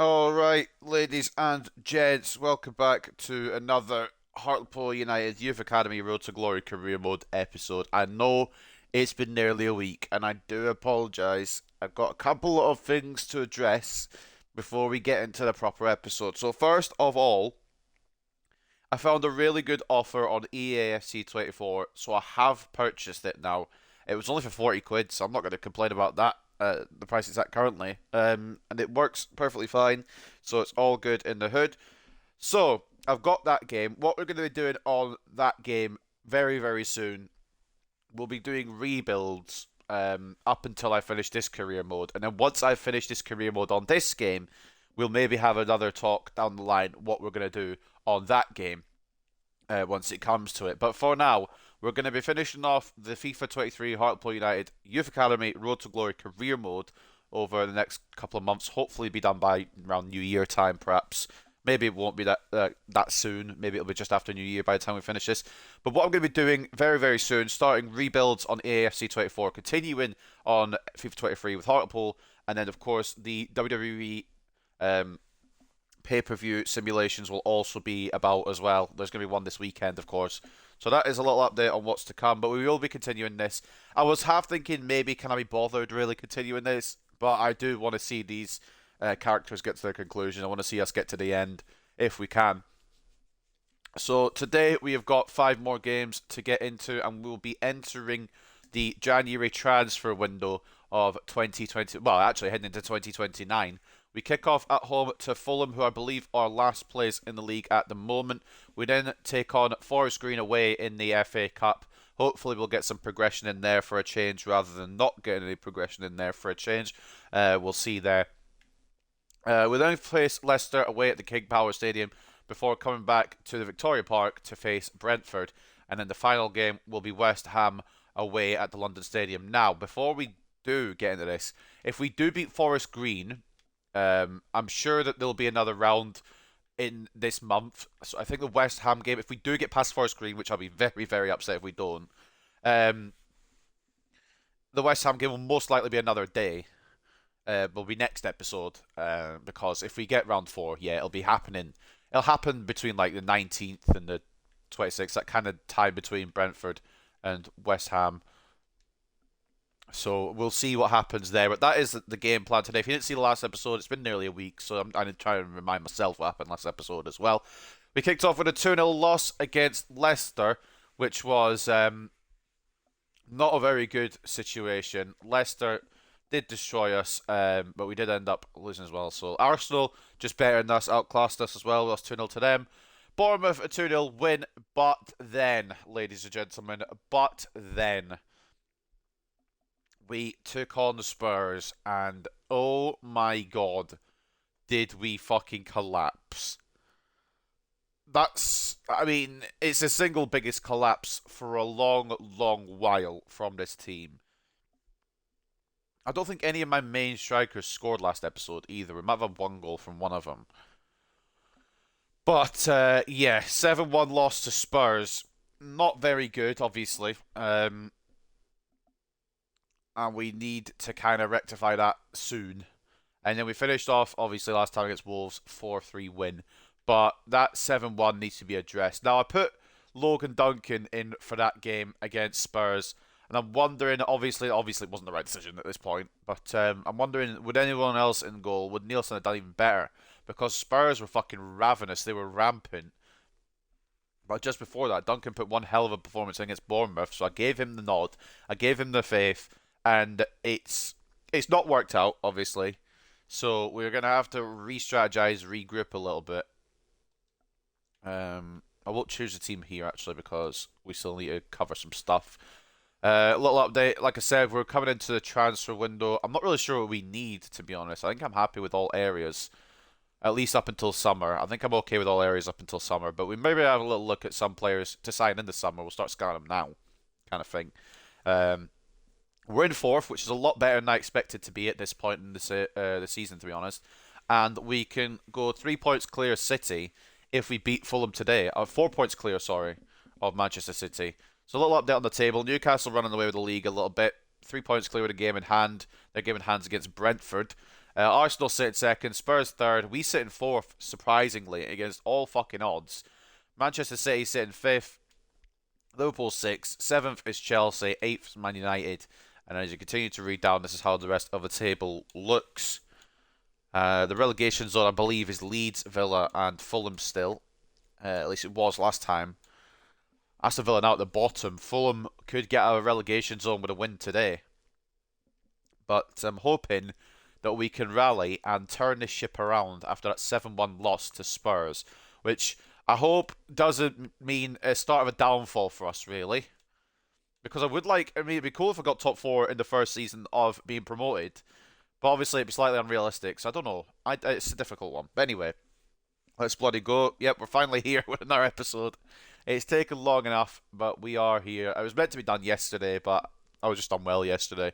All right, ladies and gents, welcome back to another Hartlepool United Youth Academy Road to Glory Career Mode episode. I know it's been nearly a week, and I do apologise. I've got a couple of things to address before we get into the proper episode. So, first of all, I found a really good offer on EAFC 24, so I have purchased it now. It was only for 40 quid, so I'm not going to complain about that. The price it's at currently, and it works perfectly fine, so it's all good in the hood. So I've got that game. What we're going to be doing on that game very, very soon, we'll be doing rebuilds up until I finish this career mode, and then once I finish this career mode on this game, we'll maybe have another talk down the line what we're going to do on that game once it comes to it. But for now, we're going to be finishing off the FIFA 23 Hartlepool United Youth Academy Road to Glory career mode over the next couple of months. Hopefully, be done by around New Year time, perhaps. Maybe it won't be that soon. Maybe it'll be just after New Year by the time we finish this. But what I'm going to be doing very, very soon, starting rebuilds on AFC 24, continuing on FIFA 23 with Hartlepool, and then, of course, the WWE pay-per-view simulations will also be about as well. There's going to be one this weekend, of course. So that is a little update on what's to come, but we will be continuing this. I was half thinking maybe can I be bothered really continuing this, but I do want to see these characters get to their conclusion. I want to see us get to the end if we can. So today we have got 5 more games to get into, and we'll be entering the January transfer window of 2020. Well, actually heading into 2029. We kick off at home to Fulham, who I believe are last place in the league at the moment. We then take on Forest Green away in the FA Cup. Hopefully we'll get some progression in there for a change rather than not getting any progression in there for a change. We'll see there. We then face Leicester away at the King Power Stadium before coming back to the Victoria Park to face Brentford. And then the final game will be West Ham away at the London Stadium. Now, before we do get into this, if we do beat Forest Green, I'm sure that there'll be another round in this month. So I think the West Ham game, if we do get past Forest Green, which I'll be very, very upset if we don't, the West Ham game will most likely be another day. Will be next episode. Because if we get round 4, yeah, it'll be happening. It'll happen between like the 19th and the 26th. That kind of time between Brentford and West Ham. So we'll see what happens there. But that is the game plan today. If you didn't see the last episode, it's been nearly a week, so I'm trying to remind myself what happened last episode as well. We kicked off with a 2-0 loss against Leicester, which was not a very good situation. Leicester did destroy us, but we did end up losing as well. So Arsenal just better than us, outclassed us as well. We lost 2-0 to them. Bournemouth a 2-0 win, but then, ladies and gentlemen, we took on the Spurs, and oh my god, did we fucking collapse. It's the single biggest collapse for a long, long while from this team. I don't think any of my main strikers scored last episode either. We might have had 1 goal from one of them. But, yeah, 7-1 loss to Spurs. Not very good, obviously. And we need to kind of rectify that soon. And then we finished off, obviously, last time against Wolves, 4-3 win. But that 7-1 needs to be addressed. Now, I put Logan Duncan in for that game against Spurs. And I'm wondering, obviously it wasn't the right decision at this point. But I'm wondering, would anyone else in goal, would Nielsen have done even better? Because Spurs were fucking ravenous. They were rampant. But just before that, Duncan put one hell of a performance against Bournemouth. So I gave him the nod. I gave him the faith. And it's not worked out, obviously. So we're going to have to re-strategize, regroup a little bit. I won't choose the team here, actually, because we still need to cover some stuff. A little update. Like I said, we're coming into the transfer window. I'm not really sure what we need, to be honest. I think I'm happy with all areas, at least up until summer. I think I'm okay with all areas up until summer. But we maybe have a little look at some players to sign in the summer. We'll start scouting them now, kind of thing. We're in 4th, which is a lot better than I expected to be at this point in the season, to be honest. And we can go 3 points clear City if we beat Fulham today. 4 points clear, sorry, of Manchester City. So a little update on the table. Newcastle running away with the league a little bit. 3 points clear with a game in hand. Their game in hand's against Brentford. Arsenal sit in second, Spurs third. We sit in fourth, surprisingly, against all fucking odds. Manchester City sit in fifth. Liverpool sixth. Seventh is Chelsea. Eighth is Man United. And as you continue to read down, this is how the rest of the table looks. The relegation zone, I believe, is Leeds, Villa, and Fulham still. At least it was last time. Aston Villa now at the bottom. Fulham could get out of a relegation zone with a win today. But I'm hoping that we can rally and turn this ship around after that 7-1 loss to Spurs, which I hope doesn't mean a start of a downfall for us, really. Because it'd be cool if I got top four in the first season of being promoted, but obviously it'd be slightly unrealistic, so I don't know. It's a difficult one. But anyway, let's bloody go. Yep, we're finally here with another episode. It's taken long enough, but we are here. I was meant to be done yesterday, but I was just unwell yesterday.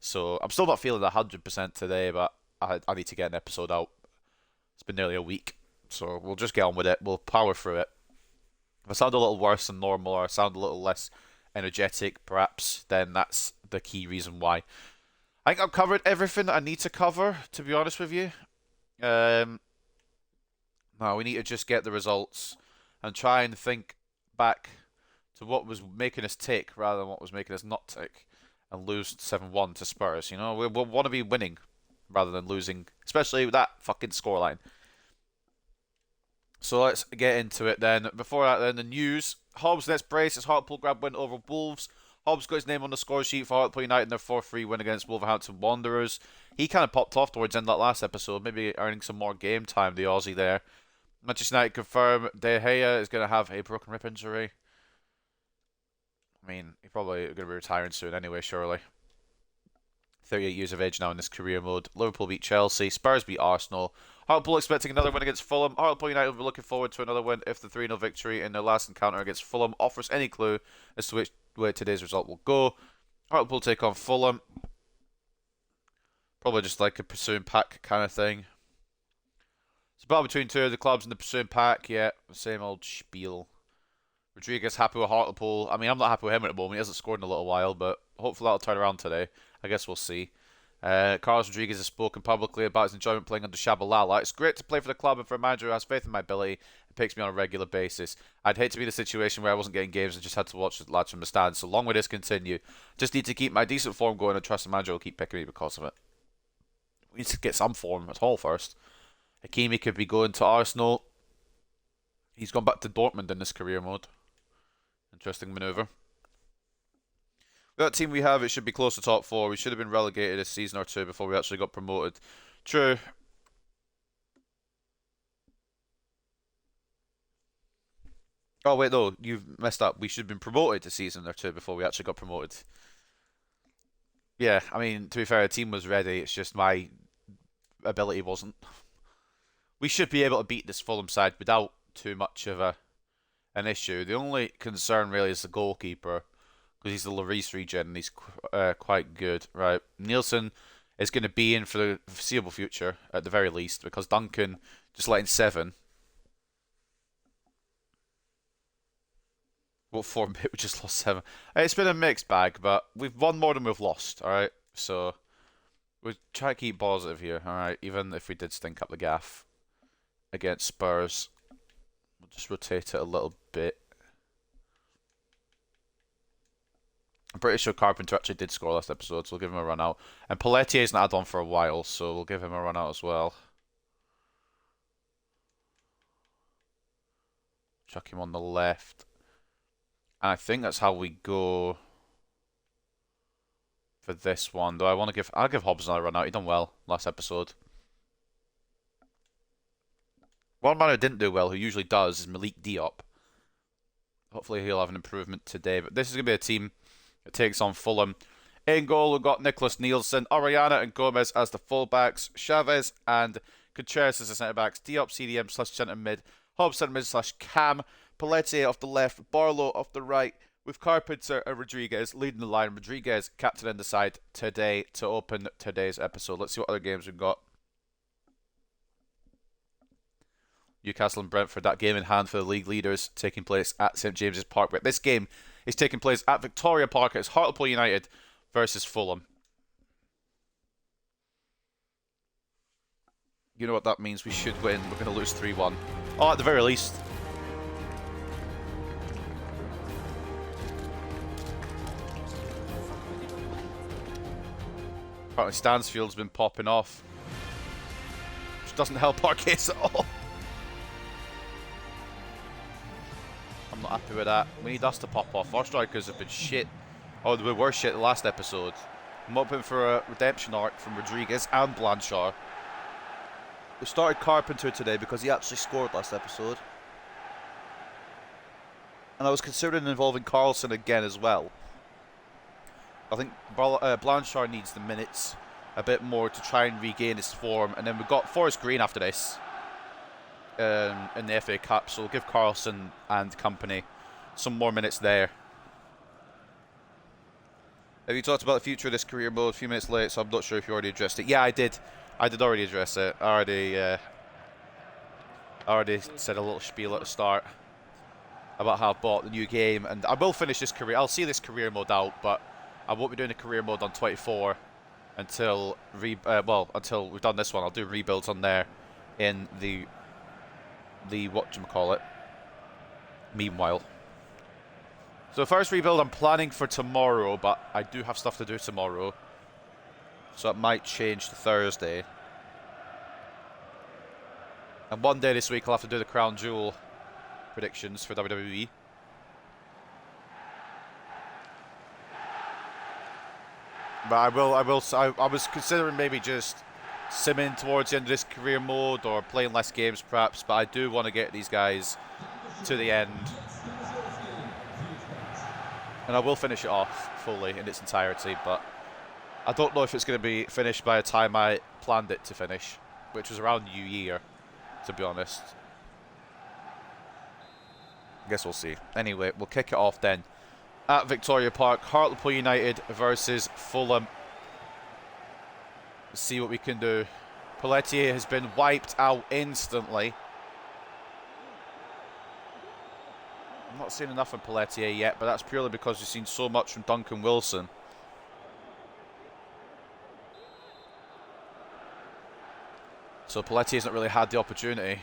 So I'm still not feeling 100% today, but I need to get an episode out. It's been nearly a week, so we'll just get on with it. We'll power through it. If I sound a little worse than normal, or I sound a little less energetic, perhaps, then that's the key reason why. I think I've covered everything that I need to cover, to be honest with you. Now we need to just get the results and try and think back to what was making us tick rather than what was making us not tick, and lose 7-1 to Spurs. You know, we want to be winning rather than losing, especially with that fucking scoreline. So let's get into it then. Before that, then, the news. Hobbs next brace. His Hartlepool grab win over Wolves. Hobbs got his name on the score sheet for Hartlepool United in their 4-3 win against Wolverhampton Wanderers. He kind of popped off towards the end of that last episode, maybe earning some more game time, the Aussie there. Manchester United confirm De Gea is going to have a broken rib injury. I mean, he's probably going to be retiring soon anyway, surely. 38 years of age now in this career mode. Liverpool beat Chelsea. Spurs beat Arsenal. Hartlepool expecting another win against Fulham. Hartlepool United will be looking forward to another win if the 3-0 victory in their last encounter against Fulham offers any clue as to which way today's result will go. Hartlepool take on Fulham. Probably just like a pursuing pack kind of thing. It's a battle between two of the clubs in the pursuing pack. Yeah, same old spiel. Rodriguez happy with Hartlepool. I mean, I'm not happy with him at the moment. He hasn't scored in a little while, but hopefully that'll turn around today. I guess we'll see. Carlos Rodriguez has spoken publicly about his enjoyment playing under Shabalala. It's great to play for the club and for a manager who has faith in my ability and picks me on a regular basis. I'd hate to be in a situation where I wasn't getting games and just had to watch the lads from the stands. So long may this continue. Just need to keep my decent form going and trust the manager will keep picking me because of it. We need to get some form at all first. Hakimi could be going to Arsenal. He's gone back to Dortmund in this career mode. Interesting manoeuvre. That team we have, it should be close to top four. We should have been relegated a season or two before we actually got promoted. True. Oh, wait, no. You've messed up. We should have been promoted a season or two before we actually got promoted. Yeah, I mean, to be fair, the team was ready. It's just my ability wasn't. We should be able to beat this Fulham side without too much of an issue. The only concern really is the goalkeeper, because he's the Lloris regen and he's quite good. Right, Nielsen is going to be in for the foreseeable future at the very least, because Duncan just letting 7. What form bit? We just lost 7. It's been a mixed bag, but we've won more than we've lost. All right, so we try to keep positive here. All right, even if we did stink up the gaff against Spurs, we'll just rotate it a little bit. I'm pretty sure Carpenter actually did score last episode, so we'll give him a run out. And Pelletier's not had on for a while, so we'll give him a run out as well. Chuck him on the left. And I think that's how we go for this one. Though I'll give Hobbs another run out. He done well last episode. One man who didn't do well, who usually does, is Malik Diop. Hopefully he'll have an improvement today. But this is going to be a team that takes on Fulham. In goal, we've got Nicholas Nielsen, Orellana and Gomez as the fullbacks, Chavez and Contreras as the centre-backs, Diop CDM / centre-mid, Hobbs centre-mid / Cam, Pelletier off the left, Barlow off the right, with Carpenter and Rodriguez leading the line. Rodriguez captaining the side today to open today's episode. Let's see what other games we've got. Newcastle and Brentford, that game in hand for the league leaders, taking place at St James's Park. But this game is taking place at Victoria Park. It's Hartlepool United versus Fulham. You know what that means? We should win. We're going to lose 3-1. Oh, at the very least. Apparently Stansfield's been popping off. Which doesn't help our case at all. I'm not happy with that. We need us to pop off. Our strikers have been shit. Oh, they were shit the last episode. I'm hoping for a redemption arc from Rodriguez and Blanchard. We started Carpenter today because he actually scored last episode. And I was considering involving Carlson again as well. I think Blanchard needs the minutes a bit more to try and regain his form. And then we've got Forest Green after this in the FA Cup. So we'll give Carlson and company some more minutes there. Have you talked about the future of this career mode? A few minutes late, so I'm not sure if you already addressed it. Yeah, I did. I did already address it. I already said a little spiel at the start about how I bought the new game. And I will finish this career. I'll see this career mode out, but I won't be doing a career mode on 24 until until we've done this one. I'll do rebuilds on there in the whatchamacallit. Meanwhile. So first rebuild I'm planning for tomorrow, but I do have stuff to do tomorrow. So it might change to Thursday. And one day this week I'll have to do the Crown Jewel predictions for WWE. But I was considering maybe just simming towards the end of this career mode or playing less games perhaps, but I do want to get these guys to the end. And I will finish it off fully in its entirety, but I don't know if it's going to be finished by the time I planned it to finish, which was around New Year, to be honest. I guess we'll see. Anyway, we'll kick it off then. At Victoria Park, Hartlepool United versus Fulham. Let's see what we can do. Pelletier has been wiped out instantly. I'm not seeing enough from Pelletier yet, but that's purely because we've seen so much from Duncan Wilson. So Pelletier hasn't really had the opportunity.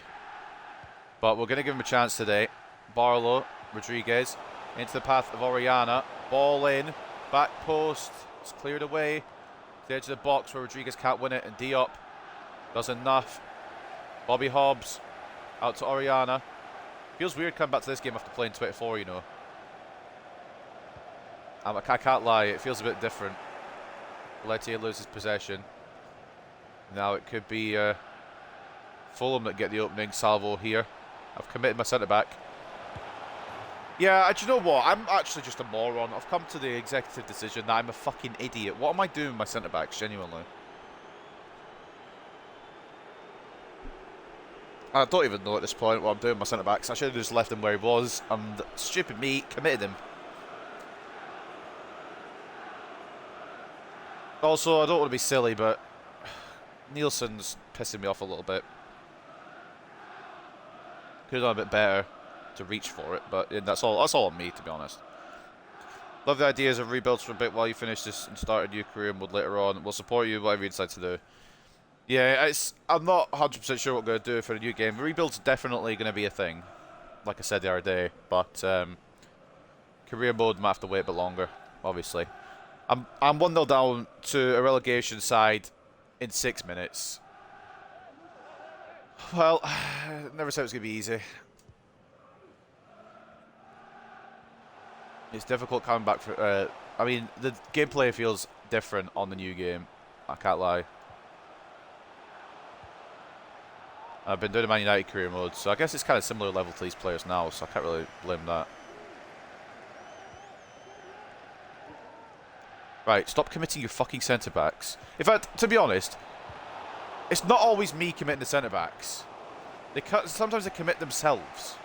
But we're going to give him a chance today. Barlow, Rodriguez, into the path of Oriana. Ball in, back post. It's cleared away. To the edge of the box where Rodriguez can't win it. And Diop does enough. Bobby Hobbs out to Oriana. Feels weird coming back to this game after playing 24, you know. I can't lie, it feels a bit different. Pelletier loses possession. Now it could be Fulham that get the opening salvo here. I've committed my centre-back. Yeah, do you know what? I'm actually just a moron. I've come to the executive decision that I'm a fucking idiot. What am I doing with my centre-backs, genuinely? I don't even know at this point what I'm doing with my centre-backs. I should have just left him where he was, and stupid me committed him. Also, I don't want to be silly, but Nielsen's pissing me off a little bit. Could have done a bit better to reach for it, but that's all on me, to be honest. Love the ideas of rebuilds for a bit while you finish this and start a new career mode later on. We'll support you, whatever you decide to do. Yeah, I'm not 100% sure what I'm going to do for a new game. Rebuild's definitely going to be a thing, like I said the other day, but career mode might have to wait a bit longer, obviously. I'm 1-0 down to a relegation side in 6 minutes. Well, never said it was going to be easy. It's difficult coming back for... I mean, the gameplay feels different on the new game. I can't lie. I've been doing a Man United career mode, so I guess it's kind of similar level to these players now, so I can't really blame that. Right, stop committing your fucking centre-backs. In fact, to be honest, it's not always me committing the centre-backs. Sometimes they commit themselves.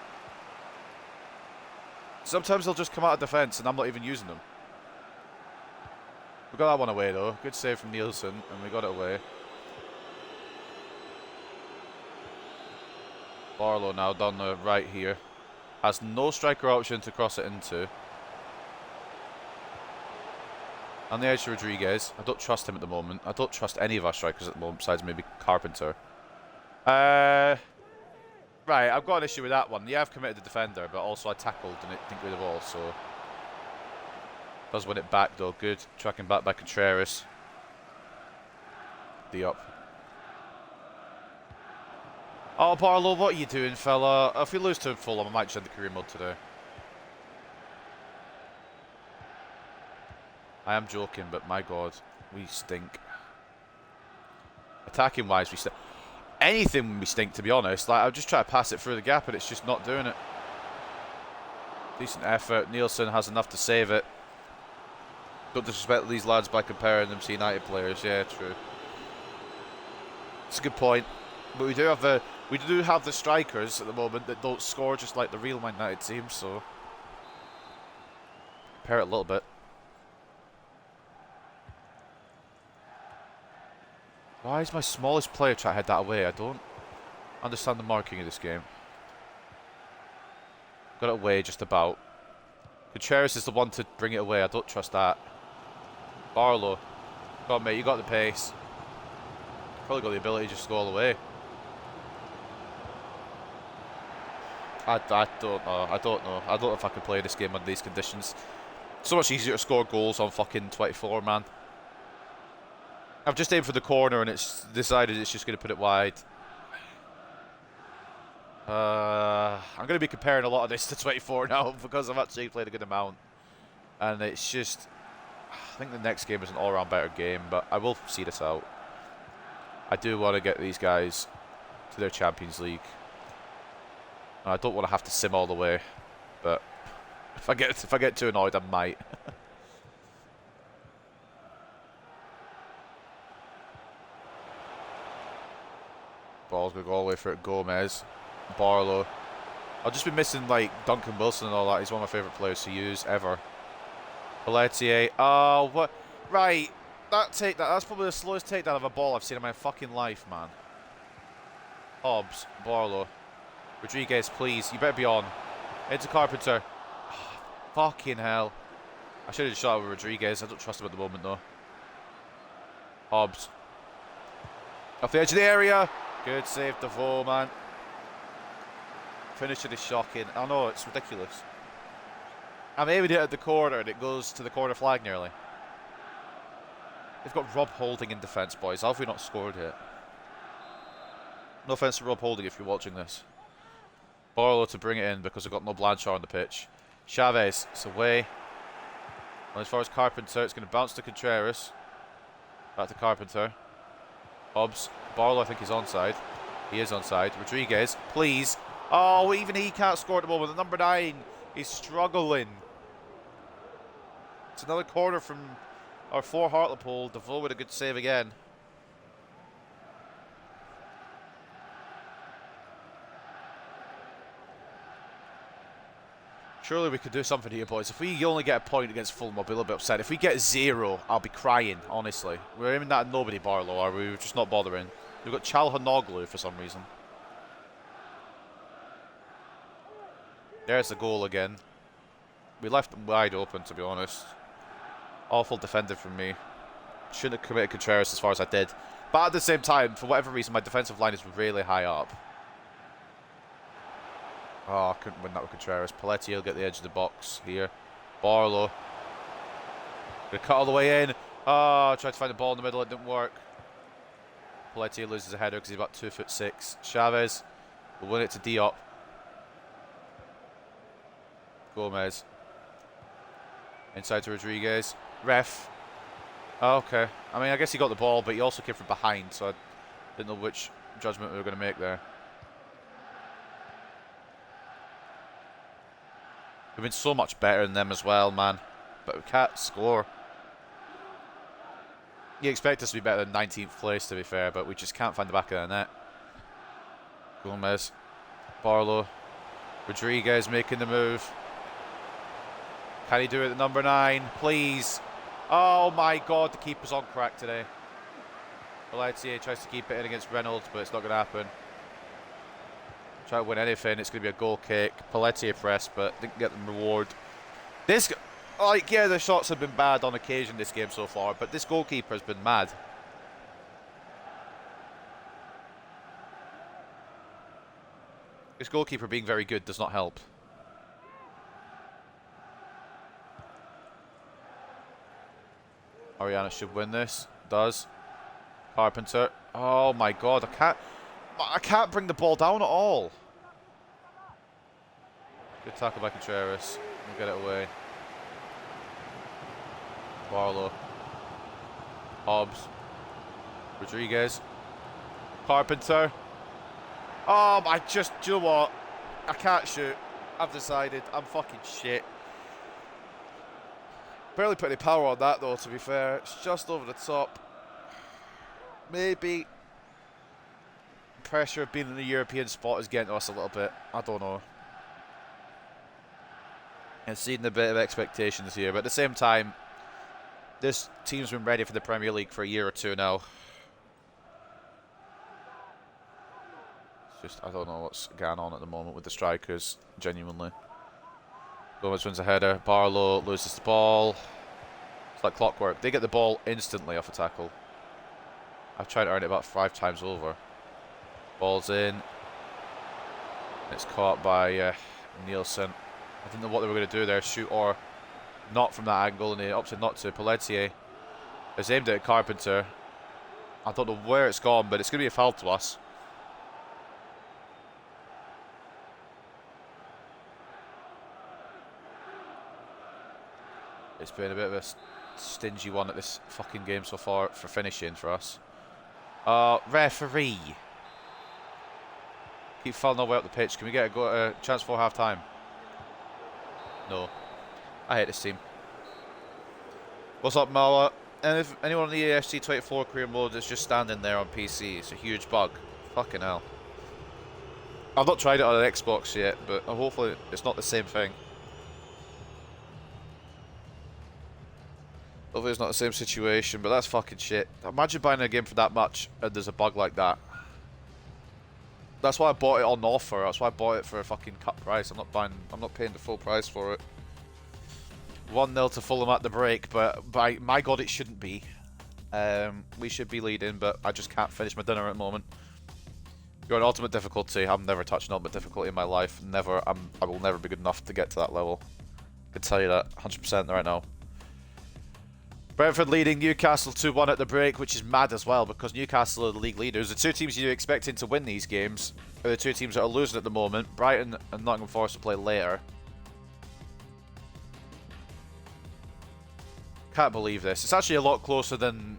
Sometimes they'll just come out of defence and I'm not even using them. We got that one away though. Good save from Nielsen, and we got it away. Barlow now down the right here. Has no striker option to cross it into. On the edge to Rodriguez. I don't trust him at the moment. I don't trust any of our strikers at the moment, besides maybe Carpenter. Right, I've got an issue with that one. Yeah, I've committed the defender, but also I tackled and it didn't go the ball, so... Does win it back, though. Good. Tracking back by Contreras. The up. Oh, Barlow, what are you doing, fella? If we lose to Fulham, I might just end the career mode today. I am joking, but my God, we stink. Attacking-wise, we stink. Anything we stink, to be honest. Like, I'll just try to pass it through the gap, and it's just not doing it. Decent effort. Nielsen has enough to save it. Don't disrespect these lads by comparing them to United players. Yeah, true. It's a good point. But we do have the strikers at the moment that don't score just like the real Man United team, so compare it a little bit. Why is my smallest player trying to head that away? I don't understand the marking of this game. Got it away just about. Contreras is the one to bring it away. I don't trust that. Barlow. Come on, mate. You got the pace. Probably got the ability just to go all the way. I don't know. I don't know. I don't know if I can play this game under these conditions. So much easier to score goals on fucking 24, man. I've just aimed for the corner and it's decided it's just going to put it wide. I'm going to be comparing a lot of this to 24 now because I've actually played a good amount. And it's just... I think the next game is an all-round better game, but I will see this out. I do want to get these guys to their Champions League. I don't want to have to sim all the way, but if I get too annoyed, I might. Ball's gonna go all the way for it. Gomez, Barlow. I'll just be missing like Duncan Wilson and all that. He's one of my favourite players to use ever. Pelletier. Oh, what? Right. That's probably the slowest takedown of a ball I've seen in my fucking life, man. Hobbs, Barlow. Rodriguez, please. You better be on. Into Carpenter. Oh, fucking hell. I should have just shot with Rodriguez. I don't trust him at the moment, though. Hobbs. Off the edge of the area. Good save, Defoe, man. Finishing is shocking. I know, it's ridiculous. I'm aiming it at the corner and it goes to the corner flag nearly. They've got Rob Holding in defence, boys. How have we not scored yet? No offence to Rob Holding if you're watching this. Barlow to bring it in because I've got no Blanchard on the pitch. Chavez, it's away. And as far as Carpenter, it's going to bounce to Contreras. Back to Carpenter. Hobbs. Barlow, I think he's onside. He is onside. Rodriguez, please. Oh, even he can't score at the moment. The number 9 is struggling. It's another corner from our 4 Hartlepool. Defoe with a good save again. Surely we could do something here, boys. If we only get a point against Fulham, I'll be a little bit upset. If we get 0, I'll be crying, honestly. We're aiming that at nobody, Barlow, are we? We're just not bothering. We've got Çalhanoğlu for some reason. There's the goal again. We left them wide open, to be honest. Awful defender from me. Shouldn't have committed Contreras as far as I did. But at the same time, for whatever reason, my defensive line is really high up. Oh, I couldn't win that with Contreras. Pelletier will get the edge of the box here. Barlow. Gonna cut all the way in. Oh, tried to find the ball in the middle. It didn't work. Pelletier loses a header because he's about 2'6". Chavez will win it to Diop. Gomez. Inside to Rodriguez. Ref. Oh, okay. I mean, I guess he got the ball, but he also came from behind, so I didn't know which judgment we were going to make there. We've been so much better than them as well, man. But we can't score. You expect us to be better than 19th place, to be fair, but we just can't find the back of the net. Gomez. Barlow. Rodriguez making the move. Can he do it at number 9? Please. Oh my God, the keeper's on crack today. Pelletier tries to keep it in against Reynolds, but it's not going to happen. Try to win anything, it's going to be a goal kick. Pelletier pressed, but didn't get the reward. This, like, yeah, the shots have been bad on occasion this game so far, but this goalkeeper has been mad. His goalkeeper being very good does not help. Ariana should win this. Does. Carpenter. Oh my god, I can't bring the ball down at all. Good tackle by Contreras. We'll get it away. Barlow. Hobbs. Rodriguez. Carpenter. Oh, do you know what? I can't shoot. I've decided. I'm fucking shit. Barely put any power on that though, to be fair. It's just over the top. Maybe pressure of being in the European spot is getting to us a little bit. I don't know. And seeing a bit of expectations here, but at the same time, this team's been ready for the Premier League for a year or two now. It's just, I don't know what's going on at the moment with the strikers, genuinely. Gomez wins a header. Barlow loses the ball. It's like clockwork. They get the ball instantly off a tackle. I've tried to earn it about 5 times over. Ball's in. It's caught by Nielsen. I didn't know what they were going to do there, shoot or not from that angle, and he opted not to. Pelletier has aimed it at Carpenter. I don't know where it's gone, but it's going to be a foul to us. It's been a bit of a stingy one at this fucking game so far for finishing for us. Referee. Keep fouling our way up the pitch. Can we get a chance for half time? No. I hate this team. What's up, Mala? And if anyone on the AFC 24 career mode is just standing there on PC, it's a huge bug. Fucking hell. I've not tried it on an Xbox yet, but hopefully it's not the same thing. Hopefully it's not the same situation, but that's fucking shit. Imagine buying a game for that much and there's a bug like that. That's why I bought it on offer. That's why I bought it for a fucking cut price. I'm not paying the full price for it. 1-0 to Fulham at the break, but by my god, it shouldn't be. We should be leading, but I just can't finish my dinner at the moment. You're on ultimate difficulty. I've never touched an ultimate difficulty in my life. Never. I will never be good enough to get to that level. I can tell you that 100% right now. Brentford leading Newcastle 2-1 at the break, which is mad as well because Newcastle are the league leaders. The two teams you're expecting to win these games are the two teams that are losing at the moment. Brighton and Nottingham Forest will play later. Can't believe this. It's actually a lot closer than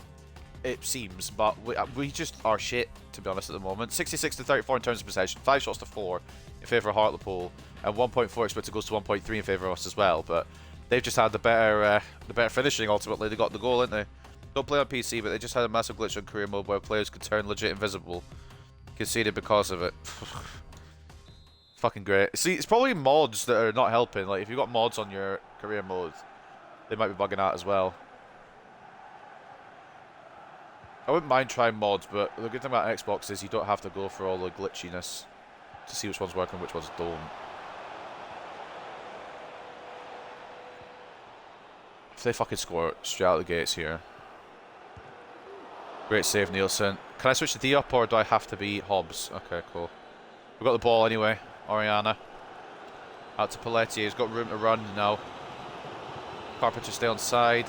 it seems, but we just are shit, to be honest, at the moment. 66 to 34 in terms of possession, 5 shots to 4 in favour of Hartlepool, and 1.4 expected goals to 1.3 in favour of us as well. But they've just had the better finishing, ultimately. They got the goal, didn't they? Don't play on PC, but they just had a massive glitch on career mode where players could turn legit invisible. Conceded because of it. Fucking great. See, it's probably mods that are not helping. Like, if you've got mods on your career mode, they might be bugging out as well. I wouldn't mind trying mods, but the good thing about Xbox is you don't have to go for all the glitchiness to see which ones work and which ones don't. If they fucking score straight out of the gates here. Great save, Nielsen. Can I switch to D up or do I have to be Hobbs? Okay, cool. We've got the ball anyway. Oriana. Out to Pelletier. He's got room to run now. Carpenter stay on side.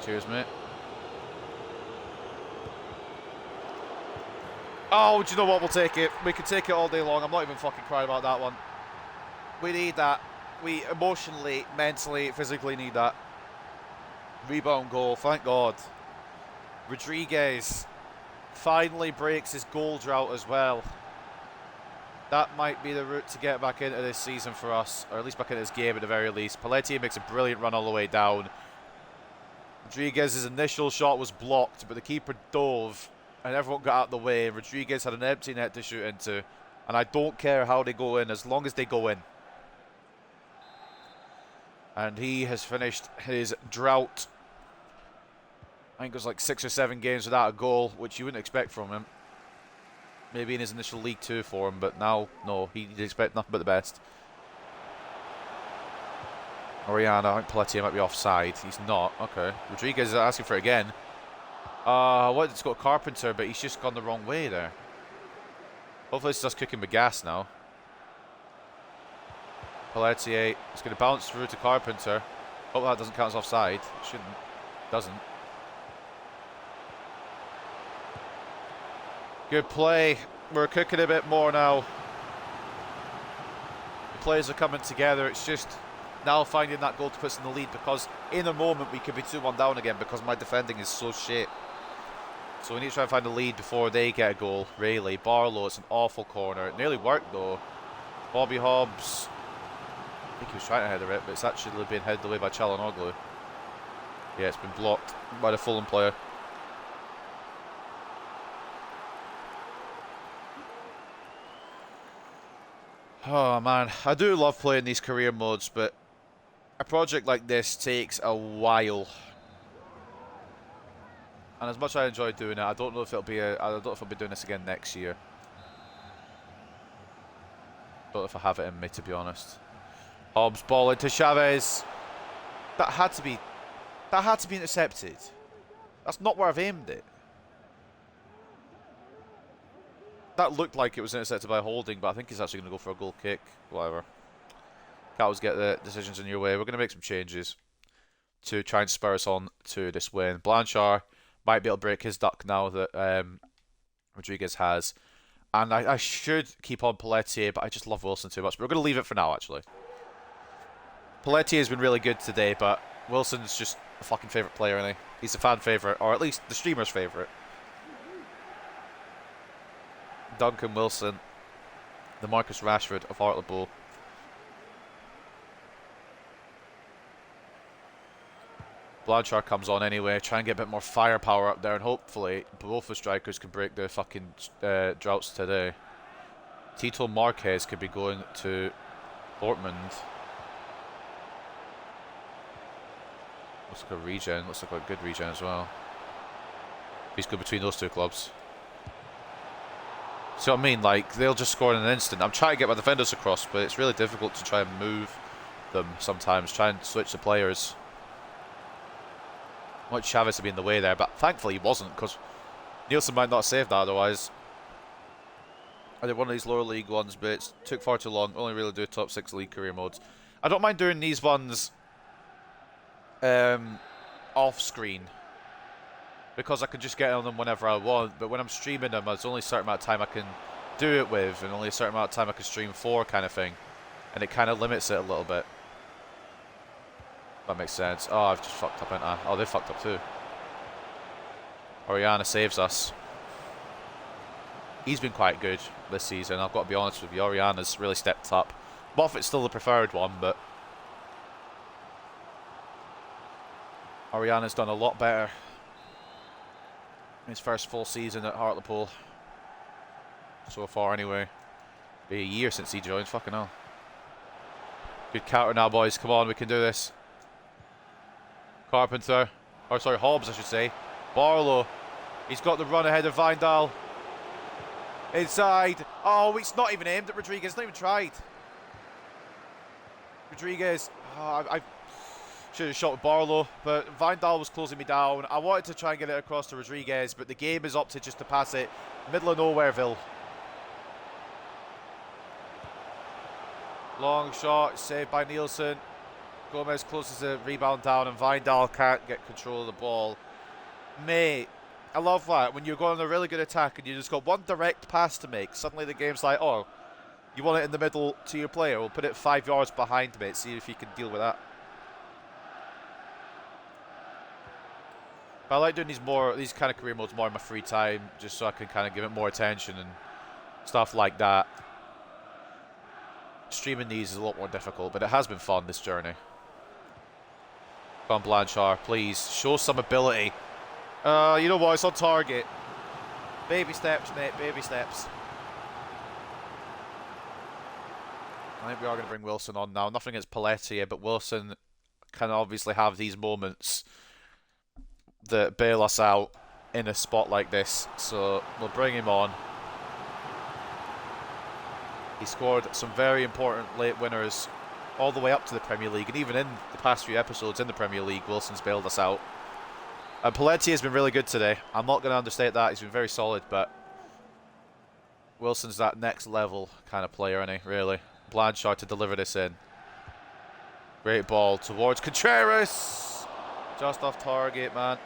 Cheers, mate. Oh, do you know what? We'll take it. We can take it all day long. I'm not even fucking crying about that one. We need that. We emotionally, mentally, physically need that. Rebound goal, thank God. Rodriguez finally breaks his goal drought as well. That might be the route to get back into this season for us, or at least back into this game at the very least. Pelletier makes a brilliant run all the way down. Rodriguez's initial shot was blocked, but the keeper dove and everyone got out of the way. Rodriguez had an empty net to shoot into, and I don't care how they go in as long as they go in. And he has finished his drought. I think it was like 6 or 7 games without a goal, which you wouldn't expect from him. Maybe in his initial League 2 form, but now, no, he'd expect nothing but the best. Oriana, I think Pelletier might be offside. He's not. Okay. Rodriguez is asking for it again. What? It's got Carpenter, but he's just gone the wrong way there. Hopefully it's just cooking with gas now. Pelletier is going to bounce through to Carpenter. Hope that doesn't count as offside. Shouldn't. Doesn't. Good play. We're cooking a bit more now. The players are coming together. It's just now finding that goal to put us in the lead, because in a moment we could be 2-1 down again because my defending is so shit. So we need to try and find the lead before they get a goal, really. Barlow, it's an awful corner. It nearly worked though. Bobby Hobbs, I think he was trying to header it, but it's actually been headed away by Çalhanoğlu. Yeah, it's been blocked by the Fulham player. Oh man, I do love playing these career modes, but a project like this takes a while. And as much as I enjoy doing it, I don't know if it'll be I don't know if I'll be doing this again next year. Don't know if I have it in me, to be honest. Hobbs ball into Chavez. That had to be intercepted. That's not where I've aimed it. That looked like it was intercepted by Holding, but I think he's actually going to go for a goal kick. Whatever. Can't always get the decisions in your way. We're going to make some changes to try and spur us on to this win. Blanchard might be able to break his duck now that Rodriguez has. And I should keep on Pelletier, but I just love Wilson too much. But we're going to leave it for now, actually. Pelletier has been really good today, but Wilson's just a fucking favourite player, isn't he? He's a fan favourite, or at least the streamer's favourite. Duncan Wilson, the Marcus Rashford of Hartlepool. Blanchard comes on anyway, try and get a bit more firepower up there, and hopefully both the strikers can break the fucking droughts today. Tito Marquez could be going to Dortmund. Looks like a regen, looks like a good regen as well. He's good between those two clubs. See what I mean? Like, they'll just score in an instant. I'm trying to get my defenders across, but it's really difficult to try and move them sometimes. Try and switch the players. I want Chavez to be in the way there, but thankfully he wasn't, because Nielsen might not have saved that otherwise. I did one of these lower league ones, but it took far too long. Only really do top 6 league career modes. I don't mind doing these ones off screen, because I can just get on them whenever I want, but when I'm streaming them, there's only a certain amount of time I can do it with, and only a certain amount of time I can stream for, kind of thing. And it kind of limits it a little bit. That makes sense. Oh, I've just fucked up, haven't I? Oh, they fucked up too. Oriana saves us. He's been quite good this season, I've got to be honest with you. Oriana's really stepped up. Moffat's still the preferred one, but Oriana's done a lot better in his first full season at Hartlepool. So far, anyway. Be a year since he joined, fucking hell. Good counter now, boys. Come on, we can do this. Carpenter. Or, sorry, Hobbs, I should say. Barlow. He's got the run ahead of Vindal. Inside. Oh, it's not even aimed at Rodriguez. Not even tried. Rodriguez. Oh, I should have shot with Barlow, but Vindal was closing me down. I wanted to try and get it across to Rodriguez, but the game is opted just to pass it. Middle of nowhereville. Long shot, saved by Nielsen. Gomez closes the rebound down, and Vindal can't get control of the ball. Mate, I love that. When you're going on a really good attack and you just got one direct pass to make, suddenly the game's like, oh, you want it in the middle to your player? We'll put it 5 yards behind, mate. See if you can deal with that. But I like doing these kind of career modes more in my free time, just so I can kind of give it more attention and stuff like that. Streaming these is a lot more difficult, but it has been fun, this journey. Come on, Blanchard, please. Show some ability. You know what? It's on target. Baby steps, mate. Baby steps. I think we are going to bring Wilson on now. Nothing against Pelletier, but Wilson can obviously have these moments that bail us out in a spot like this. So we'll bring him on. He scored some very important late winners all the way up to the Premier League, and even in the past few episodes in the Premier League, Wilson's bailed us out. And Pelletier has been really good today. I'm not going to understate that. He's been very solid, but Wilson's that next level kind of player, isn't he, really? Blanchard to deliver this in. Great ball towards Contreras. Just off target, man.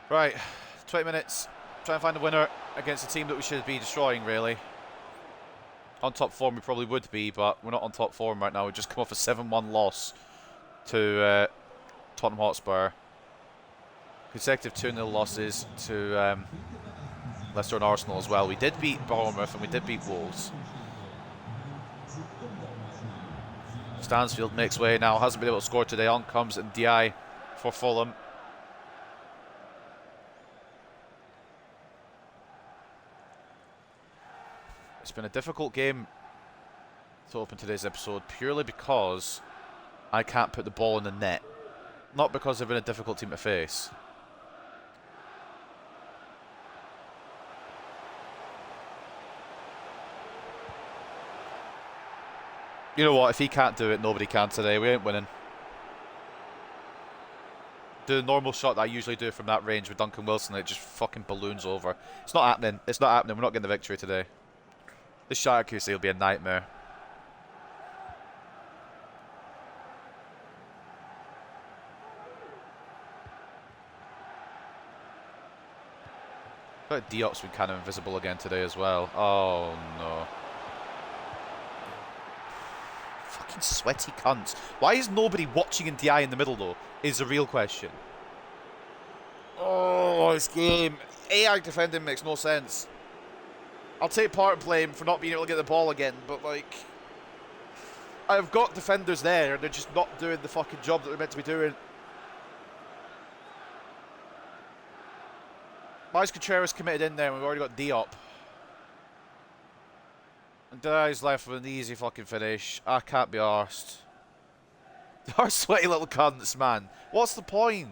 Right, 20 minutes. Try and find a winner against a team that we should be destroying, really. On top form, we probably would be, but we're not on top form right now. We've just come off a 7-1 loss to Tottenham Hotspur. Consecutive 2-0 losses to Leicester and Arsenal as well. We did beat Bournemouth and we did beat Wolves. Stansfield makes way now. Hasn't been able to score today. On comes Ndiaye for Fulham. It's been a difficult game to open today's episode purely because I can't put the ball in the net. Not because they've been a difficult team to face. You know what, if he can't do it, nobody can today. We ain't winning. The normal shot that I usually do from that range with Duncan Wilson, it just fucking balloons over. It's not happening. It's not happening. We're not getting the victory today. This shot accuracy will be a nightmare. I thought Diop's been kind of invisible again today as well. Oh no. Fucking sweaty cunts. Why is nobody watching Ndiaye in the middle though? Is the real question. Oh, this game. AI defending makes no sense. I'll take part in blame for not being able to get the ball again, but like, I've got defenders there and they're just not doing the fucking job that they're meant to be doing. Why is Contreras committed in there and we've already got Diop? And Ndiaye's left with an easy fucking finish. I can't be arsed. They are sweaty little cunts, man. What's the point?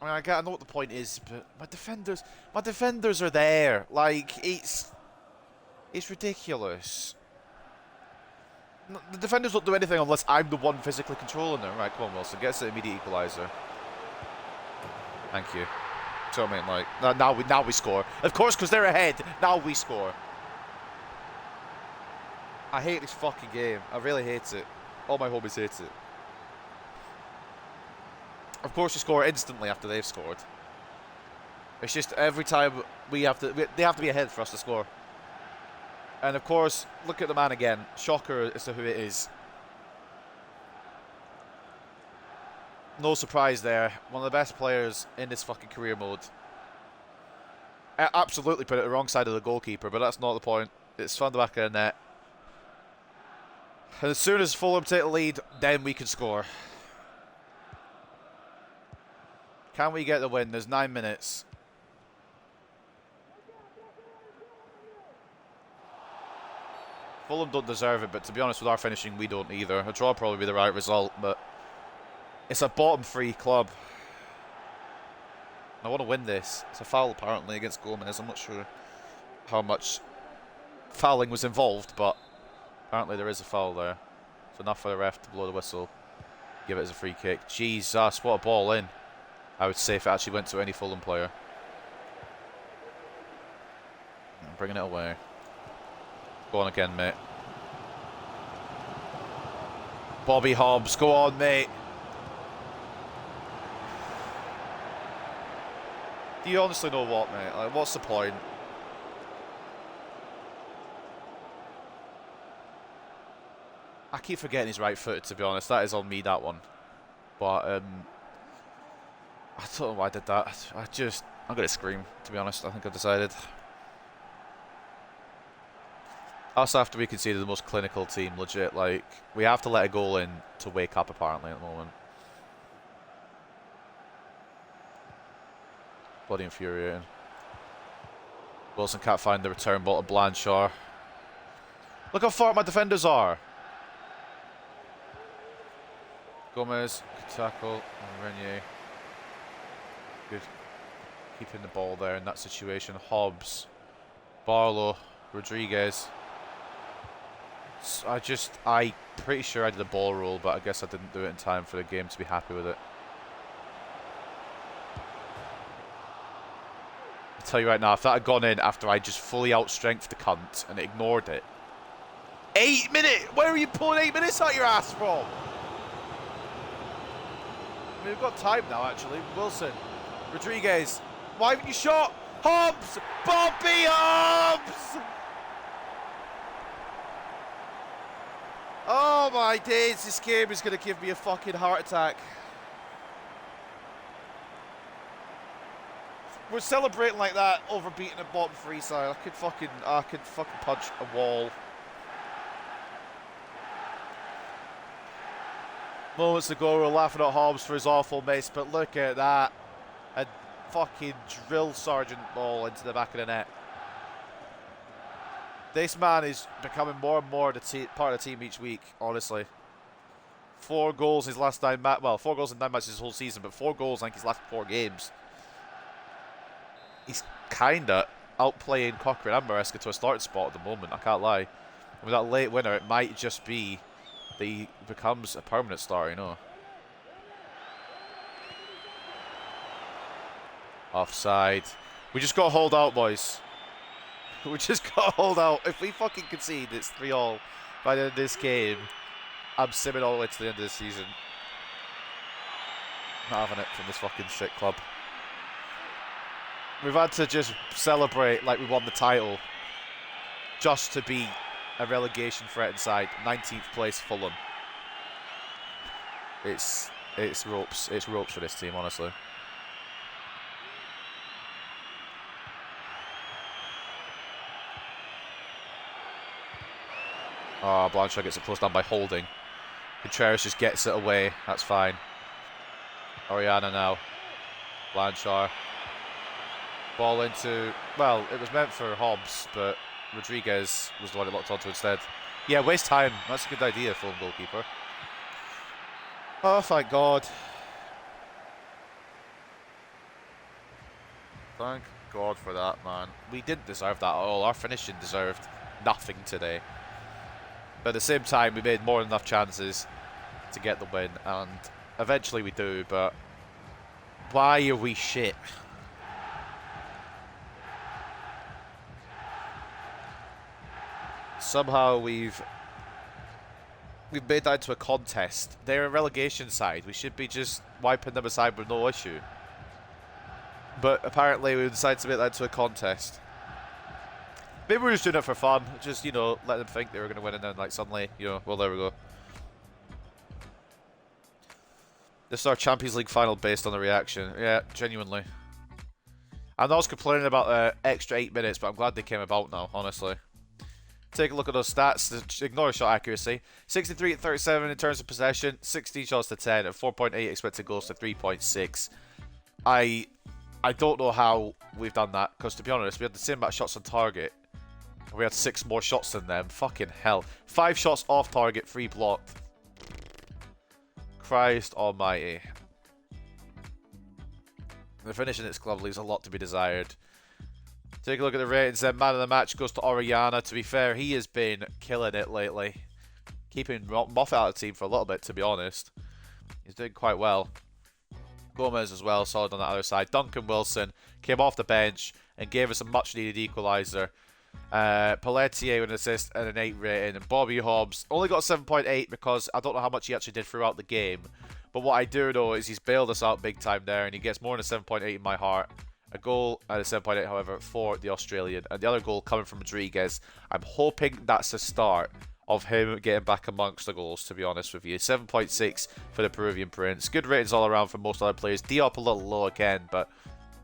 I mean, I know what the point is, but my defenders are there. Like, it's ridiculous. The defenders don't do anything unless I'm the one physically controlling them. Right, come on, Wilson, gets the immediate equaliser. Thank you. So I mean, like, now we score. Of course, because they're ahead. Now we score. I hate this fucking game. I really hate it. All my homies hate it. Of course, you score instantly after they've scored. It's just every time they have to be ahead for us to score. And of course, look at the man again. Shocker as to who it is. No surprise there. One of the best players in this fucking career mode. I absolutely put it the wrong side of the goalkeeper, but that's not the point. It's found the back of the net. And as soon as Fulham take the lead, then we can score. Can we get the win? There's 9 minutes. Fulham don't deserve it, but to be honest with our finishing, we don't either. A draw would probably be the right result, but it's a bottom 3 club. I want to win this. It's a foul apparently against Gomez. I'm not sure how much fouling was involved, but apparently there is a foul there. It's enough for the ref to blow the whistle. Give it as a free kick. Jesus, what a ball in. I would say if it actually went to any Fulham player. I'm bringing it away. Go on again, mate. Bobby Hobbs, go on, mate. Do you honestly know what, mate? Like, what's the point? I keep forgetting he's right-footed, to be honest. That is on me, that one. But, I don't know why I did that. I'm going to scream, to be honest. I think I've decided. Us after we conceded the most clinical team, legit. Like, we have to let a goal in to wake up, apparently, at the moment. Bloody infuriating. Wilson can't find the return ball to Blanchard. Look how far my defenders are. Gomez, good tackle, and Renier. Good. Keeping the ball there in that situation. Hobbs, Barlow, Rodriguez. I'm pretty sure I did a ball roll, but I guess I didn't do it in time for the game to be happy with it. I tell you right now, if that had gone in after I just fully outstrengthed the cunt and ignored it. 8 minutes? Where are you pulling 8 minutes out your ass from? I mean, we've got time now, actually. Wilson. Rodriguez. Why haven't you shot? Hobbs! Bobby Hobbs! Oh my days, this game is going to give me a fucking heart attack. We're celebrating like that over beating a bottom three side. I could fucking punch a wall. Moments ago we were laughing at Hobbs for his awful miss, but look at that. A fucking drill sergeant ball into the back of the net. This man is becoming more and more part of the team each week, honestly. 4 goals his last 9 matches. Well, 4 goals in 9 matches his whole season, but 4 goals I think his last 4 games. He's kinda outplaying Cochrane and Maresca to a starting spot at the moment, I can't lie. And with that late winner, it might just be that he becomes a permanent star, you know. Offside. We just got to hold out, boys. We just got to hold out. If we fucking concede, it's 3-all by the end of this game. I'm simming all the way to the end of the season. Not having it from this fucking shit club. We've had to just celebrate like we won the title just to beat a relegation threatened side. 19th place Fulham. It's ropes. It's ropes for this team, honestly. Oh, Blanchard gets it closed down by holding. Contreras just gets it away. That's fine. Oriana now. Blanchard. Ball into... Well, it was meant for Hobbs, but Rodriguez was the one it locked onto instead. Yeah, waste time. That's a good idea, Fulham goalkeeper. Oh, thank God. Thank God for that, man. We didn't deserve that at all. Our finishing deserved nothing today. But at the same time, we made more than enough chances to get the win, and eventually we do, but why are we shit? Somehow we've made that into a contest. They're a relegation side. We should be just wiping them aside with no issue. But apparently we decided to make that into a contest. Maybe we're just doing it for fun. Just, you know, let them think they were going to win and then, like, suddenly, you know, well, there we go. This is our Champions League final based on the reaction. Yeah, genuinely. I was complaining about the extra 8 minutes, but I'm glad they came about now, honestly. Take a look at those stats. Ignore shot accuracy. 63 at 37 in terms of possession. 16 shots to 10 and 4.8 expected goals to 3.6. I don't know how we've done that, because to be honest, we had the same amount of shots on target. We had 6 more shots than them. Fucking hell. 5 shots off target, 3 blocked. Christ almighty. The finish in this club leaves a lot to be desired. Take a look at the ratings then. Man of the match goes to Oriana. To be fair, he has been killing it lately. Keeping Moffat out of the team for a little bit, to be honest. He's doing quite well. Gomez as well, solid on the other side. Duncan Wilson came off the bench and gave us a much-needed equaliser. Pelletier with an assist and an 8 rating. And Bobby Hobbs only got 7.8 because I don't know how much he actually did throughout the game. But what I do know is he's bailed us out big time there, and he gets more than a 7.8 in my heart. A goal and a 7.8, however, for the Australian. And the other goal coming from Rodriguez. I'm hoping that's the start of him getting back amongst the goals, to be honest with you. 7.6 for the Peruvian Prince. Good ratings all around for most other players. Diop a little low again, but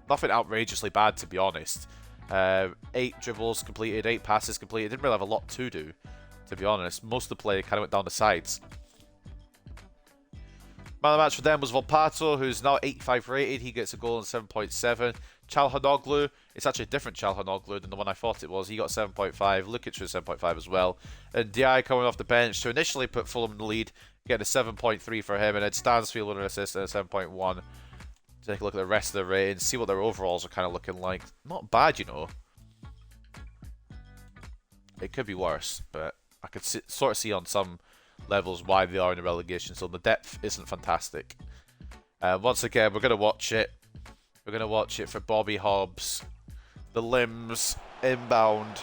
nothing outrageously bad, to be honest. 8 dribbles completed, 8 passes completed. Didn't really have a lot to do, to be honest. Most of the play kind of went down the sides. Man of the match for them was Volpato, who's now 85 rated. He gets a goal in 7.7. Çalhanoğlu, it's actually a different Çalhanoğlu than the one I thought it was. He got 7.5. Lukic was 7.5 as well. And Di coming off the bench to initially put Fulham in the lead, getting a 7.3 for him. And then Stansfield with an assist and a 7.1. Take a look at the rest of the ratings, see what their overalls are kind of looking like. Not bad, you know. It could be worse, but I could sort of see on some levels why they are in the relegation zone. The depth isn't fantastic. Once again, we're going to watch it. We're going to watch it for Bobby Hobbs. The limbs, inbound.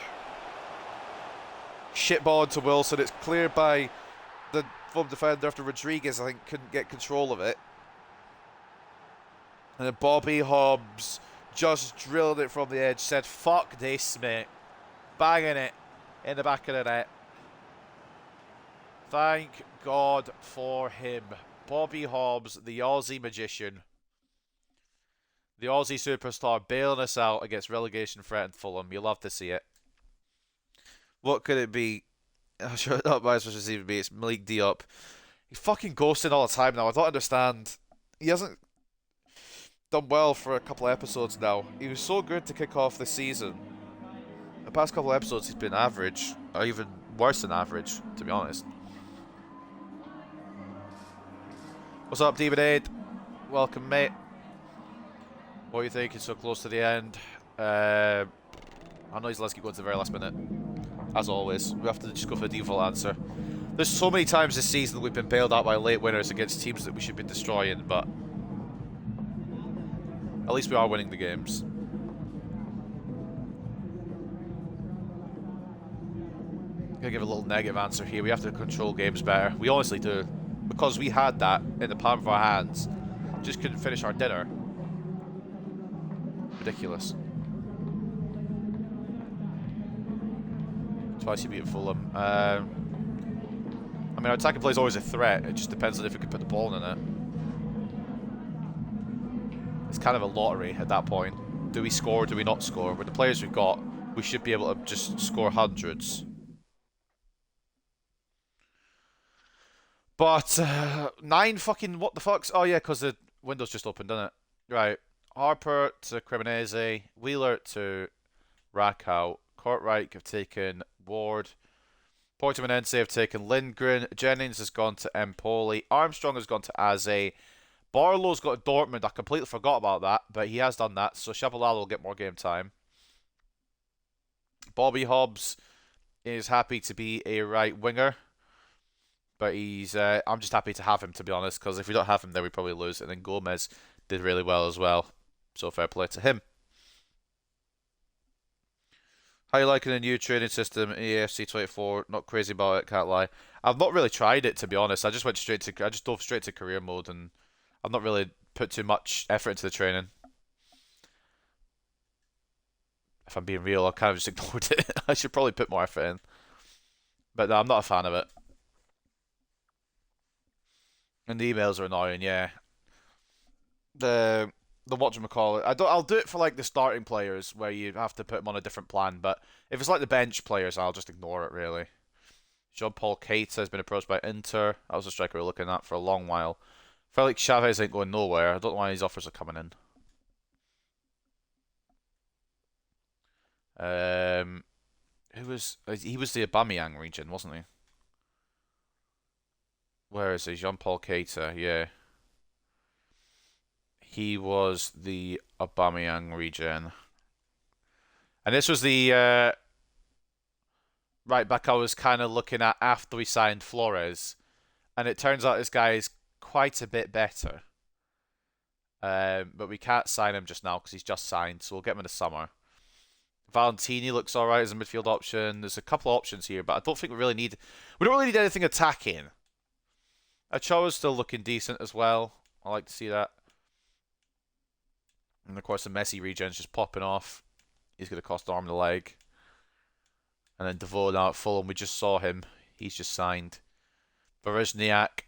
Shitball to Wilson. It's cleared by the Fulham defender after Rodriguez, I think, couldn't get control of it. And then Bobby Hobbs just drilled it from the edge, said, fuck this, mate. Banging it in the back of the net. Thank God for him. Bobby Hobbs, the Aussie magician. The Aussie superstar bailing us out against relegation threatened Fulham. You love to see it. What could it be? I'm sure not my supposed to even be. It's Malik Diop. He's fucking ghosting all the time now. I don't understand. He hasn't done well for a couple of episodes now. He was so good to kick off the season. The past couple of episodes he's been average, or even worse than average, to be honest. What's up, David Aid? Welcome, mate. What are you thinking so close to the end? I know he's let's keep going to the very last minute. As always, we have to just go for the default answer. There's so many times this season that we've been bailed out by late winners against teams that we should be destroying, but at least we are winning the games. I'm gonna give a little negative answer here. We have to control games better. We honestly do. Because we had that in the palm of our hands. Just couldn't finish our dinner. Ridiculous. Twice you beat Fulham. I mean, our attacking play is always a threat. It just depends on if we can put the ball in it. It's kind of a lottery at that point. Do we score or do we not score? With the players we've got, we should be able to just score hundreds. But, 9 fucking what the fucks? Oh yeah, because the window's just opened, didn't it? Right. Harper to Cremonese. Wheeler to Rakow. Kortrijk have taken Ward. Portimonense have taken Lindgren. Jennings has gone to Empoli. Armstrong has gone to Aze. Barlow's got Dortmund. I completely forgot about that, but he has done that, so Shabalala will get more game time. Bobby Hobbs is happy to be a right winger, but he's. I'm just happy to have him, to be honest, because if we don't have him, then we probably lose. And then Gomez did really well as well, so fair play to him. How you liking the new training system, EAFC 24? Not crazy about it, can't lie. I've not really tried it, to be honest. I just dove straight to career mode, and I've not really put too much effort into the training. If I'm being real, I kind of just ignored it. I should probably put more effort in. But no, I'm not a fan of it. And the emails are annoying, yeah. The whatchamacallit. I'll do it for like the starting players where you have to put them on a different plan, but if it's like the bench players, I'll just ignore it really. Jean-Paul Keita has been approached by Inter. That was a striker we were looking at for a long while. Felix Chavez ain't going nowhere. I don't know why these offers are coming in. He was the Aubameyang region, wasn't he? Where is he? Jean-Paul Keita, yeah. He was the Aubameyang region. And this was the right back I was kind of looking at after we signed Flores. And it turns out this guy is quite a bit better. But we can't sign him just now because he's just signed, so we'll get him in the summer. Valentini looks alright as a midfield option. There's a couple of options here, but I don't think we don't really need anything attacking. Ochoa's still looking decent as well. I like to see that. And of course the Messi regen's just popping off. He's going to cost an arm and a leg. And then Devoe now at Fulham, we just saw him. He's just signed. Berezniak,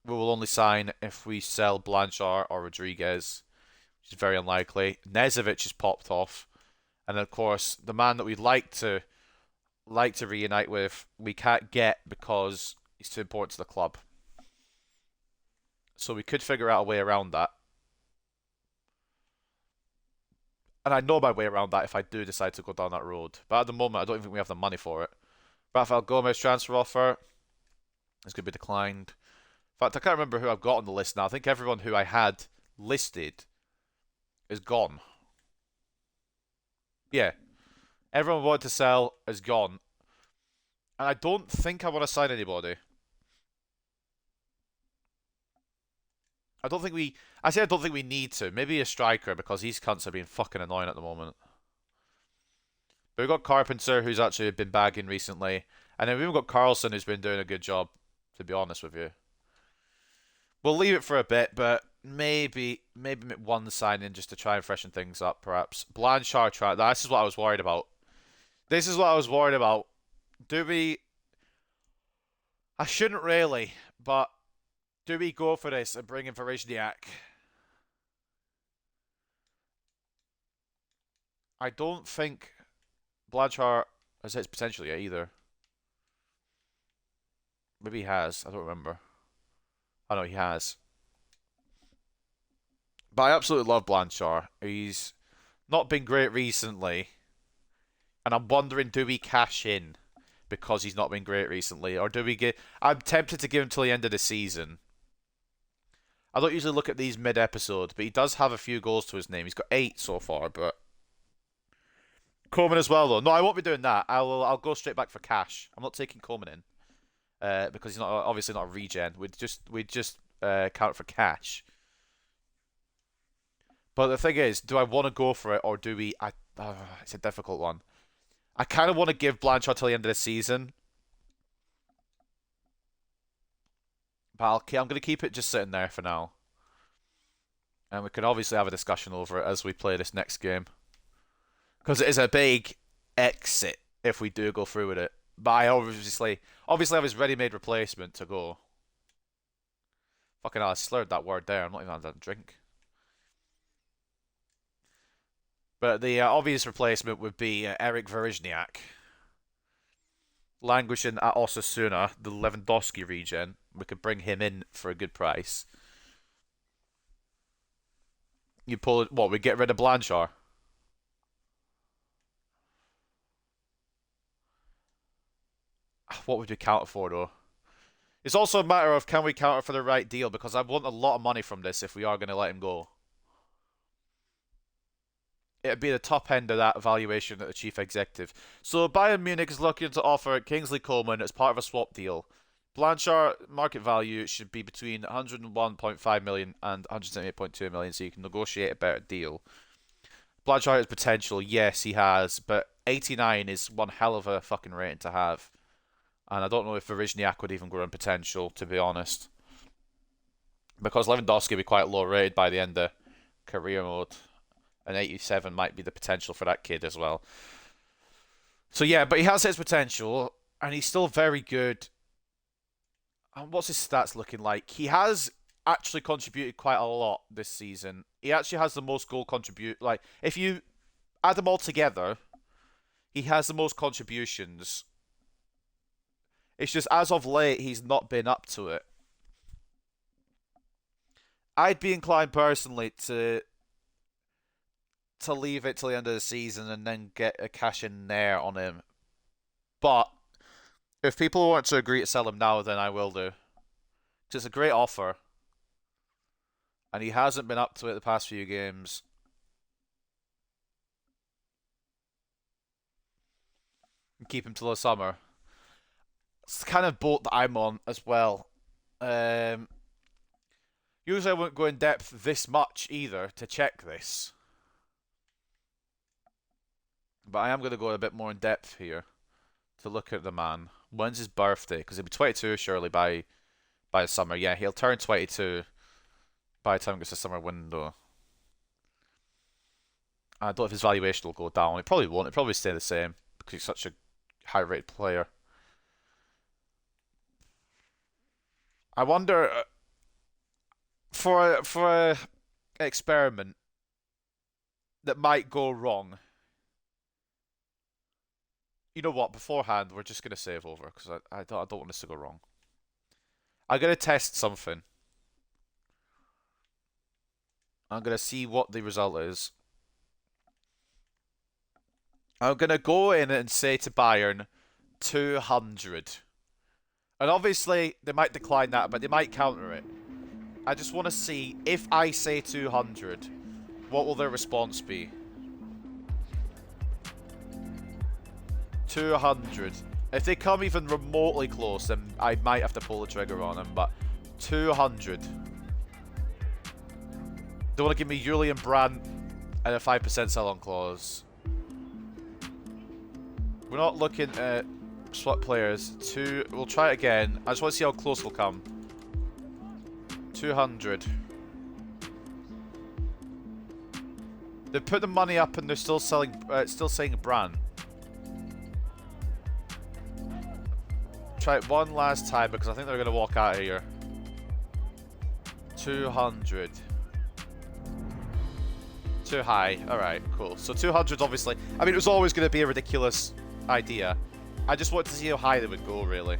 we will only sign if we sell Blanchard or Rodriguez, which is very unlikely. Nezovic has popped off. And of course, the man that we'd like to reunite with, we can't get because he's too important to the club. So we could figure out a way around that. And I know my way around that if I do decide to go down that road. But at the moment, I don't even think we have the money for it. Rafael Gomez transfer offer is going to be declined. In fact, I can't remember who I've got on the list now. I think everyone who I had listed is gone. Yeah. Everyone wanted to sell is gone. And I don't think I want to sign anybody. I don't think we... I say I don't think we need to. Maybe a striker, because these cunts are being fucking annoying at the moment. But we've got Carpenter, who's actually been bagging recently. And then we've even got Carlson, who's been doing a good job, to be honest with you. We'll leave it for a bit, but maybe make one signing just to try and freshen things up, perhaps. Blanchard, this is what I was worried about. This is what I was worried about. Do we... I shouldn't really, but do we go for this and bring in Verishniak? I don't think Blanchard has hit his potential yet either. Maybe he has. I don't remember. I know he has. But I absolutely love Blanchard. He's not been great recently. And I'm wondering, do we cash in because he's not been great recently? Or do we get... I'm tempted to give him till the end of the season. I don't usually look at these mid-episode, but he does have a few goals to his name. He's got 8 so far, but... Coleman as well, though. No, I won't be doing that. I'll go straight back for cash. I'm not taking Coleman in. Because he's not obviously not a regen. We'd just count for cash. But the thing is, do I want to go for it, or do we... it's a difficult one. I kind of want to give Blanchard till the end of the season. But I'm going to keep it just sitting there for now. And we can obviously have a discussion over it as we play this next game. Because it is a big exit if we do go through with it. But I obviously have his ready-made replacement to go. Fucking hell, I slurred that word there. I'm not even having that drink. But the obvious replacement would be Eric Verishniak. Languishing at Osasuna, the Lewandowski regen. We could bring him in for a good price. You pull it... What, we get rid of Blanchard? What would we counter for, though? It's also a matter of, can we counter for the right deal? Because I want a lot of money from this if we are going to let him go. It'd be the top end of that valuation at the chief executive. So Bayern Munich is looking to offer Kingsley Coman as part of a swap deal. Blanchard market value should be between 101.5 million and 178.2 million, so you can negotiate a better deal. Blanchard has potential, yes, he has, but 89 is one hell of a fucking rating to have. And I don't know if Verishniak would even grow in potential, to be honest. Because Lewandowski will be quite low rated by the end of career mode. And 87 might be the potential for that kid as well. So yeah, but he has his potential. And he's still very good. And what's his stats looking like? He has actually contributed quite a lot this season. He actually has the most goal contribute. Like, if you add them all together, he has the most contributions. It's just, as of late, he's not been up to it. I'd be inclined, personally, to leave it till the end of the season and then get a cash in there on him. But if people want to agree to sell him now, then I will do. It's a great offer. And he hasn't been up to it the past few games. And keep him till the summer. It's the kind of boat that I'm on as well. Usually I wouldn't go in depth this much either to check this. But I am going to go a bit more in depth here to look at the man. When's his birthday? Because he'll be 22 surely by the summer. Yeah, he'll turn 22 by the time it gets to the summer window. I don't know if his valuation will go down. It probably won't. It'll probably stay the same because he's such a high-rated player. I wonder, for a experiment that might go wrong. You know what? Beforehand, we're just gonna save over because I don't want this to go wrong. I'm gonna test something. I'm gonna see what the result is. I'm gonna go in and say to Bayern 200. And obviously, they might decline that, but they might counter it. I just want to see, if I say 200, what will their response be? 200. If they come even remotely close, then I might have to pull the trigger on them, but 200. Don't want to give me Julian Brandt and a 5% sell-on clause. We're not looking at swap players. We'll try it again. I just want to see how close we'll come. 200. They put the money up and they're still selling, still saying Brandt. Try it one last time because I think they're going to walk out of here. 200. Too high. Alright, cool. So 200 obviously. I mean, it was always going to be a ridiculous idea. I just wanted to see how high they would go, really.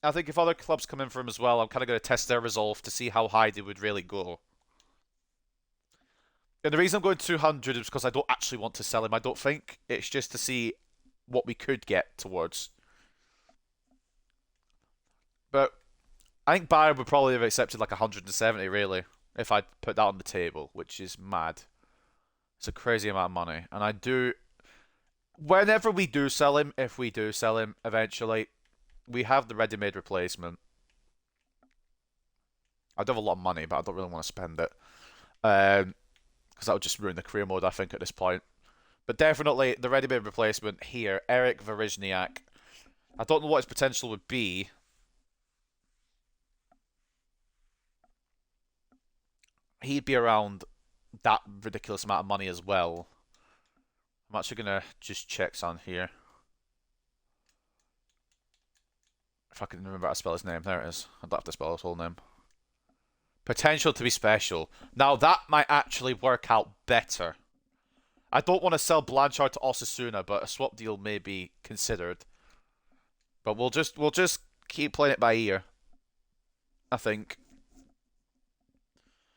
I think if other clubs come in for him as well, I'm kind of going to test their resolve to see how high they would really go. And the reason I'm going 200 is because I don't actually want to sell him, I don't think. It's just to see what we could get towards. But I think Bayern would probably have accepted like 170, really, if I put that on the table, which is mad. It's a crazy amount of money. And I do... Whenever we do sell him, if we do sell him eventually, we have the ready-made replacement. I do have a lot of money, but I don't really want to spend it. Because that would just ruin the career mode, I think, at this point. But definitely, the ready-made replacement here, Eric Varizniak. I don't know what his potential would be. He'd be around that ridiculous amount of money as well. I'm actually going to just check on here. If I can remember how to spell his name. There it is. I don't have to spell his whole name. Potential to be special. Now, that might actually work out better. I don't want to sell Blanchard to Osasuna, but a swap deal may be considered. But we'll just keep playing it by ear, I think.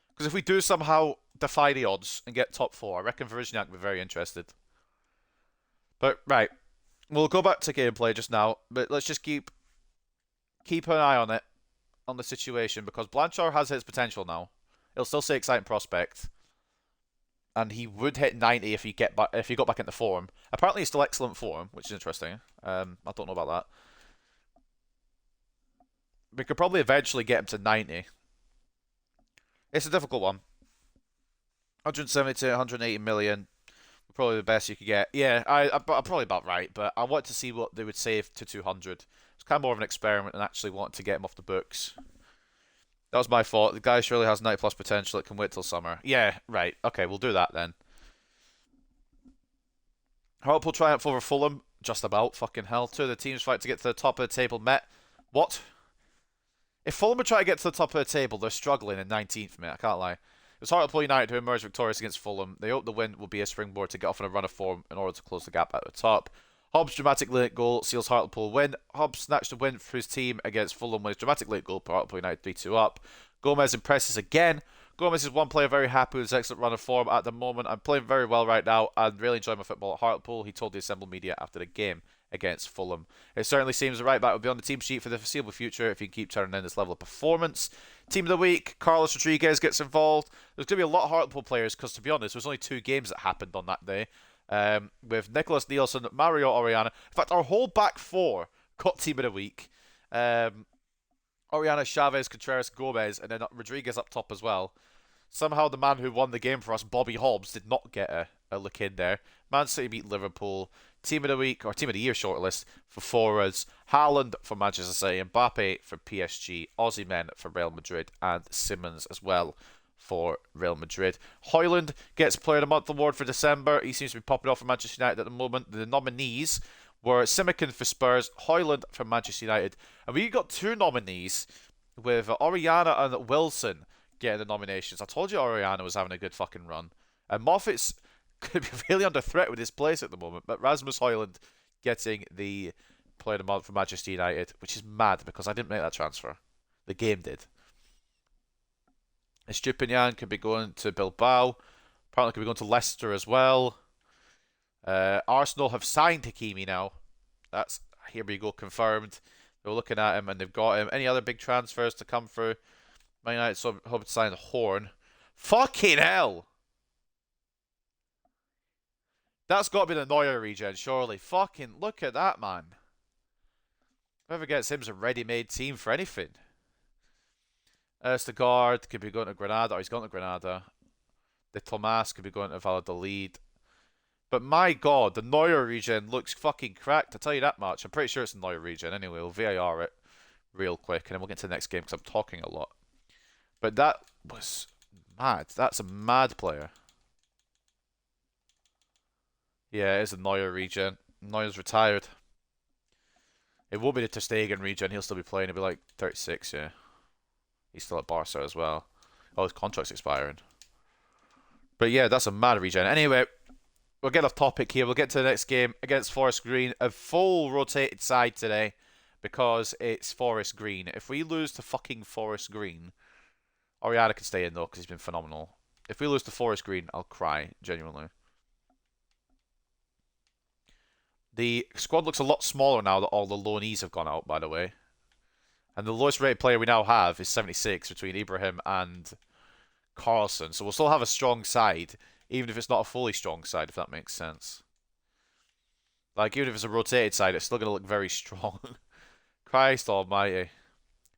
Because if we do somehow defy the odds and get top 4, I reckon Varizniak would be very interested. But, right. We'll go back to gameplay just now, but let's just keep an eye on it, on the situation, because Blanchard has his potential now. It'll still say exciting prospect. And he would hit 90 if he got back into form. Apparently he's still excellent form, which is interesting. I don't know about that. We could probably eventually get him to 90. It's a difficult one. 170 to 180 million. Probably the best you could get. Yeah, I'm probably about right, but I want to see what they would save to 200. It's kind of more of an experiment and actually want to get him off the books. That was my fault. The guy surely has 90 plus potential. It can wait till summer. Yeah, right. Okay, we'll do that then. Hartlepool triumph over Fulham. Just about. Fucking hell. Two of the teams fight to get to the top of the table met. What? If Fulham would try to get to the top of the table, they're struggling in 19th, mate. I can't lie. It was Hartlepool United who emerged victorious against Fulham. They hope the win will be a springboard to get off on a run of form in order to close the gap at the top. Hobbs' dramatic late goal seals Hartlepool win. Hobbs snatched the win for his team against Fulham with his dramatic late goal, Hartlepool United 3-2 up. Gomez impresses again. Gomez is one player very happy with his excellent run of form at the moment. I'm playing very well right now and really enjoying my football at Hartlepool, he told the assembled media after the game against Fulham. It certainly seems the right back will be on the team sheet for the foreseeable future if he can keep turning in this level of performance. Team of the week, Carlos Rodriguez gets involved. There's going to be a lot of Hartlepool players because, to be honest, there was only 2 games that happened on that day. With Nicholas Nielsen, Mario Oriana. In fact, our whole back 4 got team of the week. Oriana, Chavez, Contreras, Gomez, and then Rodriguez up top as well. Somehow the man who won the game for us, Bobby Hobbs, did not get a look in there. Man City beat Liverpool. Team of the week, or team of the year shortlist for forwards. Haaland for Manchester City, Mbappe for PSG, Osimhen for Real Madrid, and Simmons as well for Real Madrid. Højlund gets Player of the Month award for December. He seems to be popping off for Manchester United at the moment. The nominees were Simikin for Spurs, Højlund for Manchester United. And we got 2 nominees with Oriana and Wilson getting the nominations. I told you Oriana was having a good fucking run. And Moffat's could be really under threat with his place at the moment, but Rasmus Højlund getting the Player of the Month for Manchester United, which is mad because I didn't make that transfer. The game did. Estupinian could be going to Bilbao. Apparently could be going to Leicester as well. Arsenal have signed Hakimi now. That's, here we go, confirmed. They're looking at him and they've got him. Any other big transfers to come through? Man United hope to sign Horn. Fucking hell! That's got to be the Neuer regen, surely. Fucking look at that, man. Whoever gets him's a ready-made team for anything. Guard could be going to Granada, or he's going to Granada. The Tomas could be going to Valladolid. But my god, the Neuer regen looks fucking cracked, I'll tell you that much. I'm pretty sure it's the Neuer regen. Anyway, we'll VAR it real quick, and then we'll get to the next game because I'm talking a lot. But that was mad. That's a mad player. Yeah, it is a Neuer regen. Neuer's retired. It won't be the Ter Stegen regen. He'll still be playing. He'll be like 36, yeah. He's still at Barca as well. Oh, his contract's expiring. But yeah, that's a mad regen. Anyway, we'll get off topic here. We'll get to the next game against Forest Green. A full rotated side today because it's Forest Green. If we lose to fucking Forest Green, Oriana can stay in though because he's been phenomenal. If we lose to Forest Green, I'll cry, genuinely. The squad looks a lot smaller now that all the loanees have gone out, by the way. And the lowest rated player we now have is 76 between Ibrahim and Carlson. So we'll still have a strong side, even if it's not a fully strong side, if that makes sense. Like, even if it's a rotated side, it's still going to look very strong. Christ almighty.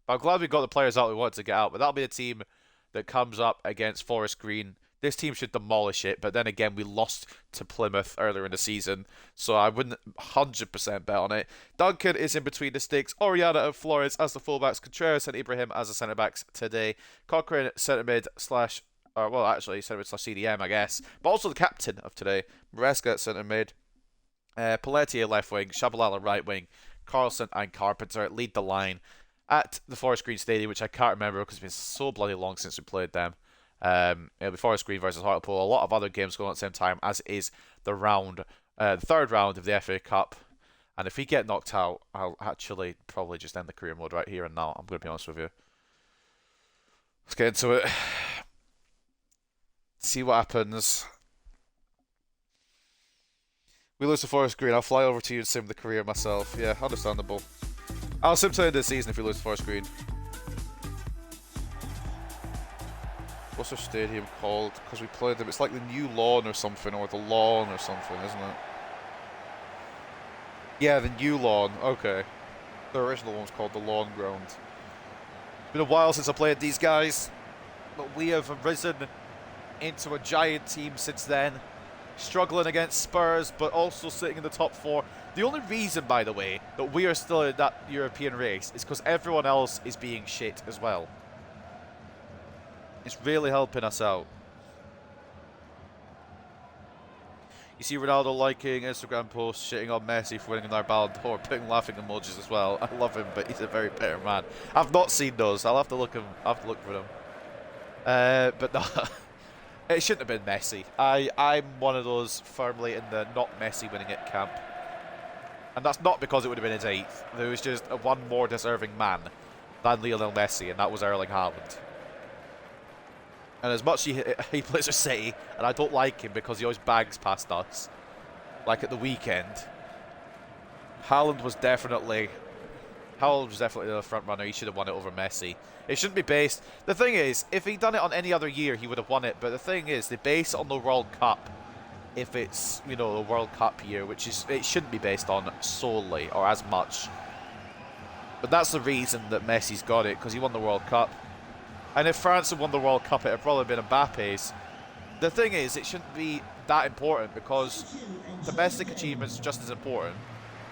But I'm glad we got the players out we wanted to get out. But that'll be the team that comes up against Forest Green. This team should demolish it, but then again, we lost to Plymouth earlier in the season, so I wouldn't 100% bet on it. Duncan is in between the sticks. Oriana and Flores as the fullbacks. Contreras and Ibrahim as the centre-backs today. Cochrane centre-mid slash, well, actually, centre-mid slash CDM, I guess, but also the captain of today. Maresca centre-mid. Pelletier left wing. Shabalala right wing. Carlson and Carpenter lead the line at the Forest Green Stadium, which I can't remember because it's been so bloody long since we played them. It'll be Forest Green versus Hartlepool. A lot of other games going on at the same time, as is the third round of the FA Cup. And if we get knocked out, I'll actually probably just end the career mode right here and now. I'm going to be honest with you. Let's get into it. See what happens. We lose to Forest Green. I'll fly over to you and sim the career myself. Yeah, understandable. I'll sim to the end of the season if we lose to Forest Green. What's our stadium called? Because we played them. It's like the New Lawn or something, or the Lawn or something, isn't it? Yeah, the New Lawn. Okay. The original one's called the Lawn Ground. It's been a while since I played these guys, but we have risen into a giant team since then. Struggling against Spurs, but also sitting in the top four. The only reason, by the way, that we are still in that European race is because everyone else is being shit as well. It's really helping us out. You see Ronaldo liking Instagram posts, shitting on Messi for winning another Ballon d'Or, putting laughing emojis as well. I love him, but he's a very bitter man. I've not seen those. I'll have to look for them. But no, it shouldn't have been Messi. I'm one of those firmly in the not Messi winning it camp. And that's not because it would have been his 8th. There was just one more deserving man than Lionel Messi, and that was Erling Haaland. And as much he plays for City, and I don't like him because he always bags past us, like at the weekend, Haaland was definitely the front runner. He should have won it over Messi. It shouldn't be based. The thing is, if he'd done it on any other year, he would have won it. But the thing is, they base it on the World Cup. If it's, you know, the World Cup year, which is, it shouldn't be based on solely or as much. But that's the reason that Messi's got it, because he won the World Cup. And if France had won the World Cup, it would probably been Mbappe's. The thing is, it shouldn't be that important because domestic achievements are just as important.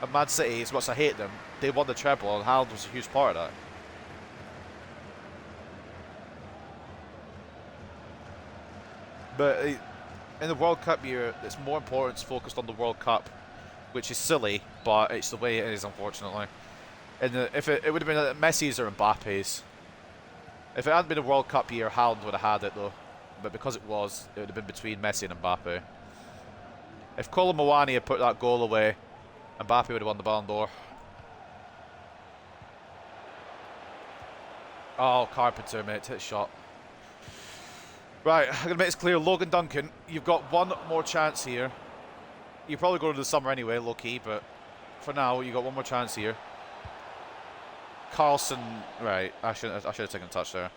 And Man City, as much as I hate them, they won the treble, and Haaland was a huge part of that. But in the World Cup year, it's more importance focused on the World Cup, which is silly, but it's the way it is, unfortunately. And if it would have been Messi's or Mbappe's. If it hadn't been a World Cup year, Haaland would have had it though. But because it would have been between Messi and Mbappe. If Kolo Muani had put that goal away, Mbappe would have won the Ballon d'Or. Oh, Carpenter, mate, hit a shot. Right, I'm going to make this clear. Logan Duncan, you've got one more chance here. You probably go to the summer anyway, low-key, but for now, you've got one more chance here. Carlson, right, I should have taken a touch there.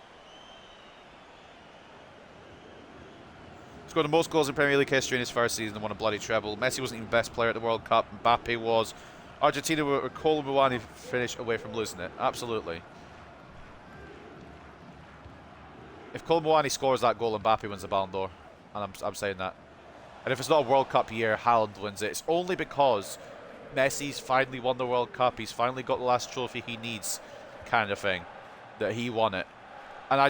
Scored the most goals in Premier League history in his first season and won a bloody treble. Messi wasn't even best player at the World Cup. Mbappe was. Argentina were Colo Muani finish away from losing it. Absolutely. If Colo Muani scores that goal, Mbappe wins the Ballon d'Or. And I'm saying that. And if it's not a World Cup year, Haaland wins it. It's only because Messi's finally won the World Cup. He's finally got the last trophy he needs, kind of thing, that he won it. And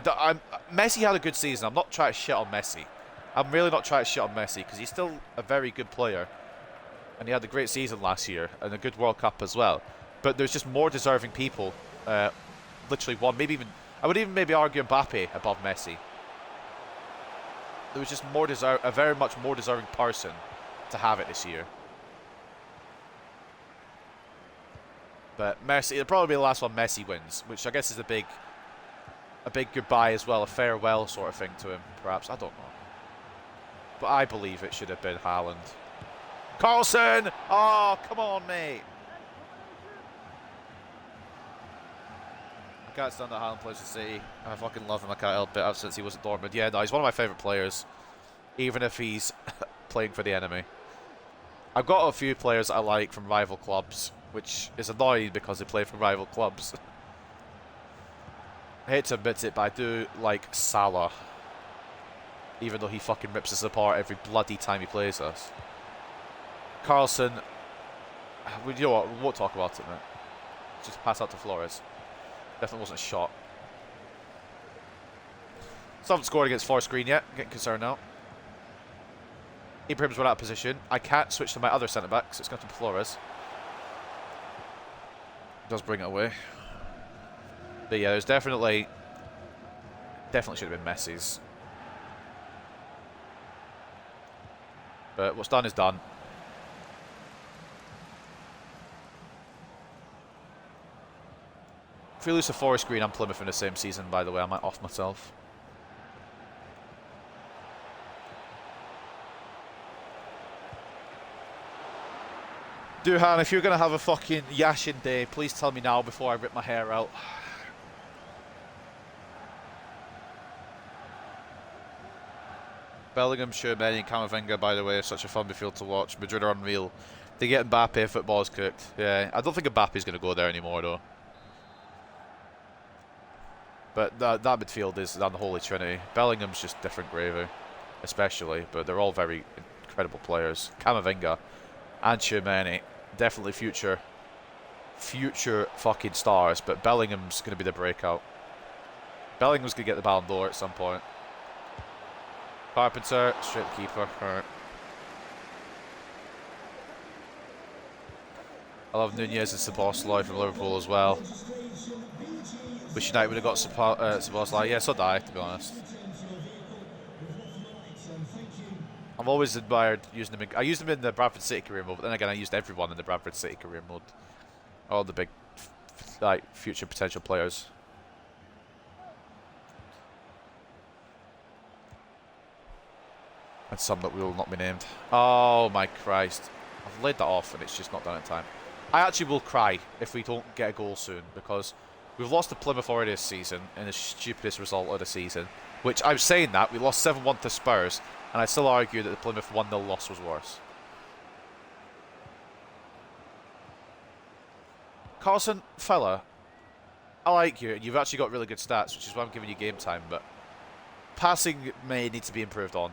Messi had a good season. I'm not trying to shit on Messi. I'm really not trying to shit on Messi because he's still a very good player. And he had a great season last year and a good World Cup as well. But there's just more deserving people. Literally one, maybe even... I would even maybe argue Mbappe above Messi. There was just a very much more deserving person to have it this year. But Messi, it'll probably be the last one Messi wins, which I guess is a big goodbye as well, a farewell sort of thing to him, perhaps. I don't know. But I believe it should have been Haaland. Carlson! Oh, come on, mate. I can't stand that Haaland plays for City. I fucking love him. I can't help it since he was at Dortmund. Yeah, no, he's one of my favourite players, even if he's playing for the enemy. I've got a few players that I like from rival clubs, which is annoying because they play for rival clubs. I hate to admit it, but I do like Salah. Even though he fucking rips us apart every bloody time he plays us. Carlson, you know what, we won't talk about it, mate. Just pass out to Flores. Definitely wasn't a shot. Still haven't scored against Forest Green yet. I'm getting concerned now. Ibrahim's run out of position. I can't switch to my other centre-back, so it's going to Flores. Does bring it away. But yeah, there's definitely should have been Messi's. But what's done is done. If we lose to Forest Green and Plymouth in the same season, by the way, I might off myself. Duhan, if you're going to have a fucking Yashin day, please tell me now before I rip my hair out. Bellingham, Tchouaméni and Camavinga, by the way, are such a fun midfield to watch. Madrid are unreal. They get Mbappe, football's cooked. Yeah, I don't think Mbappe's going to go there anymore, though. But that midfield is the Holy Trinity. Bellingham's just different gravy, especially. But they're all very incredible players. Camavinga and Tchouaméni, definitely future fucking stars. But Bellingham's going to be the breakout. Bellingham's going to get the Ballon d'Or at some point. Carpenter, straight keeper. Right. I love Nunez and Szoboszlai from Liverpool as well. Wish United would have got Szoboszlai. Yeah, so did I, to be honest. I've always admired using him. I used him in the Bradford City career mode, but then again, I used everyone in the Bradford City career mode. All the big, future potential players. And some that will not be named. Oh my Christ. I've laid that off and it's just not done in time. I actually will cry if we don't get a goal soon because we've lost to Plymouth already this season in the stupidest result of the season. Which, I'm saying that, we lost 7-1 to Spurs and I still argue that the Plymouth 1-0 loss was worse. Carlson, fella, I like you and you've actually got really good stats, which is why I'm giving you game time, but passing may need to be improved on.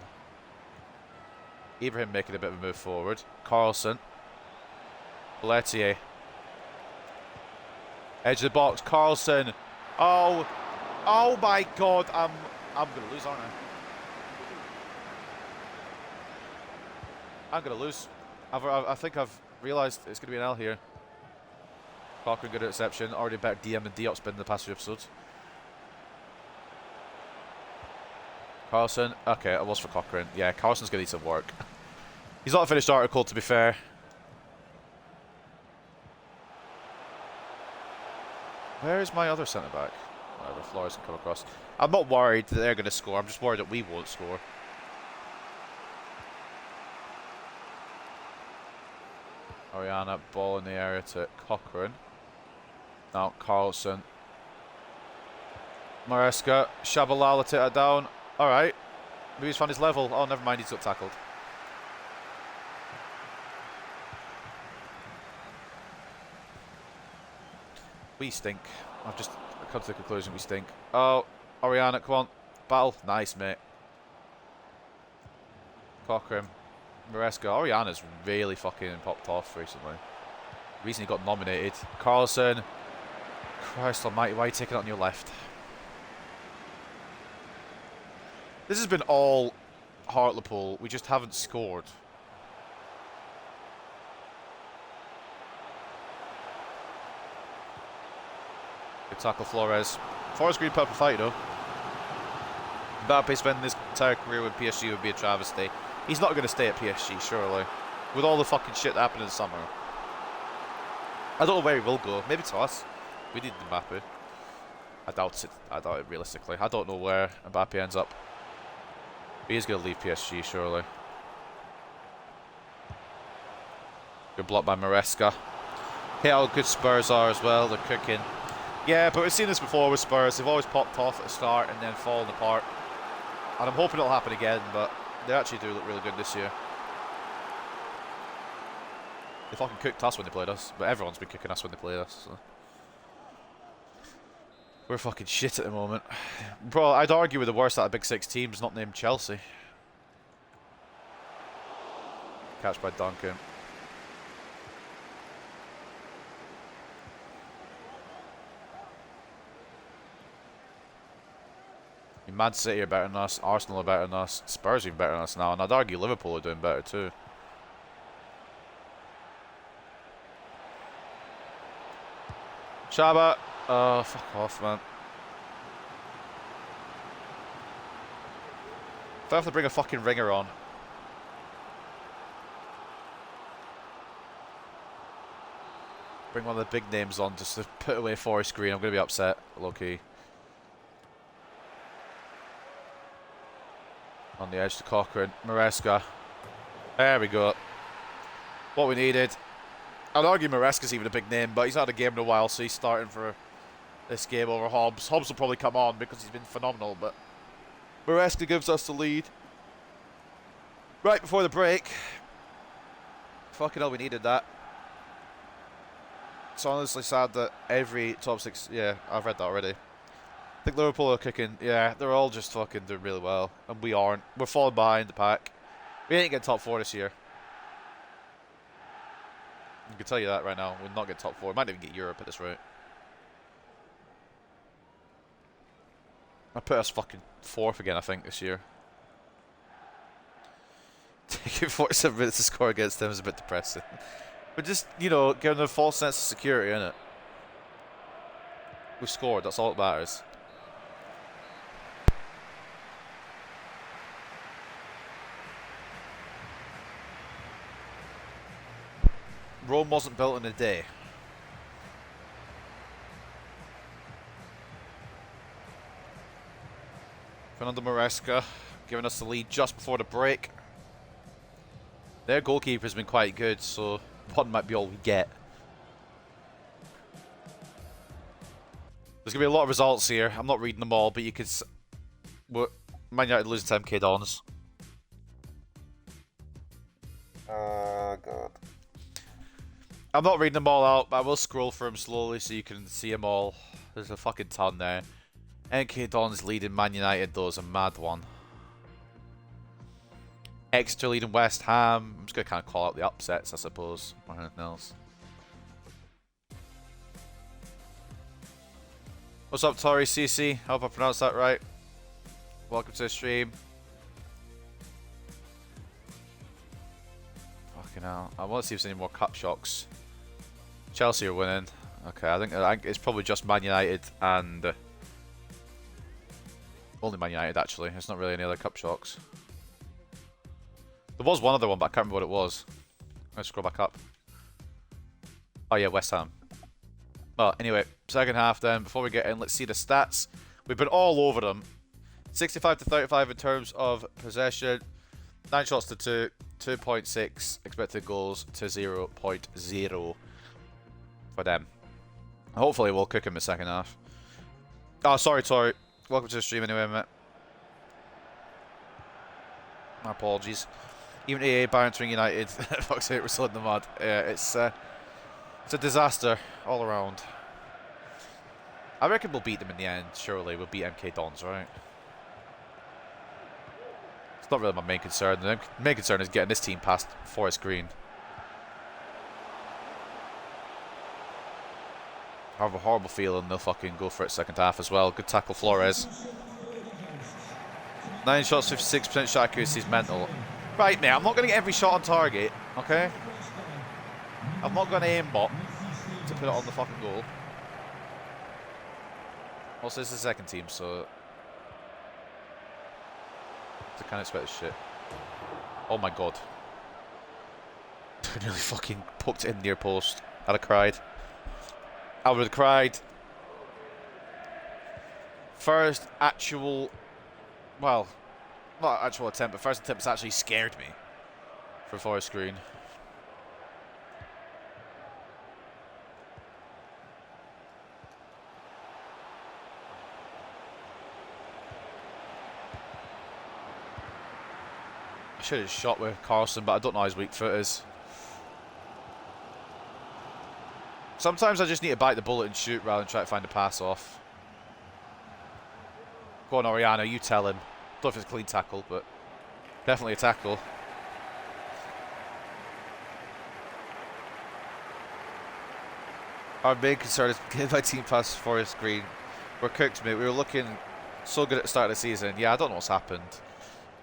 Ibrahim making a bit of a move forward. Carlson. Pelletier. Edge of the box. Carlson. Oh. Oh my God. I'm going to lose, aren't I? I'm going to lose. I think I've realised it's going to be an L here. Cochrane, good interception. Already better DM than Diop's been in the past few episodes. Carlson. Okay, I was for Cochrane. Yeah, Carlson's going to need some work. He's not a finished article, to be fair. Where is my other centre-back? Whatever, Flores can come across. I'm not worried that they're going to score. I'm just worried that we won't score. Ariana, ball in the area to Cochrane. Now Carlson. Maresca. Shabalala take that down. Alright. Maybe he's found his level. Oh, never mind, he's got tackled. We stink. I've just come to the conclusion we stink. Oh, Oriana, come on. Battle. Nice, mate. Cochrane. Maresca. Oriana's really fucking popped off recently. Recently got nominated. Carlson. Christ almighty, why are you taking it on your left? This has been all Hartlepool. We just haven't scored. Good tackle, Flores. Forest Green purple fight, though. Mbappe spending his entire career with PSG would be a travesty. He's not going to stay at PSG, surely. With all the fucking shit that happened in the summer. I don't know where he will go. Maybe to us. We need Mbappe. I doubt it. I doubt it realistically. I don't know where Mbappe ends up. But he's going to leave PSG, surely. Good block by Maresca. Hey, how good Spurs are as well. They're cooking. Yeah, but we've seen this before with Spurs. They've always popped off at the start and then fallen apart. And I'm hoping it'll happen again, but they actually do look really good this year. They fucking cooked us when they played us, but everyone's been kicking us when they played us. So. We're fucking shit at the moment. Bro, I'd argue we're the worst out of Big Six teams, not named Chelsea. Catch by Duncan. Man City are better than us, Arsenal are better than us, Spurs are even better than us now, and I'd argue Liverpool are doing better too. Shaba. Oh, fuck off, man. If I have to bring a fucking ringer on. Bring one of the big names on just to put away Forest Green, I'm going to be upset, low-key. On the edge to Cochrane. Maresca. There we go. What we needed. I'd argue Maresca's even a big name, but he's not had a game in a while, so he's starting for this game over Hobbs. Hobbs will probably come on because he's been phenomenal, but Maresca gives us the lead. Right before the break. Fucking hell, we needed that. It's honestly sad that every top six... Yeah, I've read that already. I think Liverpool are kicking. Yeah, they're all just fucking doing really well. And we aren't. We're falling behind the pack. We ain't getting top 4 this year. I can tell you that right now. We'll not get top 4. We might even get Europe at this rate. I put us fucking 4th again, I think, this year. Taking 47 minutes to score against them is a bit depressing. But just, you know, giving them a false sense of security, innit? We've scored. That's all that matters. Rome wasn't built in a day. Fernando Maresca giving us the lead just before the break. Their goalkeeper's been quite good, so one might be all we get. There's going to be a lot of results here. I'm not reading them all, but you could... Man United losing to MK Dons. God. I'm not reading them all out, but I will scroll through them slowly so you can see them all. There's a fucking ton there. MK Dons leading Man United, though, is a mad one. Exeter leading West Ham. I'm just going to kind of call out the upsets, I suppose, or anything else. What's up, Tori CC? Hope I pronounced that right. Welcome to the stream. Fucking hell. I want to see if there's any more cup shocks. Chelsea are winning. Okay, I think it's probably just Man United and... only Man United, actually. There's not really any other cup shocks. There was one other one, but I can't remember what it was. Let's scroll back up. Oh yeah, West Ham. Well, anyway, second half then. Before we get in, let's see the stats. We've been all over them. 65 to 35 in terms of possession. 9 shots to 2. 2.6 expected goals to 0.0 for them. Hopefully we'll cook him in the second half. Oh, sorry, Tori. Welcome to the stream anyway, mate. My apologies. Even AA Barrington United, fuck's sake, we're still in the mud. It's a disaster all around. I reckon we'll beat them in the end, surely. We'll beat MK Dons, right? It's not really my main concern. The main concern is getting this team past Forest Green. I have a horrible feeling they'll fucking go for it second half as well. Good tackle, Flores. 9 shots, 56% shot accuracy is mental. Right, mate, I'm not going to get every shot on target, okay? I'm not going to aimbot to put it on the fucking goal. Also, this is the second team, so I can't expect this shit. Oh my god. I nearly fucking poked it in the near post. I'd have cried. I would have cried. First actual, well, not actual attempt, but first attempt that's actually scared me for Forest Green. I should have shot with Carlson, but I don't know how his weak foot is. Sometimes I just need to bite the bullet and shoot rather than try to find a pass off. Go on, Oriana, you tell him. Don't know if it's a clean tackle, but definitely a tackle. Our main concern is getting my team past Forest Green. We're cooked, mate. We were looking so good at the start of the season. Yeah, I don't know what's happened.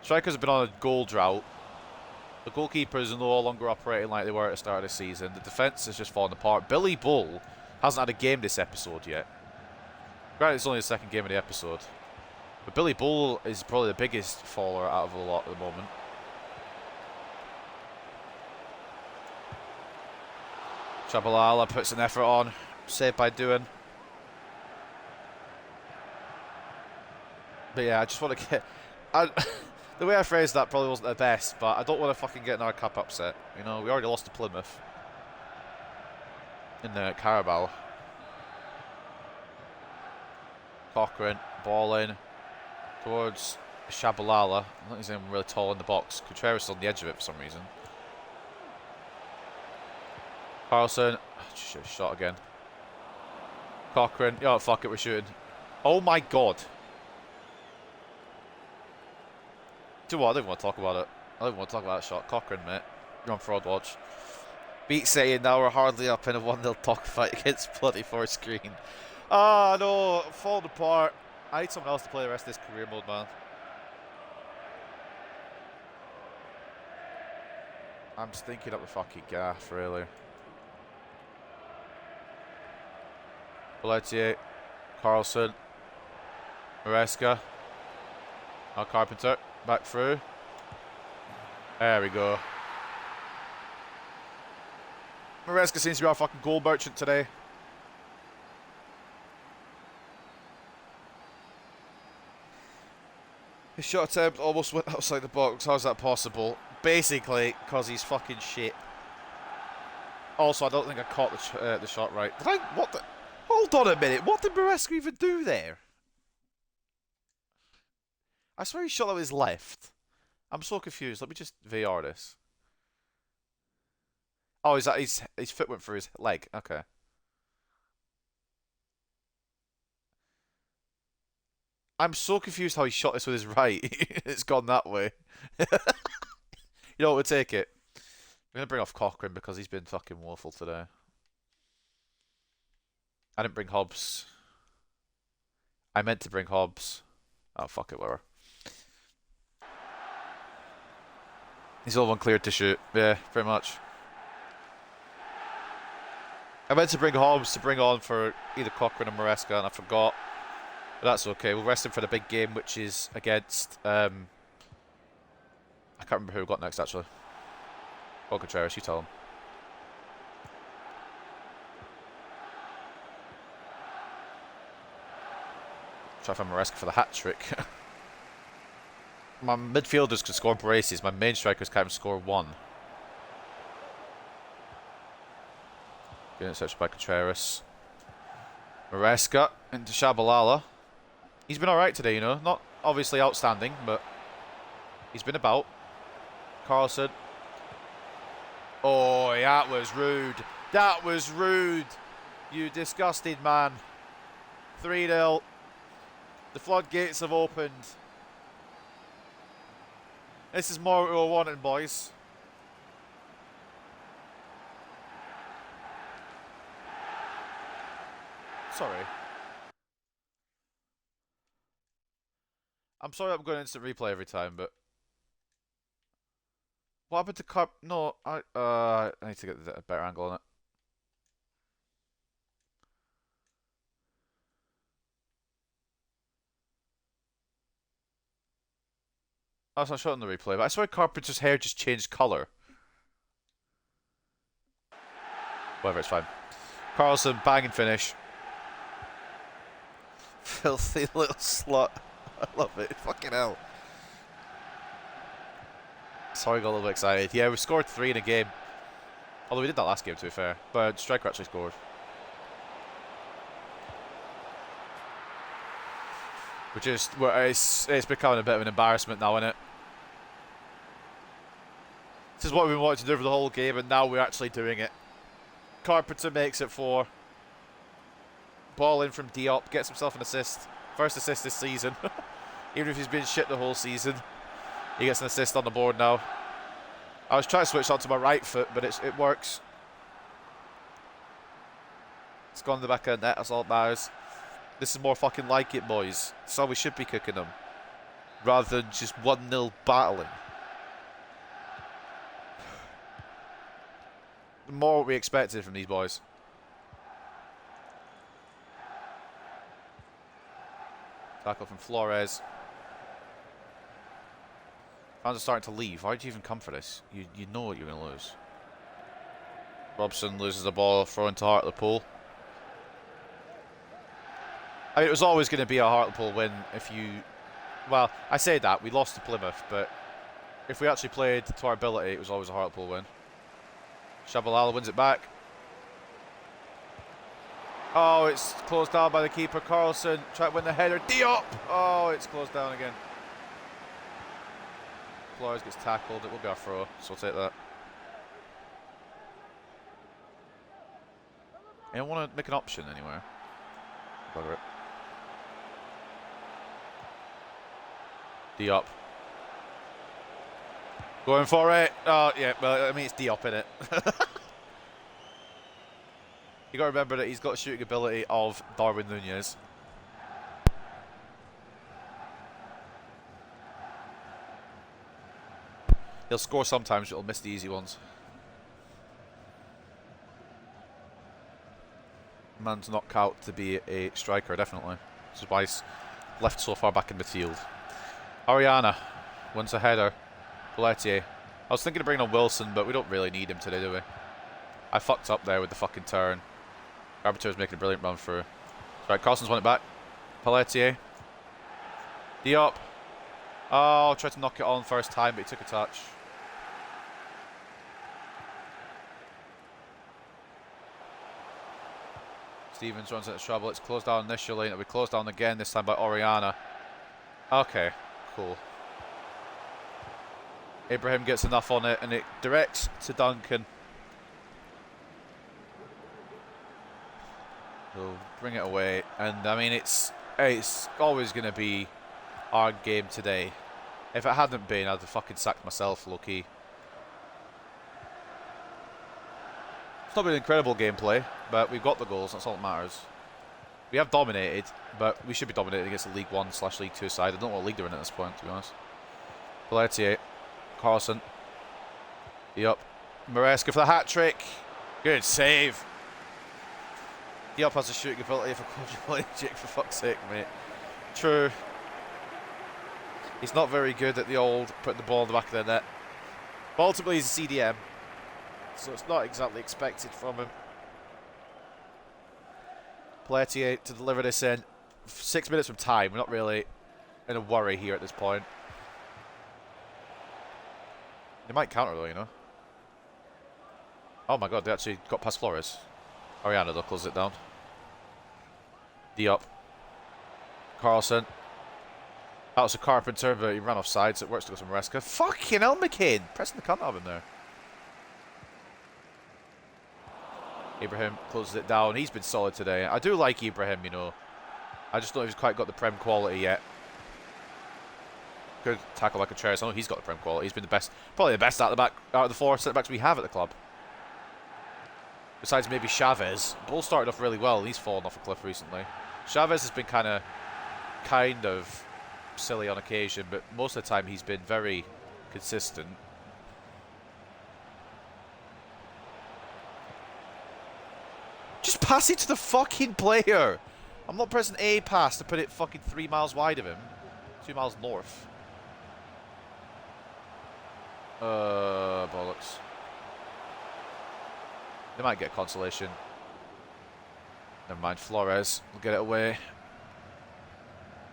Strikers have been on a goal drought. The goalkeepers are no longer operating like they were at the start of the season. The defence is just falling apart. Billy Bull hasn't had a game this episode yet. Granted, it's only the second game of the episode. But Billy Bull is probably the biggest faller out of the lot at the moment. Chabalala puts an effort on. Saved by doing. But yeah, I just want to get... The way I phrased that probably wasn't the best, but I don't want to fucking get another cup upset. You know, we already lost to Plymouth in the Carabao. Cochrane, ball in towards Shabalala. I don't think he's even really tall in the box. Contreras is on the edge of it for some reason. Carlson, shot again. Cochrane, oh fuck it, we're shooting. Oh my god. Do you know what? I don't even want to talk about it. I don't even want to talk about that shot. Cochrane, mate. You're on fraud watch. Beat City, now we're hardly up in a 1-0 dogfight against bloody Forest Green. Ah, no. I'm falling apart. I need someone else to play the rest of this career mode, man. I'm just thinking up the fucking gaff, really. Pelletier. Carlson. Maresca. Now Carpenter. Back through. There we go. Maresca seems to be our fucking goal merchant today. His shot attempt almost went outside the box. How's that possible? Basically, because he's fucking shit. Also, I don't think I caught the shot right. Did I? What the? Hold on a minute. What did Maresca even do there? I swear he shot out his left. I'm so confused. Let me just VR this. Oh, is that his foot went through his leg? Okay. I'm so confused how he shot this with his right. It's gone that way. You know what? We'll take it. I'm going to bring off Cochrane because he's been fucking woeful today. I didn't bring Hobbs. I meant to bring Hobbs. Oh, fuck it, whatever. He's all one cleared to shoot. Yeah, pretty much. I meant to bring Hobbs to bring on for either Cochrane or Maresca, and I forgot. But that's okay. We'll rest him for the big game, which is against... I can't remember who we got next, actually. Oh, Contreras, you tell him. Try to find Maresca for the hat-trick. My midfielders can score braces. My main strikers can't even score one. Getting searched by Contreras. Maresca into Shabalala. He's been alright today, you know. Not obviously outstanding, but he's been about. Carlson. Oh, that was rude. That was rude. You disgusting man. 3-0. The floodgates have opened. This is more what we were wanting, boys. Sorry. I'm sorry I'm going instant replay every time, but... What happened to Carp? No, I need to get a better angle on it. That's not shot in the replay, but I swear Carpenter's hair just changed colour. Whatever, it's fine. Carlson, banging finish. Filthy little slut. I love it. Fucking hell. Sorry, got a little bit excited. Yeah, we scored 3 in a game. Although we did that last game, to be fair. But striker actually scored. It's becoming a bit of an embarrassment now, isn't it? This is what we've been wanting to do for the whole game, and now we're actually doing it. Carpenter makes it 4. Ball in from Diop, gets himself an assist. First assist this season. Even if he's been shit the whole season. He gets an assist on the board now. I was trying to switch onto my right foot, but it works. It's gone to the back of the net, that's all that matters. This is more fucking like it, boys. That's how we should be cooking them. Rather than just 1-0 battling. More what we expected from these boys. Tackle from Flores. Fans are starting to leave. Why did you even come for this? You know what you're going to lose. Robson loses the ball, thrown to Hartlepool. I mean, it was always going to be a Hartlepool win if you... Well, I say that. We lost to Plymouth, but if we actually played to our ability, it was always a Hartlepool win. Shabalala wins it back. Oh, it's closed down by the keeper. Carlson try to win the header. Diop! Oh, it's closed down again. Flores gets tackled. It will be our throw, so we'll take that. Anyone want to make an option anywhere? Bugger it. Diop. Going for it. Oh, yeah, well, I mean, it's Diop, innit? You got to remember that he's got a shooting ability of Darwin Nunez. He'll score sometimes, but he'll miss the easy ones. Man's knocked out to be a striker, definitely. This is why he's left so far back in midfield. Ariana wins a header. Pelletier. I was thinking of bringing on Wilson, but we don't really need him today, do we? I fucked up there with the fucking turn. Arbiter's making a brilliant run through. Right, Carlson's won it back. Pelletier. Diop. Oh, tried to knock it on first time, but he took a touch. Stevens runs into trouble. It's closed down initially, and it'll be closed down again, this time by Oriana. Okay, cool. Ibrahim gets enough on it, and it directs to Duncan. He'll bring it away, and I mean, it's always going to be our game today. If it hadn't been, I'd have fucking sacked myself, low-key. It's not been incredible gameplay, but we've got the goals, that's all that matters. We have dominated, but we should be dominated against the League 1/League 2 side. I don't know what league they're in at this point, to be honest. Pelletier, Carlson. Diop. Maresca for the hat-trick. Good save. Diop has a shooting ability for quadriplegic, for fuck's sake, mate. True. He's not very good at the old putting the ball in the back of the net. But ultimately, he's a CDM, so it's not exactly expected from him. Pelletier to deliver this in. 6 minutes from time. We're not really in a worry here at this point. They might counter though, you know. Oh my god, they actually got past Flores. Ariana though closes it down. Diop. Carlson. That was a Carpenter, but he ran off side, so it works to go to Maresca. Fucking hell, McCain! Pressing the cunt out of him there. Ibrahim closes it down. He's been solid today. I do like Ibrahim, you know. I just don't know if he's quite got the Prem quality yet. Good tackle like a Travis. I know he's got the Prem quality. He's been the best, probably the best out of the four centre backs we have at the club. Besides maybe Chavez. Bull started off really well. He's fallen off a cliff recently. Chavez has been kind of silly on occasion, but most of the time he's been very consistent. Just pass it to the fucking player. I'm not pressing A pass to put it fucking 3 miles wide of him. 2 miles north. Bollocks. They might get consolation. Never mind, Flores will get it away.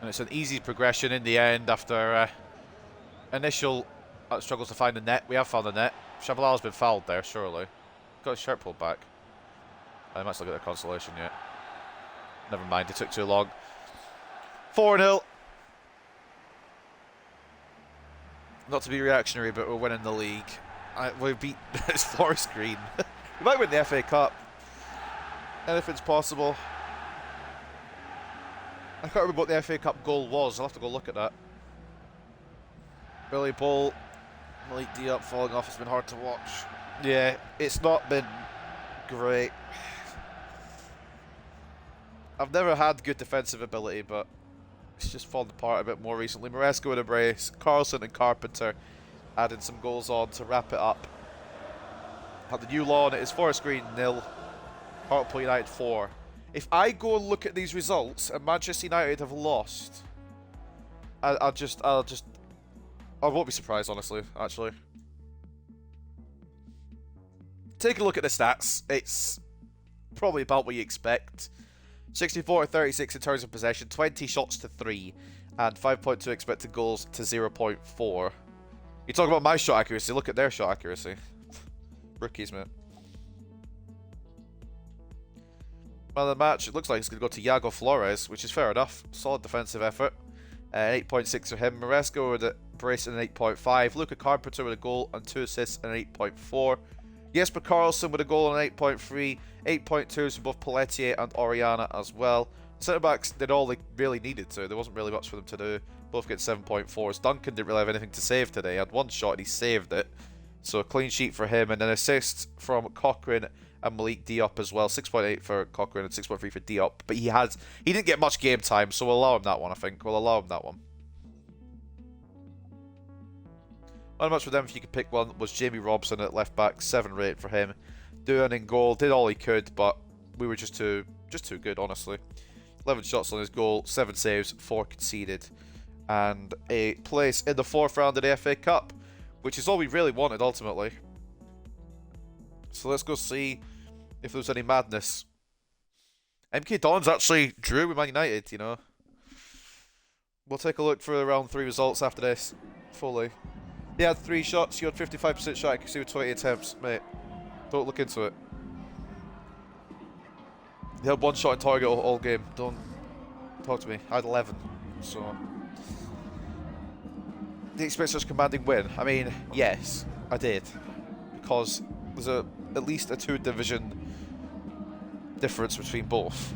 And it's an easy progression in the end after initial struggles to find the net. We have found the net. Chabalal's been fouled there, surely. Got his shirt pulled back. I might still get their consolation yet. Never mind, it took too long. 4-0. Not to be reactionary, but we're winning the league. We beat it's Forest Green. We might win the FA Cup. Anything's possible. I can't remember what the FA Cup goal was. I'll have to go look at that. Billy Bull, Malik Diop falling off. It's been hard to watch. Yeah, it's not been great. I've never had good defensive ability, but it's just fallen apart a bit more recently. Maresca with a brace. Carlson and Carpenter adding some goals on to wrap it up. At the new lawn, it is Forest Green 0, Hartlepool United 4. If I go and look at these results and Manchester United have lost, I won't be surprised, honestly, actually. Take a look at the stats. It's probably about what you expect. 64-36 in terms of possession, 20 shots to 3, and 5.2 expected goals to 0.4. You talk about my shot accuracy, look at their shot accuracy. Rookies, mate. Man of the match, it looks like it's going to go to Iago Flores, which is fair enough. Solid defensive effort. 8.6 for him. Maresca with a brace and an 8.5. Luca Carpenter with a goal and 2 assists and an 8.4. Jesper Karlsson with a goal and an 8.3. 8.2s from both Pelletier and Oriana as well. Centre backs did all they really needed to. There wasn't really much for them to do. Both get 7.4s. Duncan didn't really have anything to save today. He had one shot and he saved it. So a clean sheet for him, and an assist from Cochrane and Malik Diop as well. 6.8 for Cochrane and 6.3 for Diop. But he didn't get much game time, so we'll allow him that one, I think. We'll allow him that one. Not much for them if you could pick one was Jamie Robson at left back, 7 rate for him. Doing in goal, did all he could, but we were just too good, honestly. 11 shots on his goal, 7 saves, 4 conceded, and a place in the 4th round of the FA Cup, which is all we really wanted ultimately. So let's go see if there's any madness. MK Dons actually drew with Man United, you know. We'll take a look for the round 3 results after this, fully. He had 3 shots, you had 55% shot accuracy with 20 attempts. Mate, don't look into it. He had 1 shot on target all game. Don't talk to me. I had 11, so... Do you expect such a commanding win? I mean, yes, I did. Because there's at least a 2 division difference between both.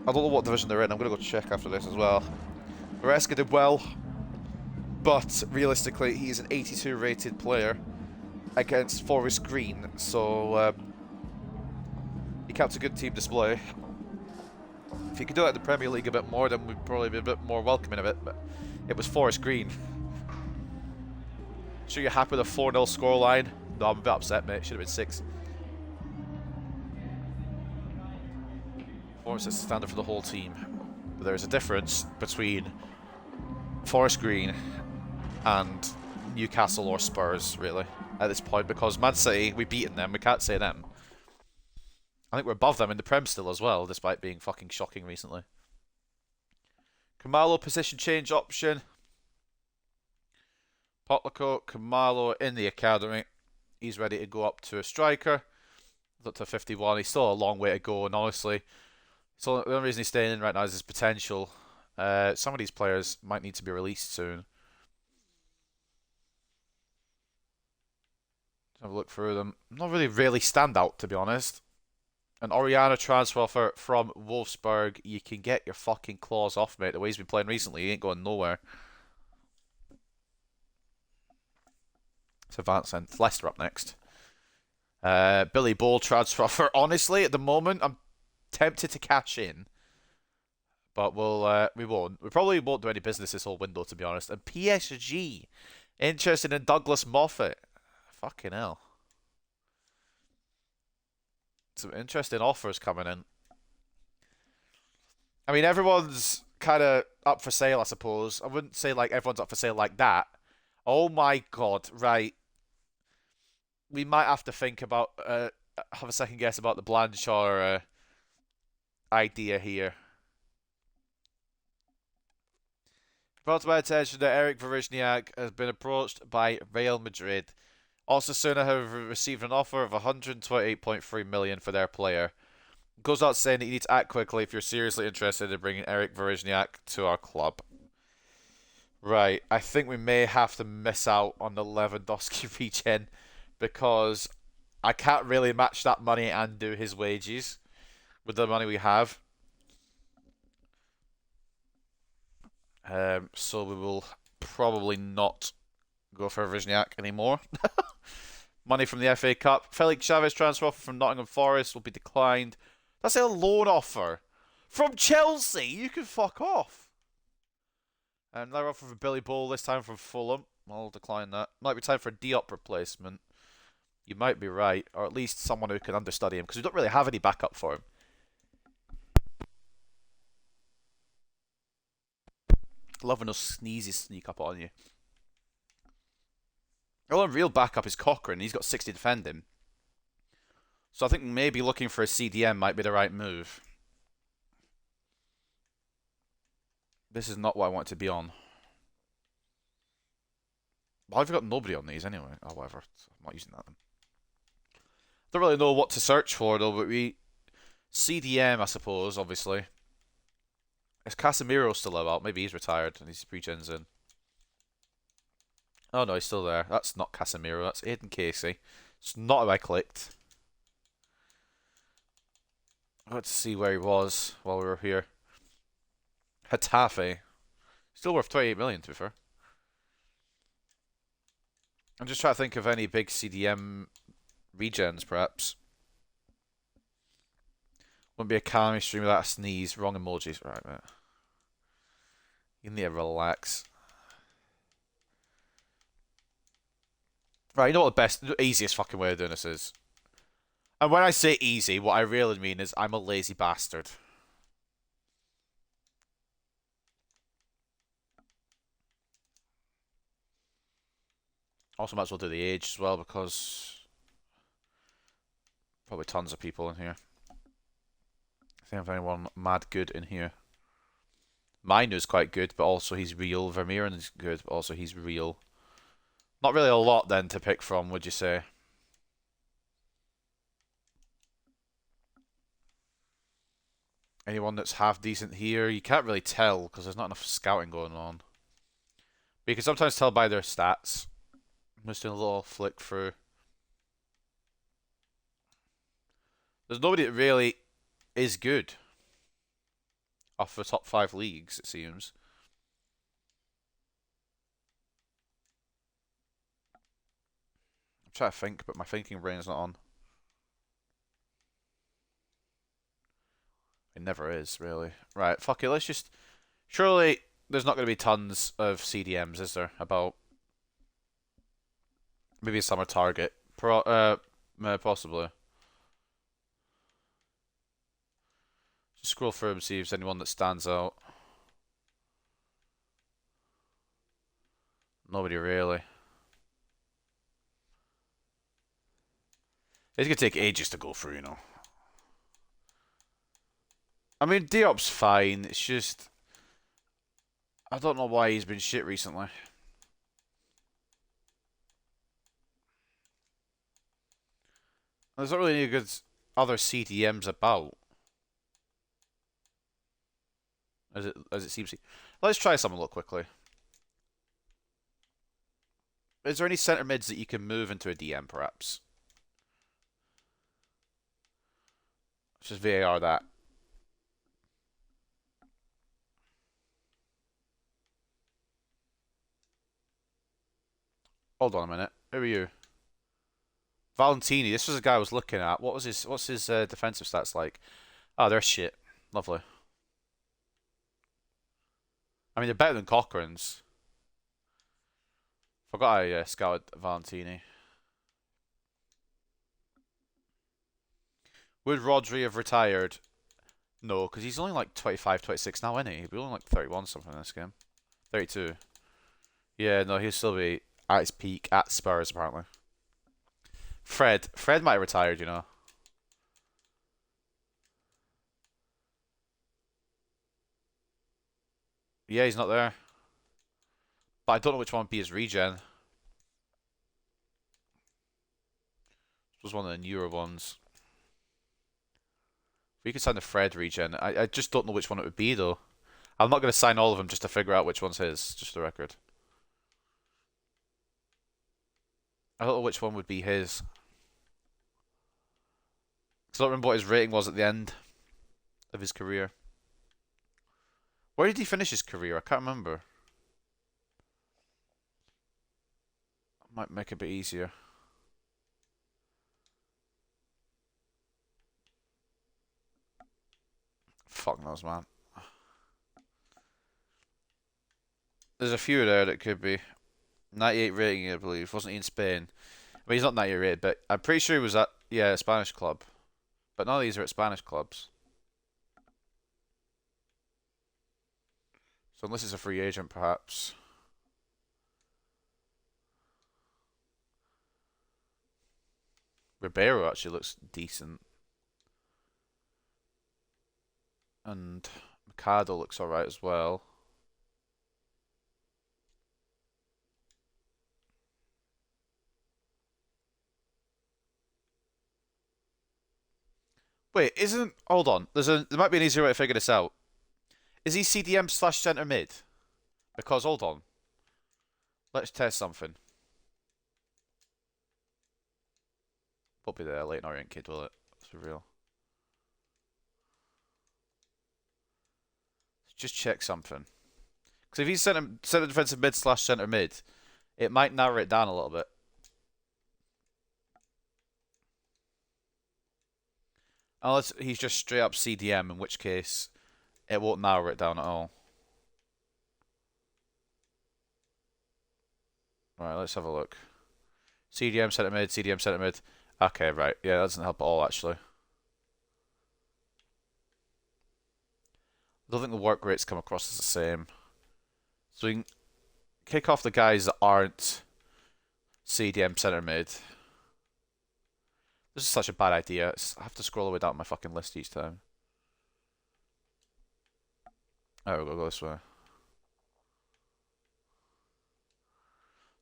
I don't know what division they're in. I'm going to go check after this as well. Maresca did well, but realistically, he's an 82 rated player against Forest Green, so he kept a good team display. If he could do it in the Premier League a bit more, then we'd probably be a bit more welcoming of it, but it was Forest Green. Sure you're happy with a 4-0 scoreline? No, I'm a bit upset, mate. Should have been 6. Forest is standard for the whole team. But there is a difference between Forest Green and Newcastle or Spurs, really, at this point, because Man City, we've beaten them. We can't say them. I think we're above them in the Prem still as well, despite being fucking shocking recently. Kamalo position change option. Potlico, Kamalo in the academy. He's ready to go up to a striker. Up to 51. He's still a long way to go, and honestly, so the only reason he's staying in right now is his potential. Some of these players might need to be released soon. Have a look through them. Not really stand out, to be honest. An Oriana transfer offer from Wolfsburg. You can get your fucking claws off, mate. The way he's been playing recently, he ain't going nowhere. It's advancing. Leicester up next. Billy Ball transfer offer. Honestly, at the moment, I'm tempted to cash in, but we won't. We probably won't do any business this whole window, to be honest. And PSG interested in Douglas Moffat. Fucking hell. Some interesting offers coming in. I mean, everyone's kind of up for sale, I suppose. I wouldn't say like everyone's up for sale like that. Oh my god, right. We might have to think about, have a second guess about the Blanchard idea here. Brought to my attention that Eric Verishniak has been approached by Real Madrid. Osasuna have received an offer of 128.3 million for their player. Goes out saying that you need to act quickly if you're seriously interested in bringing Eric Verishniak to our club. Right, I think we may have to miss out on the Lewandowski regen because I can't really match that money and do his wages with the money we have. So we will probably not go for Verishniak anymore. Money from the FA Cup. Felix Chavez transfer offer from Nottingham Forest will be declined. That's a loan offer from Chelsea. You can fuck off. And another offer for Billy Ball, this time from Fulham. I'll decline that. Might be time for a Diop replacement. You might be right, or at least someone who can understudy him, because we don't really have any backup for him. Loving those sneezes sneak up on you. The only real backup is Cochrane. He's got 60 defending. So I think maybe looking for a CDM might be the right move. This is not what I want to be on. Well, I've got nobody on these anyway. Oh, whatever. I'm not using that then. Don't really know what to search for though, but we... CDM, I suppose, obviously. Is Casemiro still about? Maybe he's retired and he's pre-gens in. Oh no, he's still there. That's not Casemiro, that's Aiden Casey. It's not who I clicked. Let's see where he was while we were here. Hetafe. Still worth 28 million, to be fair. I'm just trying to think of any big CDM regens, perhaps. Wouldn't be a calming stream without a sneeze. Wrong emojis. Right, mate. You need to relax. Right, you know what the easiest fucking way of doing this is? And when I say easy, what I really mean is I'm a lazy bastard. Also might as well do the age as well, because probably tons of people in here. I think I have anyone mad good in here. Minu's quite good, but also he's real. Vermeeren is good, but also he's real. Not really a lot then to pick from, would you say? Anyone that's half decent here? You can't really tell because there's not enough scouting going on. But you can sometimes tell by their stats. I'm just doing a little flick through. There's nobody that really is good off the top 5 leagues, it seems. I'm trying to think, but my thinking brain's not on. It never is, really. Right, fuck it, let's just... Surely there's not going to be tons of CDMs, is there? About... Maybe a summer target. Possibly. Just scroll through and see if there's anyone that stands out. Nobody really. It's going to take ages to go through, you know. I mean, Diop's fine. It's just... I don't know why he's been shit recently. There's not really any good other CDMs about. as it seems. Let's try some look quickly. Is there any centre mids that you can move into a DM, perhaps? Let's just VAR that. Hold on a minute. Who are you? Valentini. This was a guy I was looking at. What's his defensive stats like? Oh, they're shit. Lovely. I mean, they're better than Cochrane's. Forgot I scouted Valentini. Would Rodri have retired? No, because he's only like 25, 26 now, isn't he? He'll be only like 31 something in this game. 32. Yeah, no, he'll still be at his peak at Spurs, apparently. Fred might have retired, you know. Yeah, he's not there. But I don't know which one would be his regen. This was one of the newer ones. We could sign the Fred regen. I just don't know which one it would be, though. I'm not going to sign all of them just to figure out which one's his, just for the record. I don't know which one would be his. Because I don't remember what his rating was at the end of his career. Where did he finish his career? I can't remember. Might make it a bit easier. Fuck knows, man. There's a few there that could be. 98 rating, I believe. Wasn't he in Spain? I mean, he's not 98 rated, but I'm pretty sure he was at, yeah, a Spanish club. But none of these are at Spanish clubs. So unless it's a free agent, perhaps. Ribeiro actually looks decent. And Mercado looks alright as well. Wait, isn't... Hold on. There might be an easier way to figure this out. Is he CDM slash centre mid? Because, hold on. Let's test something. Won't be there, Leighton Orient kid, will it? Let's be real. Let's just check something. Because if he's centre defensive mid slash centre mid, it might narrow it down a little bit. Unless he's just straight up CDM, in which case it won't narrow it down at all. Right, let's have a look. CDM centre mid, CDM centre mid. Okay, right. Yeah, that doesn't help at all, actually. I don't think the work rates come across as the same. So we can kick off the guys that aren't CDM centre mid. This is such a bad idea. I have to scroll all the way down my fucking list each time. Oh, we'll go this way.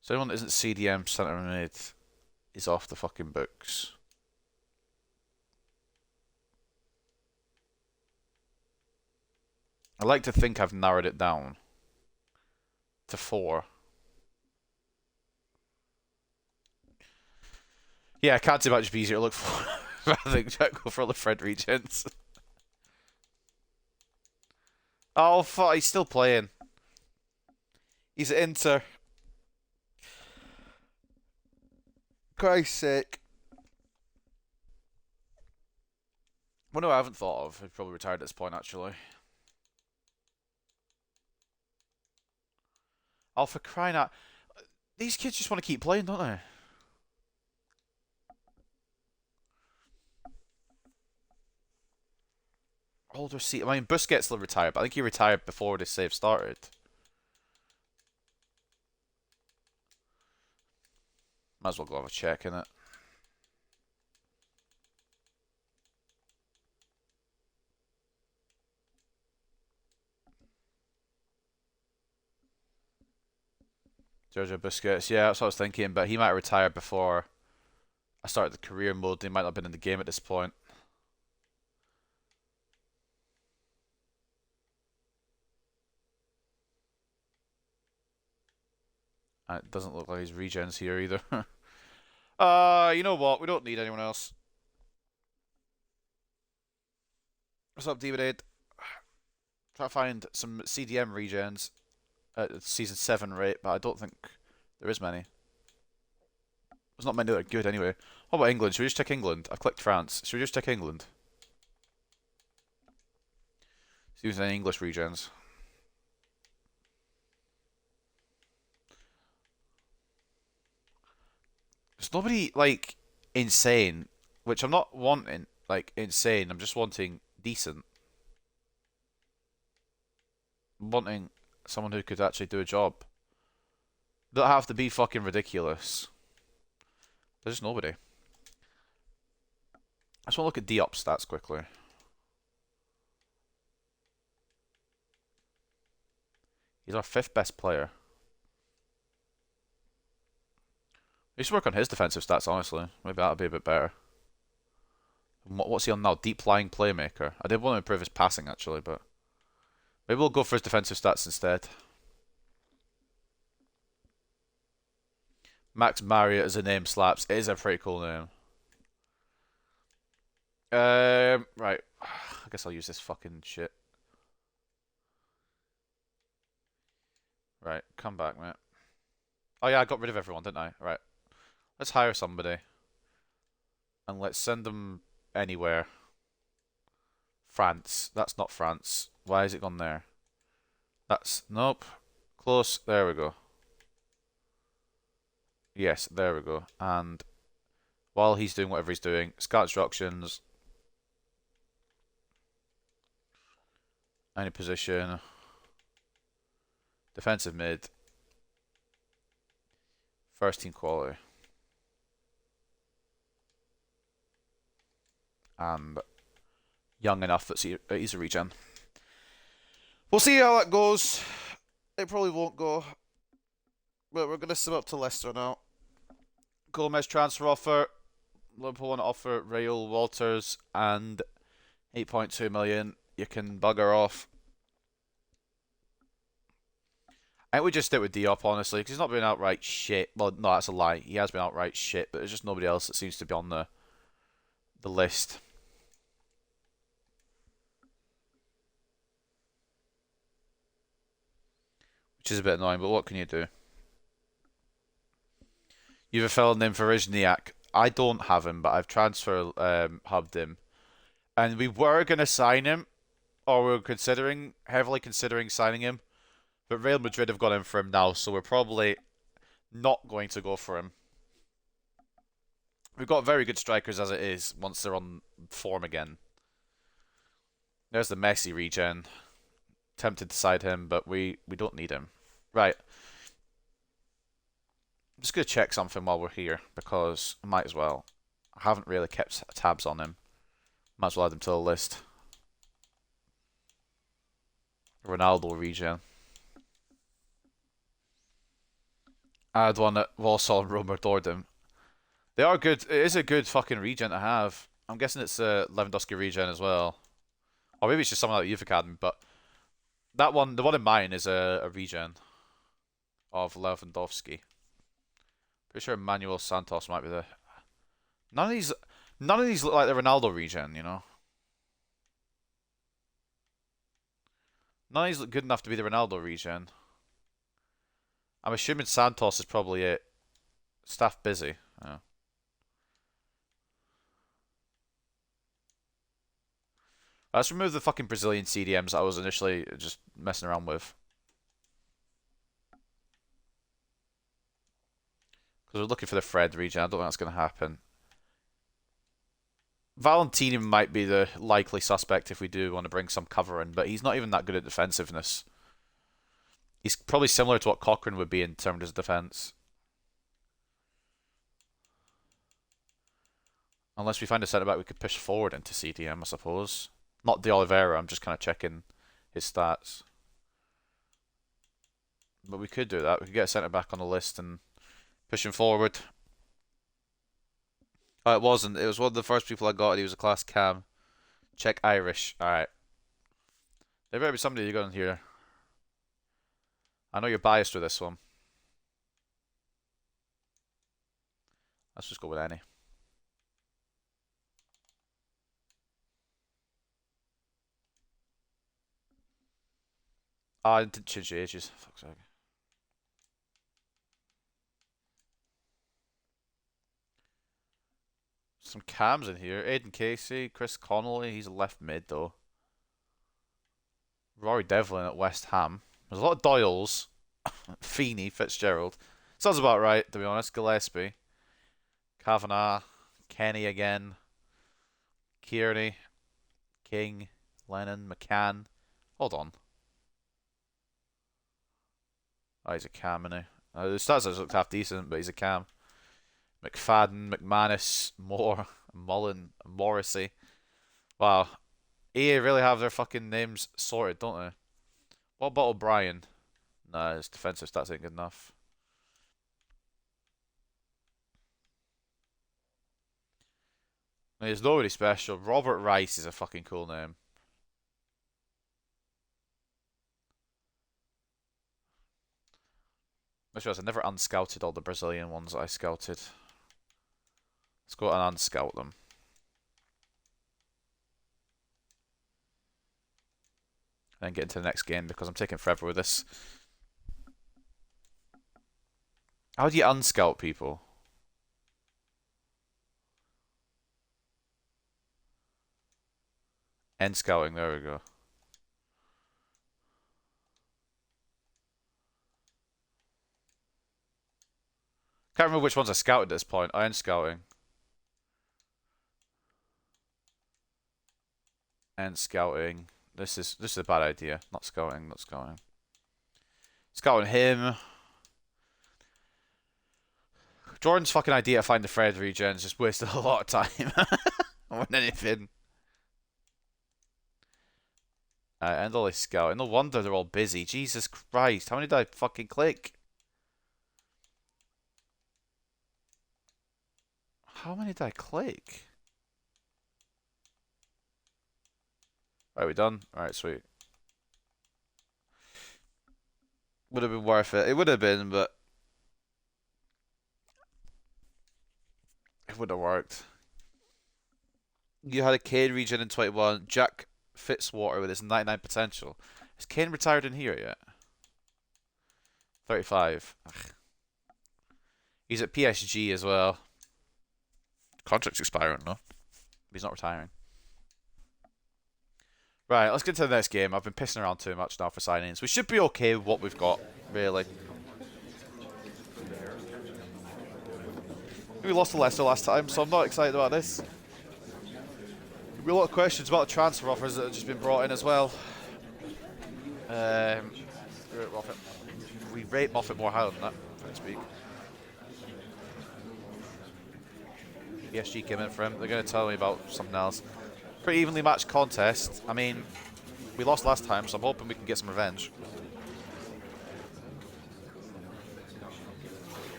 So anyone that isn't CDM centre mid is off the fucking books. I like to think I've narrowed it down to 4. Yeah, I can't see much be easier to look for rather than go for all the Fred regents. Oh, fuck, he's still playing. He's at Inter. Christ's sake. Well, no, I haven't thought of. He's probably retired at this point, actually. Oh, for crying out. These kids just want to keep playing, don't they? Older seat. I mean, Busquets will retire, but I think he retired before this save started. Might as well go have a check, innit? Sergio Busquets, yeah, that's what I was thinking, but he might have retired before I started the career mode. He might not have been in the game at this point. And it doesn't look like his regen's here either. You know what? We don't need anyone else. What's up, Demon? Try to find some CDM regens at season 7 rate, but I don't think there is many. There's not many that are good anyway. What about England? Should we just check England? I've clicked France. Should we just check England? See if there's any English regens. There's nobody, like, insane, which I'm not wanting, like, insane. I'm just wanting decent. I'm wanting someone who could actually do a job. Don't have to be fucking ridiculous. There's just nobody. I just want to look at Diop stats quickly. He's our 5th best player. We should work on his defensive stats, honestly. Maybe that'll be a bit better. What's he on now? Deep lying playmaker. I did want to improve his passing, actually, but maybe we'll go for his defensive stats instead. Max Marriott as a name slaps. It is a pretty cool name. Right. I guess I'll use this fucking shit. Right, come back, mate. Oh yeah, I got rid of everyone, didn't I? Right. Let's hire somebody. And let's send them anywhere. France. That's not France. Why has it gone there? That's... Nope. Close. There we go. Yes, there we go. And while he's doing whatever he's doing, scout instructions. Any position. Defensive mid. First team quality. And young enough that he's a regen. We'll see how that goes. It probably won't go. But we're going to sum up to Leicester now. Gomez transfer offer. Liverpool want to offer Raul Walters and 8.2 million. You can bugger off. I think we just stick with Diop, honestly, because he's not been outright shit. Well, no, that's a lie. He has been outright shit, but there's just nobody else that seems to be on the list. Which is a bit annoying, but what can you do? You have a fellow named Varizniak. I don't have him, but I've transfer hubbed him. And we were going to sign him, or we were heavily considering signing him. But Real Madrid have gone in for him now, so we're probably not going to go for him. We've got very good strikers as it is, once they're on form again. There's the Messi regen. Tempted to side him, but we don't need him. Right. I'm just going to check something while we're here, because I might as well. I haven't really kept tabs on him. Might as well add him to the list. Ronaldo regen. Add one at Walsall and Roma Dordom. They are good. It is a good fucking regen to have. I'm guessing it's a Lewandowski regen as well. Or maybe it's just someone out of Youth Academy, but that one, the one in mine is a regen of Lewandowski. Pretty sure Manuel Santos might be the... None of these look like the Ronaldo regen, you know? None of these look good enough to be the Ronaldo regen. I'm assuming Santos is probably it. Staff busy. Yeah. Let's remove the fucking Brazilian CDMs that I was initially just messing around with. Because we're looking for the Fred regen. I don't think that's going to happen. Valentini might be the likely suspect if we do want to bring some cover in, but he's not even that good at defensiveness. He's probably similar to what Cochrane would be in terms of defense. Unless we find a centre back we could push forward into CDM, I suppose. Not De Oliveira, I'm just kind of checking his stats. But we could do that. We could get a centre back on the list and push him forward. Oh, it wasn't. It was one of the first people I got. He was a class cam. Check Irish. Alright. There better be somebody you got in here. I know you're biased with this one. Let's just go with any. I didn't change the ages. Fuck's sake. Some cams in here. Aidan Casey, Chris Connolly. He's left mid though. Rory Devlin at West Ham. There's a lot of Doyles. Feeney, Fitzgerald. Sounds about right, to be honest. Gillespie. Kavanagh. Kenny again. Kearney. King. Lennon. McCann. Hold on. Oh, he's a cam, isn't he? The stats looked half decent, but he's a cam. McFadden, McManus, Moore, Mullen, Morrissey. Wow. EA really have their fucking names sorted, don't they? What about O'Brien? Nah, his defensive stats ain't good enough. He's nobody special. Robert Rice is a fucking cool name. I realised I never unscouted all the Brazilian ones that I scouted. Let's go and unscout them. And then get into the next game because I'm taking forever with this. How do you unscout people? End scouting, there we go. Can't remember which ones I scouted at this point. I end scouting. End scouting. This is a bad idea. Not scouting, not scouting. Scouting him. Jordan's fucking idea to find the Fred regens just wasted a lot of time. More than anything. And all this scouting. No wonder they're all busy. Jesus Christ. How many did I fucking click? How many did I click? Right, we done? Alright, sweet. Would have been worth it. It would have been, but it wouldn't have worked. You had a Kane regen in 21. Jack Fitzwater with his 99 potential. Is Kane retired in here yet? 35. Ugh. He's at PSG as well. Contract's expiring, no? He's not retiring. Right, let's get to the next game. I've been pissing around too much now for signings. We should be okay with what we've got, really. We lost to Leicester last time, so I'm not excited about this. There'll be a lot of questions about the transfer offers that have just been brought in as well. We rate Moffat more higher than that, so to speak. PSG came in for him. They're going to tell me about something else. Pretty evenly matched contest. I mean, we lost last time, so I'm hoping we can get some revenge.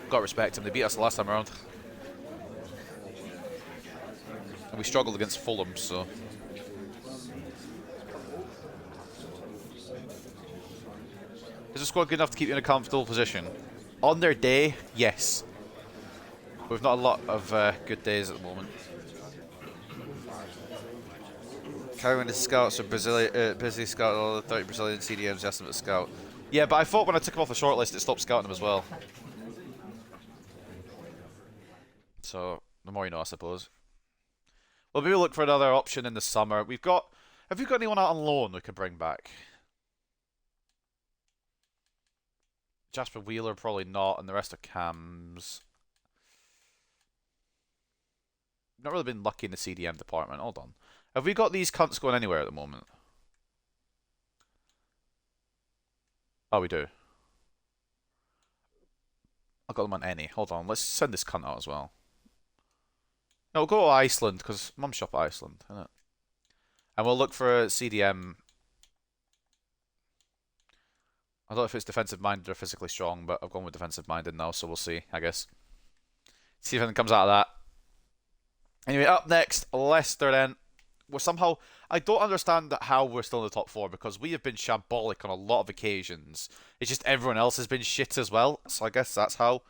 Got to respect them. They beat us the last time around. And we struggled against Fulham, so... Is the squad good enough to keep you in a comfortable position? On their day, yes. We've not a lot of good days at the moment. Carrying the scouts are busy scouting all the 30 Brazilian CDMs estimate scout. Yeah, but I thought when I took him off the shortlist, it stopped scouting them as well. So, the more you know, I suppose. Well, maybe look for another option in the summer. We've got... Have you got anyone out on loan we could bring back? Jasper Wheeler, probably not, and the rest are cams. Not really been lucky in the CDM department. Hold on. Have we got these cunts going anywhere at the moment? Oh, we do. I've got them on any. Hold on. Let's send this cunt out as well. No, we'll go to Iceland, because Mum shop at Iceland, isn't it? And we'll look for a CDM. I don't know if it's defensive minded or physically strong, but I've gone with defensive minded now, so we'll see, I guess. See if anything comes out of that. Anyway, up next, Leicester then. We're somehow... I don't understand how we're still in the top four, because we have been shambolic on a lot of occasions. It's just everyone else has been shit as well, so I guess that's how.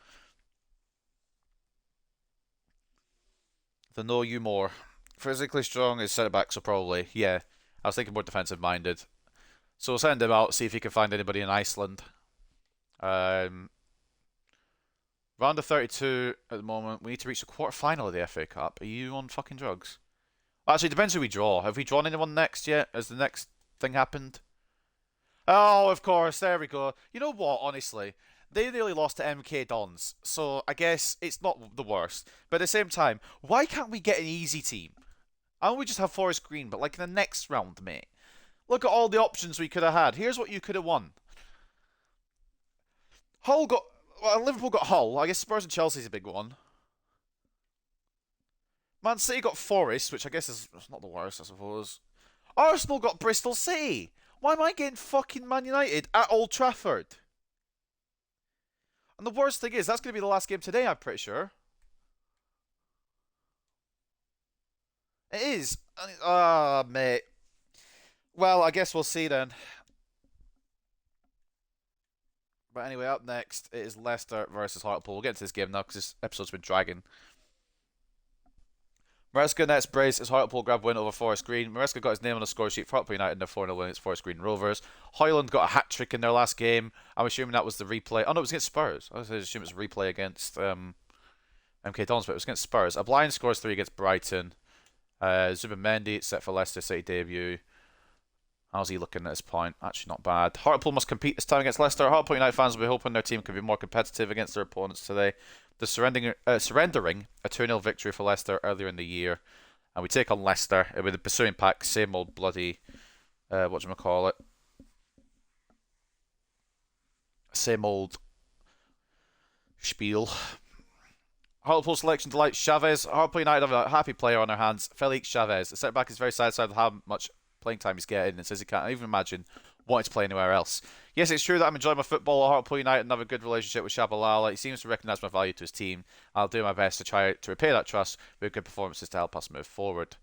The know you more. Physically strong is centre back, so probably, yeah. I was thinking more defensive minded. So we'll send him out, see if he can find anybody in Iceland. Round of 32 at the moment. We need to reach the quarter final of the FA Cup. Are you on fucking drugs? Actually, it depends who we draw. Have we drawn anyone next yet? Has the next thing happened? Oh, of course. There we go. You know what, honestly? They nearly lost to MK Dons, so I guess it's not the worst. But at the same time, why can't we get an easy team? I know we just have Forest Green, but like in the next round, mate. Look at all the options we could have had. Here's what you could have won. Hull got... Well, Liverpool got Hull. I guess Spurs and Chelsea's a big one. Man City got Forest, which I guess is not the worst, I suppose. Arsenal got Bristol City. Why am I getting fucking Man United at Old Trafford? And the worst thing is, that's going to be the last game today, I'm pretty sure. It is. Ah, mate. Well, I guess we'll see then. But anyway, up next, it is Leicester versus Hartlepool. We'll get into this game now because this episode's been dragging. Maresca nets brace as Hartlepool grab win over Forest Green. Maresca got his name on the score sheet for Hartlepool United in their 4-0 win against Forest Green Rovers. Hoyland got a hat-trick in their last game. I'm assuming that was the replay. Oh no, it was against Spurs. I was assuming it was a replay against MK Dons, but it was against Spurs. A blind scores 3 against Brighton. Zubimendi set for Leicester City debut. How's he looking at this point? Actually not bad. Hartlepool must compete this time against Leicester. Hartlepool United fans will be hoping their team can be more competitive against their opponents today. The surrendering a 2-0 victory for Leicester earlier in the year. And we take on Leicester with the pursuing pack, same old bloody, whatchamacallit. Same old spiel. Hartlepool selection delights Chavez. Hartlepool United have a happy player on their hands. Felix Chavez. The centre-back is very satisfied with how much playing time he's getting and says he can't even imagine wanting to play anywhere else. Yes, it's true that I'm enjoying my football at Hartlepool United and have a good relationship with Shabalala. He seems to recognise my value to his team. I'll do my best to try to repay that trust with good performances to help us move forward.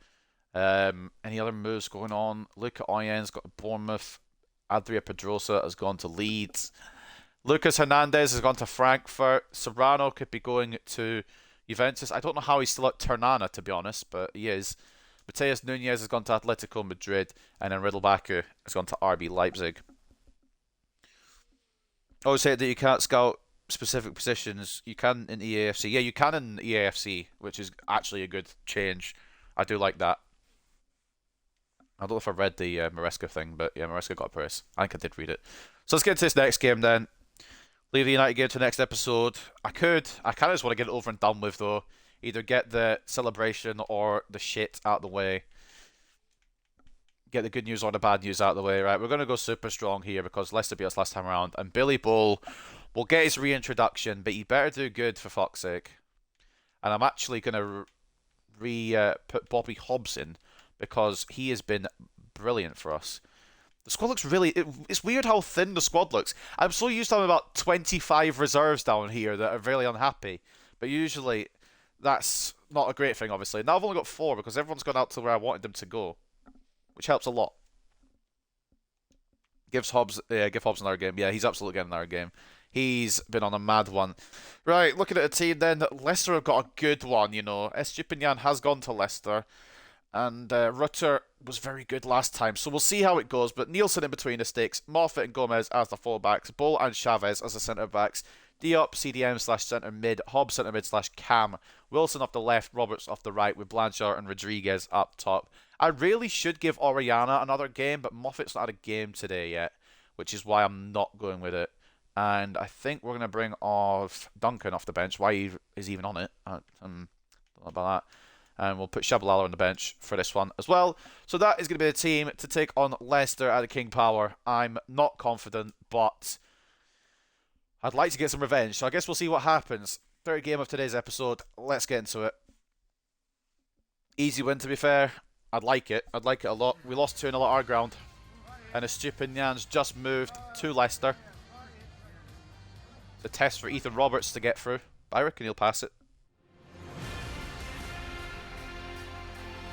Any other moves going on? Luca Oyen's got Bournemouth. Adria Pedrosa has gone to Leeds. Lucas Hernandez has gone to Frankfurt. Serrano could be going to Juventus. I don't know how he's still at Ternana, to be honest, but he is. Mateus Nunez has gone to Atletico Madrid, and then Riddlebacker has gone to RB Leipzig. I always say that you can't scout specific positions. You can in EAFC. Yeah, you can in EAFC, which is actually a good change. I do like that. I don't know if I read the Maresca thing, but yeah, Maresca got a price. I think I did read it. So let's get into this next game then. Leave the United game to the next episode. I kind of just want to get it over and done with though. Either get the celebration or the shit out of the way. Get the good news or the bad news out of the way, right? We're going to go super strong here because Leicester beat us last time around. And Billy Bull will get his reintroduction, but he better do good for fuck's sake. And I'm actually going to put Bobby Hobbs in because he has been brilliant for us. The squad looks really... It's weird how thin the squad looks. I'm so used to having about 25 reserves down here that are really unhappy. But usually... That's not a great thing, obviously. Now I've only got 4 because everyone's gone out to where I wanted them to go, which helps a lot. Give Hobbs another game. Yeah, he's absolutely getting another game. He's been on a mad one. Right, looking at a team then. Leicester have got a good one, you know. Estupinian has gone to Leicester, and Rutter was very good last time, so we'll see how it goes. But Nielsen in between the sticks, Moffat and Gomez as the fullbacks, Bull and Chavez as the centre backs. Diop, CDM / centre mid, Hobbs centre mid / Cam, Wilson off the left, Roberts off the right, with Blanchard and Rodriguez up top. I really should give Orellana another game, but Moffat's not had a game today yet, which is why I'm not going with it. And I think we're going to bring off Duncan off the bench. Why he is even on it? I don't know about that. And we'll put Shabalala on the bench for this one as well. So that is going to be the team to take on Leicester at the King Power. I'm not confident, but I'd like to get some revenge, so I guess we'll see what happens. Third game of today's episode. Let's get into it. Easy win, to be fair. I'd like it. I'd like it a lot. We lost 2-0 at our ground. And Estupinian's just moved to Leicester. It's a test for Ethan Roberts to get through. But I reckon he'll pass it.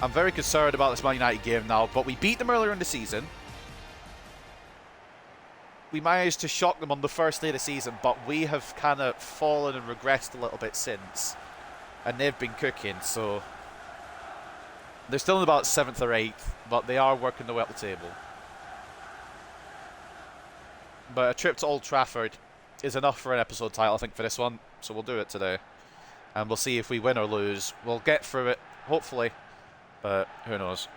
I'm very concerned about this Man United game now, but we beat them earlier in the season. We managed to shock them on the first day of the season, but we have kind of fallen and regressed a little bit since. And they've been cooking, so They're still in about 7th or 8th, but they are working their way up the table. But a trip to Old Trafford is enough for an episode title, I think, for this one. So we'll do it today. And we'll see if we win or lose. We'll get through it, hopefully. But who knows.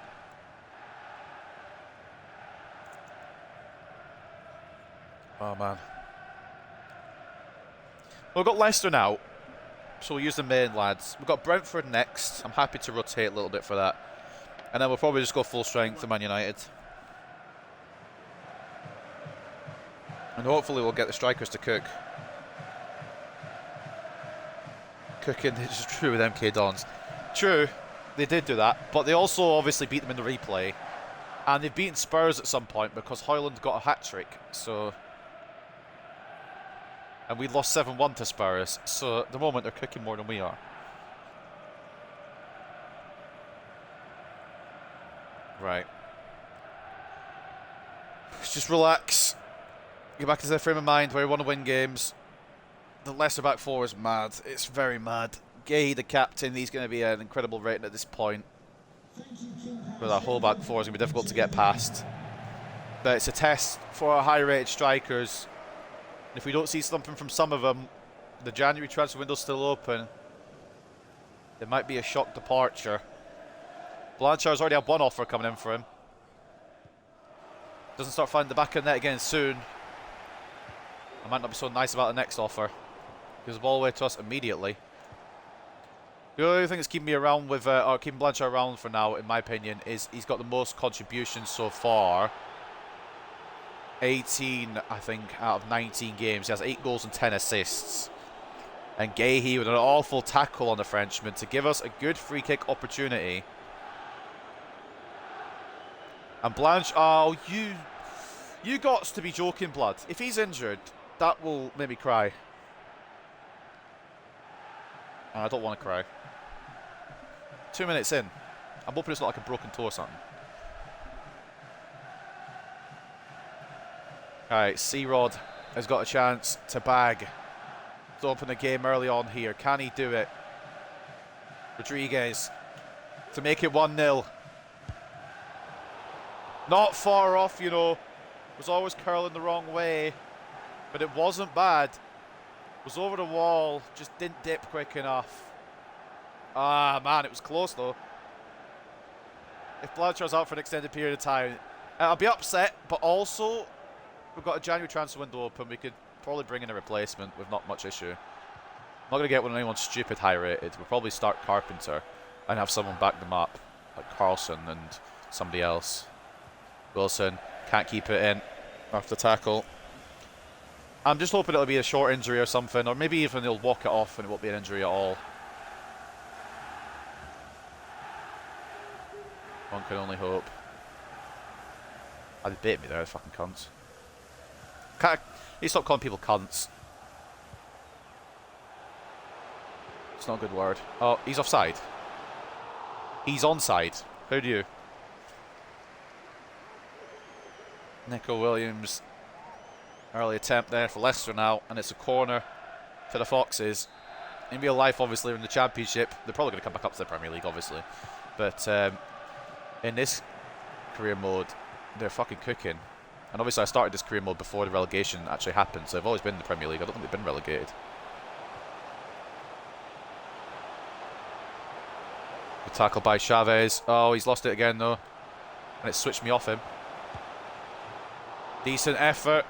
Oh, man. Well, we've got Leicester now. So we'll use the main lads. We've got Brentford next. I'm happy to rotate a little bit for that. And then we'll probably just go full strength to Man United. And hopefully we'll get the strikers to cook. Cooking is true with MK Dons. True, they did do that. But they also obviously beat them in the replay. And they've beaten Spurs at some point because Højlund got a hat-trick. So... And we lost 7-1 to Spurs, so at the moment they're cooking more than we are. Right. Let's just relax. Get back into their frame of mind where we want to win games. The Leicester back four is mad. It's very mad. Gay, the captain, he's going to be an incredible rating at this point. But our whole back four is going to be difficult to get past. But it's a test for our high-rated strikers. And if we don't see something from some of them, the January transfer window's still open. There might be a shock departure. Blanchard's already had one offer coming in for him. Doesn't start finding the back of the net again soon. I might not be so nice about the next offer. Gives the ball away to us immediately. The only thing that's keeping me around with, or keeping Blanchard around for now, in my opinion, is he's got the most contributions so far. 18, I think, out of 19 games. He has 8 goals and 10 assists. And Gahey with an awful tackle on the Frenchman to give us a good free kick opportunity. And Blanche, oh, you got to be joking, blood. If he's injured, that will make me cry. And I don't want to cry. 2 minutes in. I'm hoping it's not like a broken toe or something. Alright, C-Rod has got a chance to bag. To open the game early on here. Can he do it? Rodriguez to make it 1-0. Not far off, you know. Was always curling the wrong way. But it wasn't bad. Was over the wall. Just didn't dip quick enough. Ah, man, it was close, though. If Blanchard's out for an extended period of time, I'll be upset, but also... We've got a January transfer window open. We could probably bring in a replacement with not much issue. Not going to get one of anyone stupid high rated. We'll probably start Carpenter and have someone back them up, like Carlson and somebody else. Wilson can't keep it in after the tackle. I'm just hoping it'll be a short injury or something, or maybe even they'll walk it off and it won't be an injury at all. One can only hope. Oh, they bait me there, fucking cunts. You stop calling people cunts. It's not a good word. Oh, he's offside. He's onside. How do you? Nico Williams. Early attempt there for Leicester now, and it's a corner to the Foxes. In real life, obviously, in the Championship, they're probably going to come back up to the Premier League, obviously. But in this career mode, they're fucking cooking. And obviously I started this career mode before the relegation actually happened, so I've always been in the Premier League. I don't think they've been relegated. Good tackle by Chavez. Oh, he's lost it again though. And it switched me off him. Decent effort.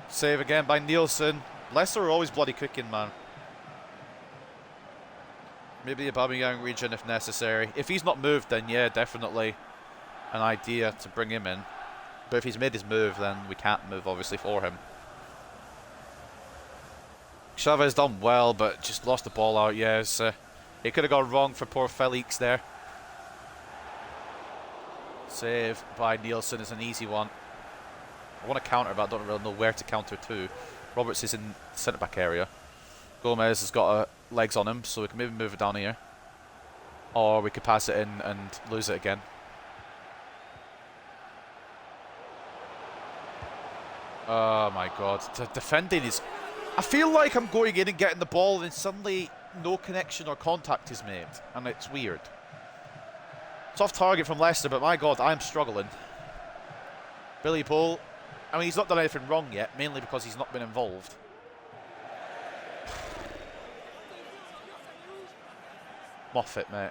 Save again by Nielsen. Leicester are always bloody cooking, man. Maybe the Aubameyang region if necessary. If he's not moved, then yeah, definitely an idea to bring him in. But if he's made his move, then we can't move, obviously, for him. Chavez done well, but just lost the ball out. Yes, it could have gone wrong for poor Felix there. Save by Nielsen is an easy one. I want to counter, but I don't really know where to counter to. Roberts is in the centre-back area. Gomez has got legs on him, so we can maybe move it down here. Or we could pass it in and lose it again. Oh my god. The defending is... I feel like I'm going in and getting the ball and suddenly no connection or contact is made. And it's weird. Tough target from Leicester, but my God, I'm struggling. Billy Bull. I mean, he's not done anything wrong yet, mainly because he's not been involved. Moffat, mate.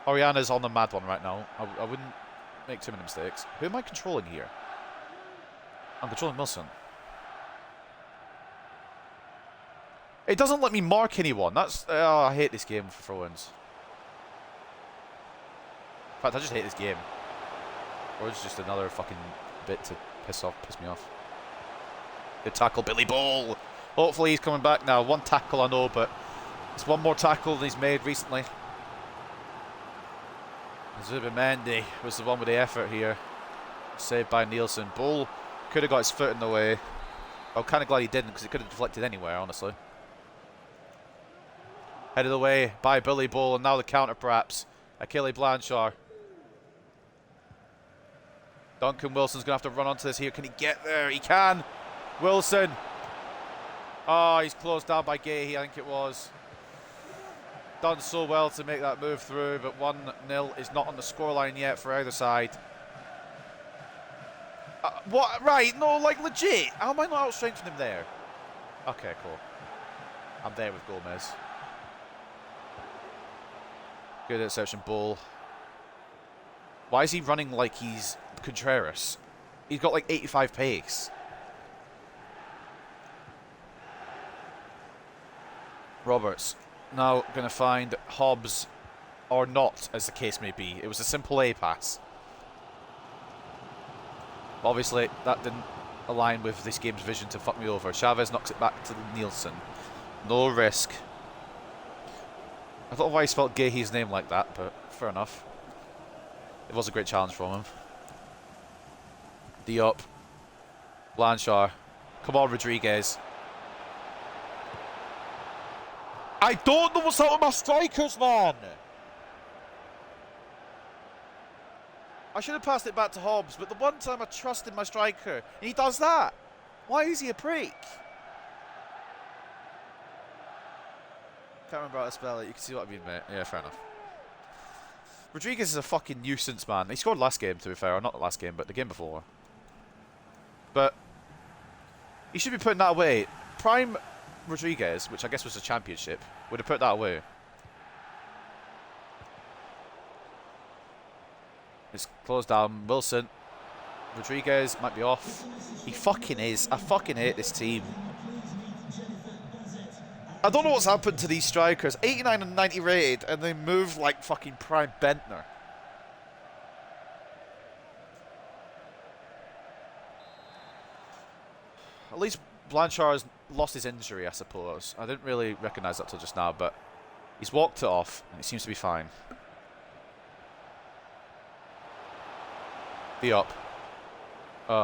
Oriana's on the mad one right now. I wouldn't make too many mistakes. Who am I controlling here? I'm controlling Wilson. It doesn't let me mark anyone. That's... oh, I hate this game for throw-ins. In fact, I just hate this game. Or it's just another fucking bit to piss me off. Good tackle, Billy Bull. Hopefully he's coming back now. One tackle, I know, but it's one more tackle than he's made recently. Zubimendi was the one with the effort here. Saved by Nielsen. Bull could have got his foot in the way. I'm kind of glad he didn't, because it could have deflected anywhere, honestly. Headed away by Billy Bull, and now the counter perhaps. Achille Blanchard. Duncan Wilson's going to have to run onto this here. Can he get there? He can. Wilson. Oh, he's closed down by Gahey, I think it was. Done so well to make that move through, but 1-0 is not on the scoreline yet for either side. What? Right, no, like legit. How am I not outstrengthening him there? Okay, cool. I'm there with Gomez. Good interception, Bull. Why is he running like he's Contreras? He's got like 85 pace. Roberts now going to find Hobbs, or not, as the case may be. It was a simple A pass. Obviously, that didn't align with this game's vision to fuck me over. Chavez knocks it back to Nielsen. No risk. I don't know why he spelled Gahey's name like that, but fair enough. It was a great challenge from him. Diop. Blanchard. Come on, Rodriguez. I don't know what's up with my strikers, man! I should have passed it back to Hobbs, but the one time I trusted my striker, and he does that. Why is he a prick? Can't remember how to spell it. You can see what I mean, mate. Yeah, fair enough. Rodriguez is a fucking nuisance, man. He scored last game, to be fair. Or not the last game, but the game before. But he should be putting that away. Prime Rodriguez, which I guess was a championship, would have put that away. It's closed down. Wilson. Rodriguez might be off. He fucking is. I fucking hate this team. I don't know what's happened to these strikers. 89 and 90 rated, and they move like fucking Prime Bentner. At least Blanchard has lost his injury, I suppose. I didn't really recognise that till just now, but he's walked it off, and it seems to be fine. Diop.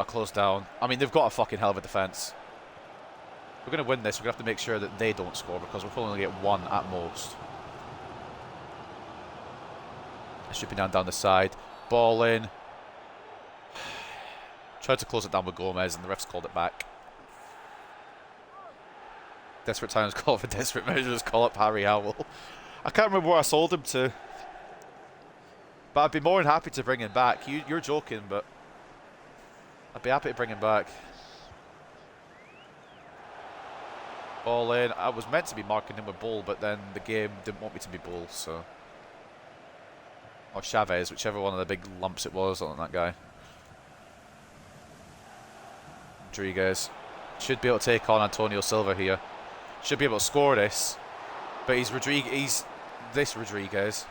Closed down. I mean, they've got a fucking hell of a defence. If we're going to win this, we're going to have to make sure that they don't score, because we're probably going to get one at most. Stripping down the side. Ball in. Tried to close it down with Gomez, and the refs called it back. Desperate times call for desperate measures. Call up Harry Howell. I can't remember where I sold him to. But I'd be more than happy to bring him back. You're joking, but I'd be happy to bring him back. Ball in. I was meant to be marking him with Bull, but then the game didn't want me to be Bull, so. Or Chavez, whichever one of the big lumps it was on that guy. Rodriguez. Should be able to take on Antonio Silva here. Should be able to score this. But he's this Rodriguez.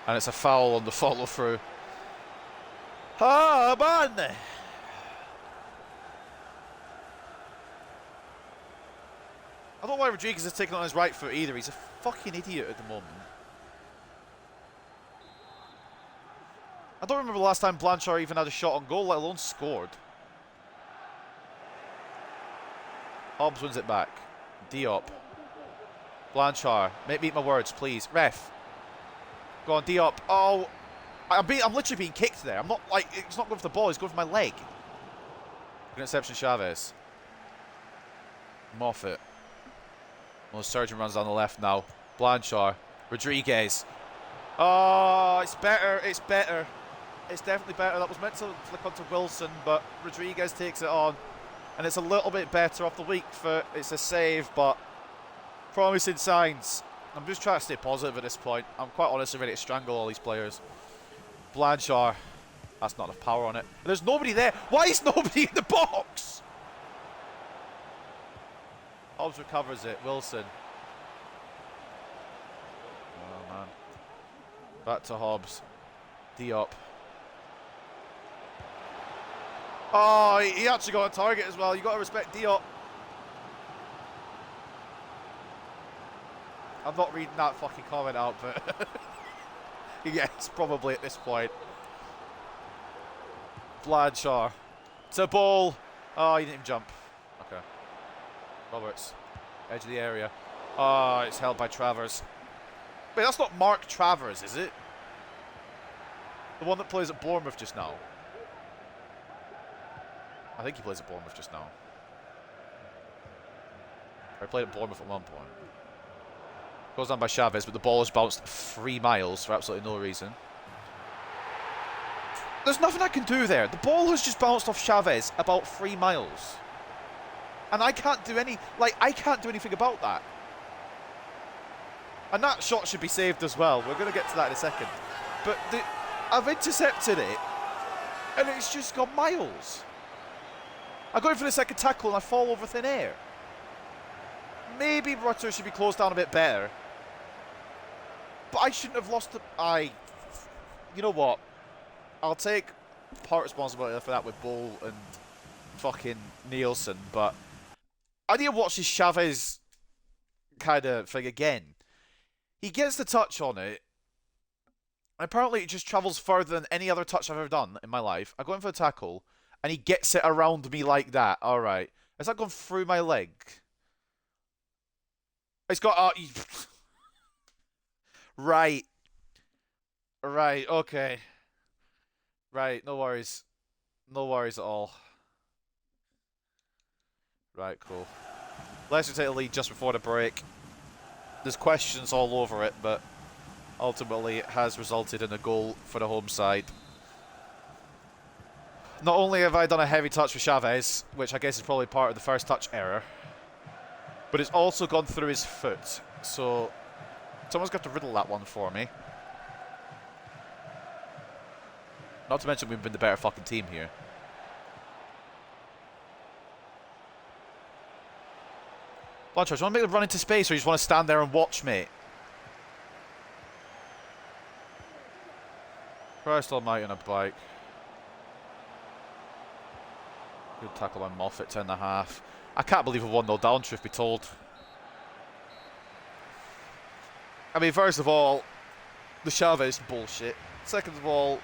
And it's a foul on the follow through. Ah, man! I don't know why Rodriguez is taking on his right foot either. He's a fucking idiot at the moment. I don't remember the last time Blanchard even had a shot on goal, let alone scored. Hobbs wins it back. Diop. Blanchard. Make me eat my words, please. Ref. Go on, Diop. Oh. I'm literally being kicked there. I'm not like, it's not going for the ball, it's going for my leg. Good interception, Chavez. Moffat. Well, Surgeon runs down the left now. Blanchard. Rodriguez. Oh, it's better. It's better. It's definitely better. That was meant to flick onto Wilson, but Rodriguez takes it on. And it's a little bit better off the weak foot. It's a save, but promising signs. I'm just trying to stay positive at this point. I'm quite honestly ready to strangle all these players. Blanchard. That's not enough power on it. And there's nobody there. Why is nobody in the box? Hobbs recovers it. Wilson. Oh, man. Back to Hobbs. Diop. Oh, he actually got a target as well. You got to respect Diop. I'm not reading that fucking comment out, but yes, probably at this point. Blanchard. To ball. Oh, he didn't even jump. Okay. Roberts. Edge of the area. Oh, it's held by Travers. Wait, that's not Mark Travers, is it? The one that plays at Bournemouth just now. I think he plays at Bournemouth just now. Or he played at Bournemouth at one point. Goes down by Chavez, but the ball has bounced 3 miles for absolutely no reason. There's nothing I can do there. The ball has just bounced off Chavez about 3 miles. And I can't do I can't do anything about that. And that shot should be saved as well. We're going to get to that in a second. But I've intercepted it, and it's just gone miles. I go in for the second tackle, and I fall over thin air. Maybe Rutter should be closed down a bit better. But I shouldn't have lost the... You know what? I'll take part responsibility for that with Bull and fucking Nielsen, but I need to watch this Chavez kind of thing again. He gets the touch on it, and apparently it just travels further than any other touch I've ever done in my life. I go in for a tackle, and he gets it around me like that. Alright. Has that gone through my leg? It's got... Right. Right, okay. Right, no worries. No worries at all. Right, cool. Leicester take the lead just before the break. There's questions all over it, but ultimately it has resulted in a goal for the home side. Not only have I done a heavy touch with Chavez, which I guess is probably part of the first touch error, but it's also gone through his foot. So someone's got to riddle that one for me. Not to mention we've been the better fucking team here. Blanchard, do you want to make the run into space, or you just want to stand there and watch, mate? Christ almighty on a bike. Good tackle by Moffat, 10.5. I can't believe we're 1-0 down, truth be told. I mean, first of all, the Chavez bullshit. Second of all,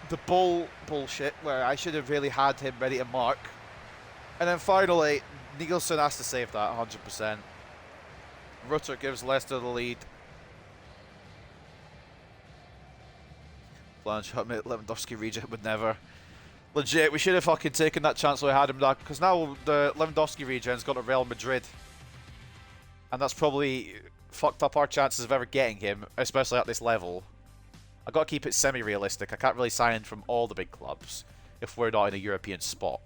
the Bull bullshit, where I should have really had him ready to mark. And then finally, Nielsen has to save that 100%. Rutter gives Leicester the lead. Blanchard, mate, Lewandowski regen would never. Legit, we should have fucking taken that chance when we had him back, because now the Lewandowski regen's got to Real Madrid. And that's probably fucked up our chances of ever getting him, especially at this level. I've got to keep it semi-realistic. I can't really sign in from all the big clubs if we're not in a European spot.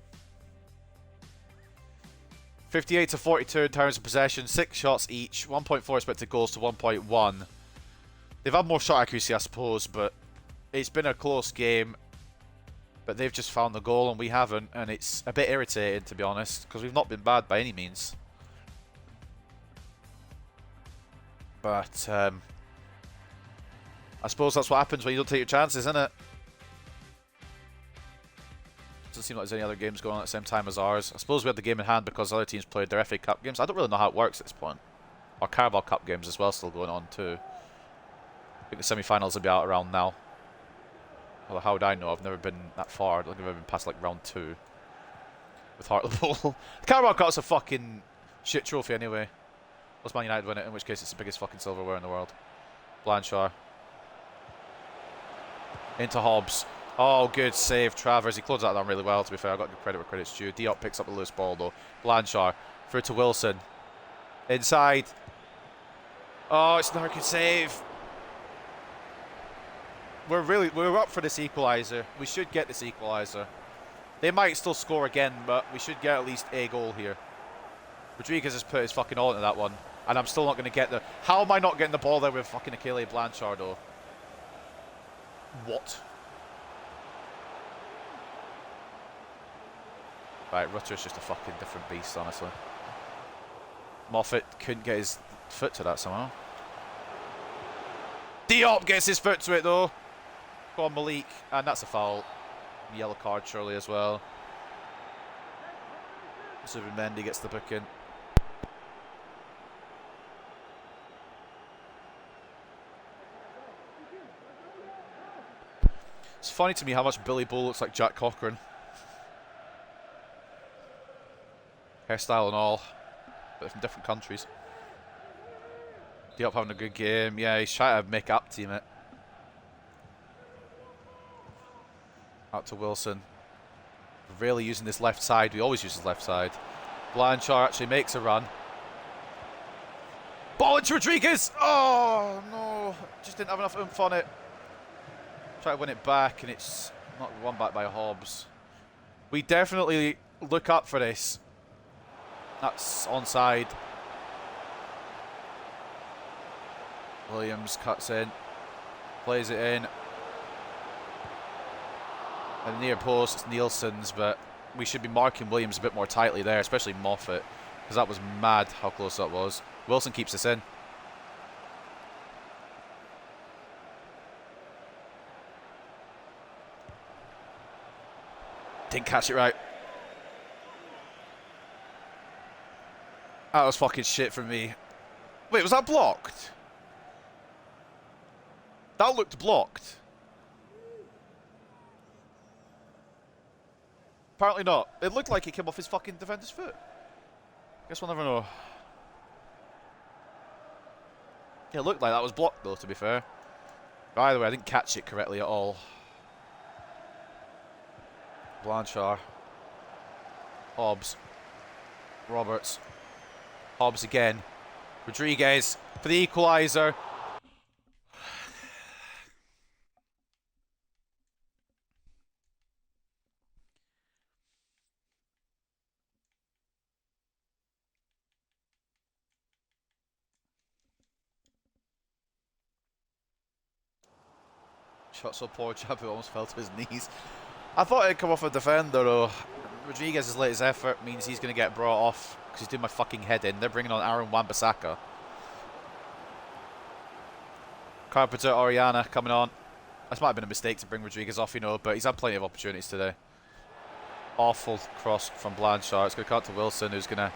58 to 42 in terms of possession, 6 shots each, 1.4 expected goals to 1.1. They've had more shot accuracy, I suppose, but it's been a close game. But they've just found the goal and we haven't, and it's a bit irritating, to be honest, because we've not been bad by any means. But I suppose that's what happens when you don't take your chances, isn't it? Doesn't seem like there's any other games going on at the same time as ours. I suppose we had the game in hand because other teams played their FA Cup games. I don't really know how it works at this point. Or Carabao Cup games as well still going on too. I think the semi-finals will be out around now. Well, how would I know? I've never been that far. I don't think I've ever been past like round 2 with Hartlepool. The Carabao Cup's a fucking shit trophy anyway. Unless Man United win it, in which case it's the biggest fucking silverware in the world. Blanchard. Into Hobbs. Oh, good save, Travers. He closed that down really well, to be fair. I got to give credit where credit's due. Diop picks up the loose ball, though. Blanchard. Through to Wilson. Inside. Oh, it's not a good save. we're up for this equaliser. We should get this equaliser. They might still score again, but we should get at least a goal here. Rodriguez has put his fucking all into that one, and I'm still not going to get the... How am I not getting the ball there with fucking Akele Blanchard, though? What? Right, Rutter's just a fucking different beast, honestly. Moffat couldn't get his foot to that somehow. Diop gets his foot to it, though. Go on, Malik. And that's a foul. Yellow card, surely, as well. Zubimendi gets the book in. It's funny to me how much Billy Bull looks like Jack Cochran. Hairstyle and all, but from different countries. Diop having a good game. Yeah, he's trying to make up to it. Out to Wilson. Really using this left side. We always use his left side. Blanchard actually makes a run. Ball into Rodriguez! Oh, no. Just didn't have enough oomph on it. Try to win it back, and it's not won back by Hobbs. We definitely look up for this. That's onside. Williams cuts in. Plays it in. And near post, it's Nielsen's, but we should be marking Williams a bit more tightly there, especially Moffat, because that was mad how close that was. Wilson keeps this in. Didn't catch it right. That was fucking shit from me. Wait, was that blocked? That looked blocked. Apparently not. It looked like it came off his fucking defender's foot. Guess we'll never know. Yeah, it looked like that was blocked though, to be fair. But either way, I didn't catch it correctly at all. Blanchard. Hobbs. Roberts. Hobbs again. Rodriguez for the equaliser. Shot so poor, Chapu almost fell to his knees. I thought it'd come off a defender though. Rodriguez's latest effort means he's going to get brought off because he's doing my fucking head in. They're bringing on Aaron Wan-Bissaka. Carpenter, Oriana coming on. This might have been a mistake to bring Rodriguez off, you know, but he's had plenty of opportunities today. Awful cross from Blanchard. It's going to cut to Wilson, who's going to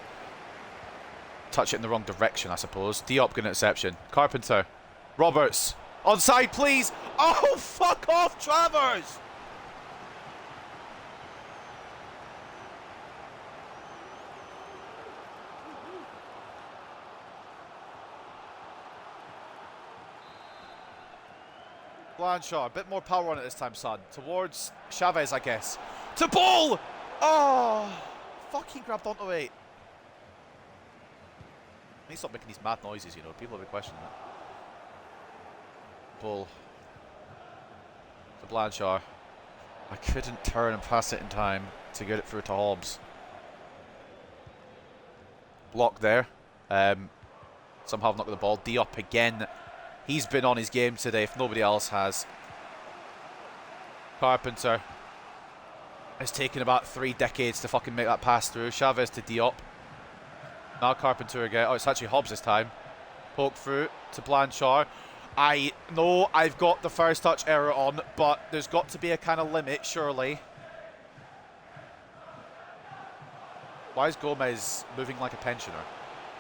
touch it in the wrong direction, I suppose. Diop getting an interception. Carpenter. Roberts. Onside, please. Oh, fuck off, Travers. Blanchard, a bit more power on it this time, son. Towards Chavez, I guess. To Bull! Oh! Fucking grabbed onto it. He needs to stop making these mad noises, you know. People will be questioning that. Bull. To Blanchard. I couldn't turn and pass it in time to get it through to Hobbs. Block there. Somehow I've not got the ball. Diop again. He's been on his game today if nobody else has. Carpenter. It's taken about 3 decades to fucking make that pass through. Chavez to Diop. Now Carpenter again. Oh, it's actually Hobbs this time. Poke through to Blanchard. I know I've got the first touch error on, but there's got to be a kind of limit, surely. Why is Gomez moving like a pensioner?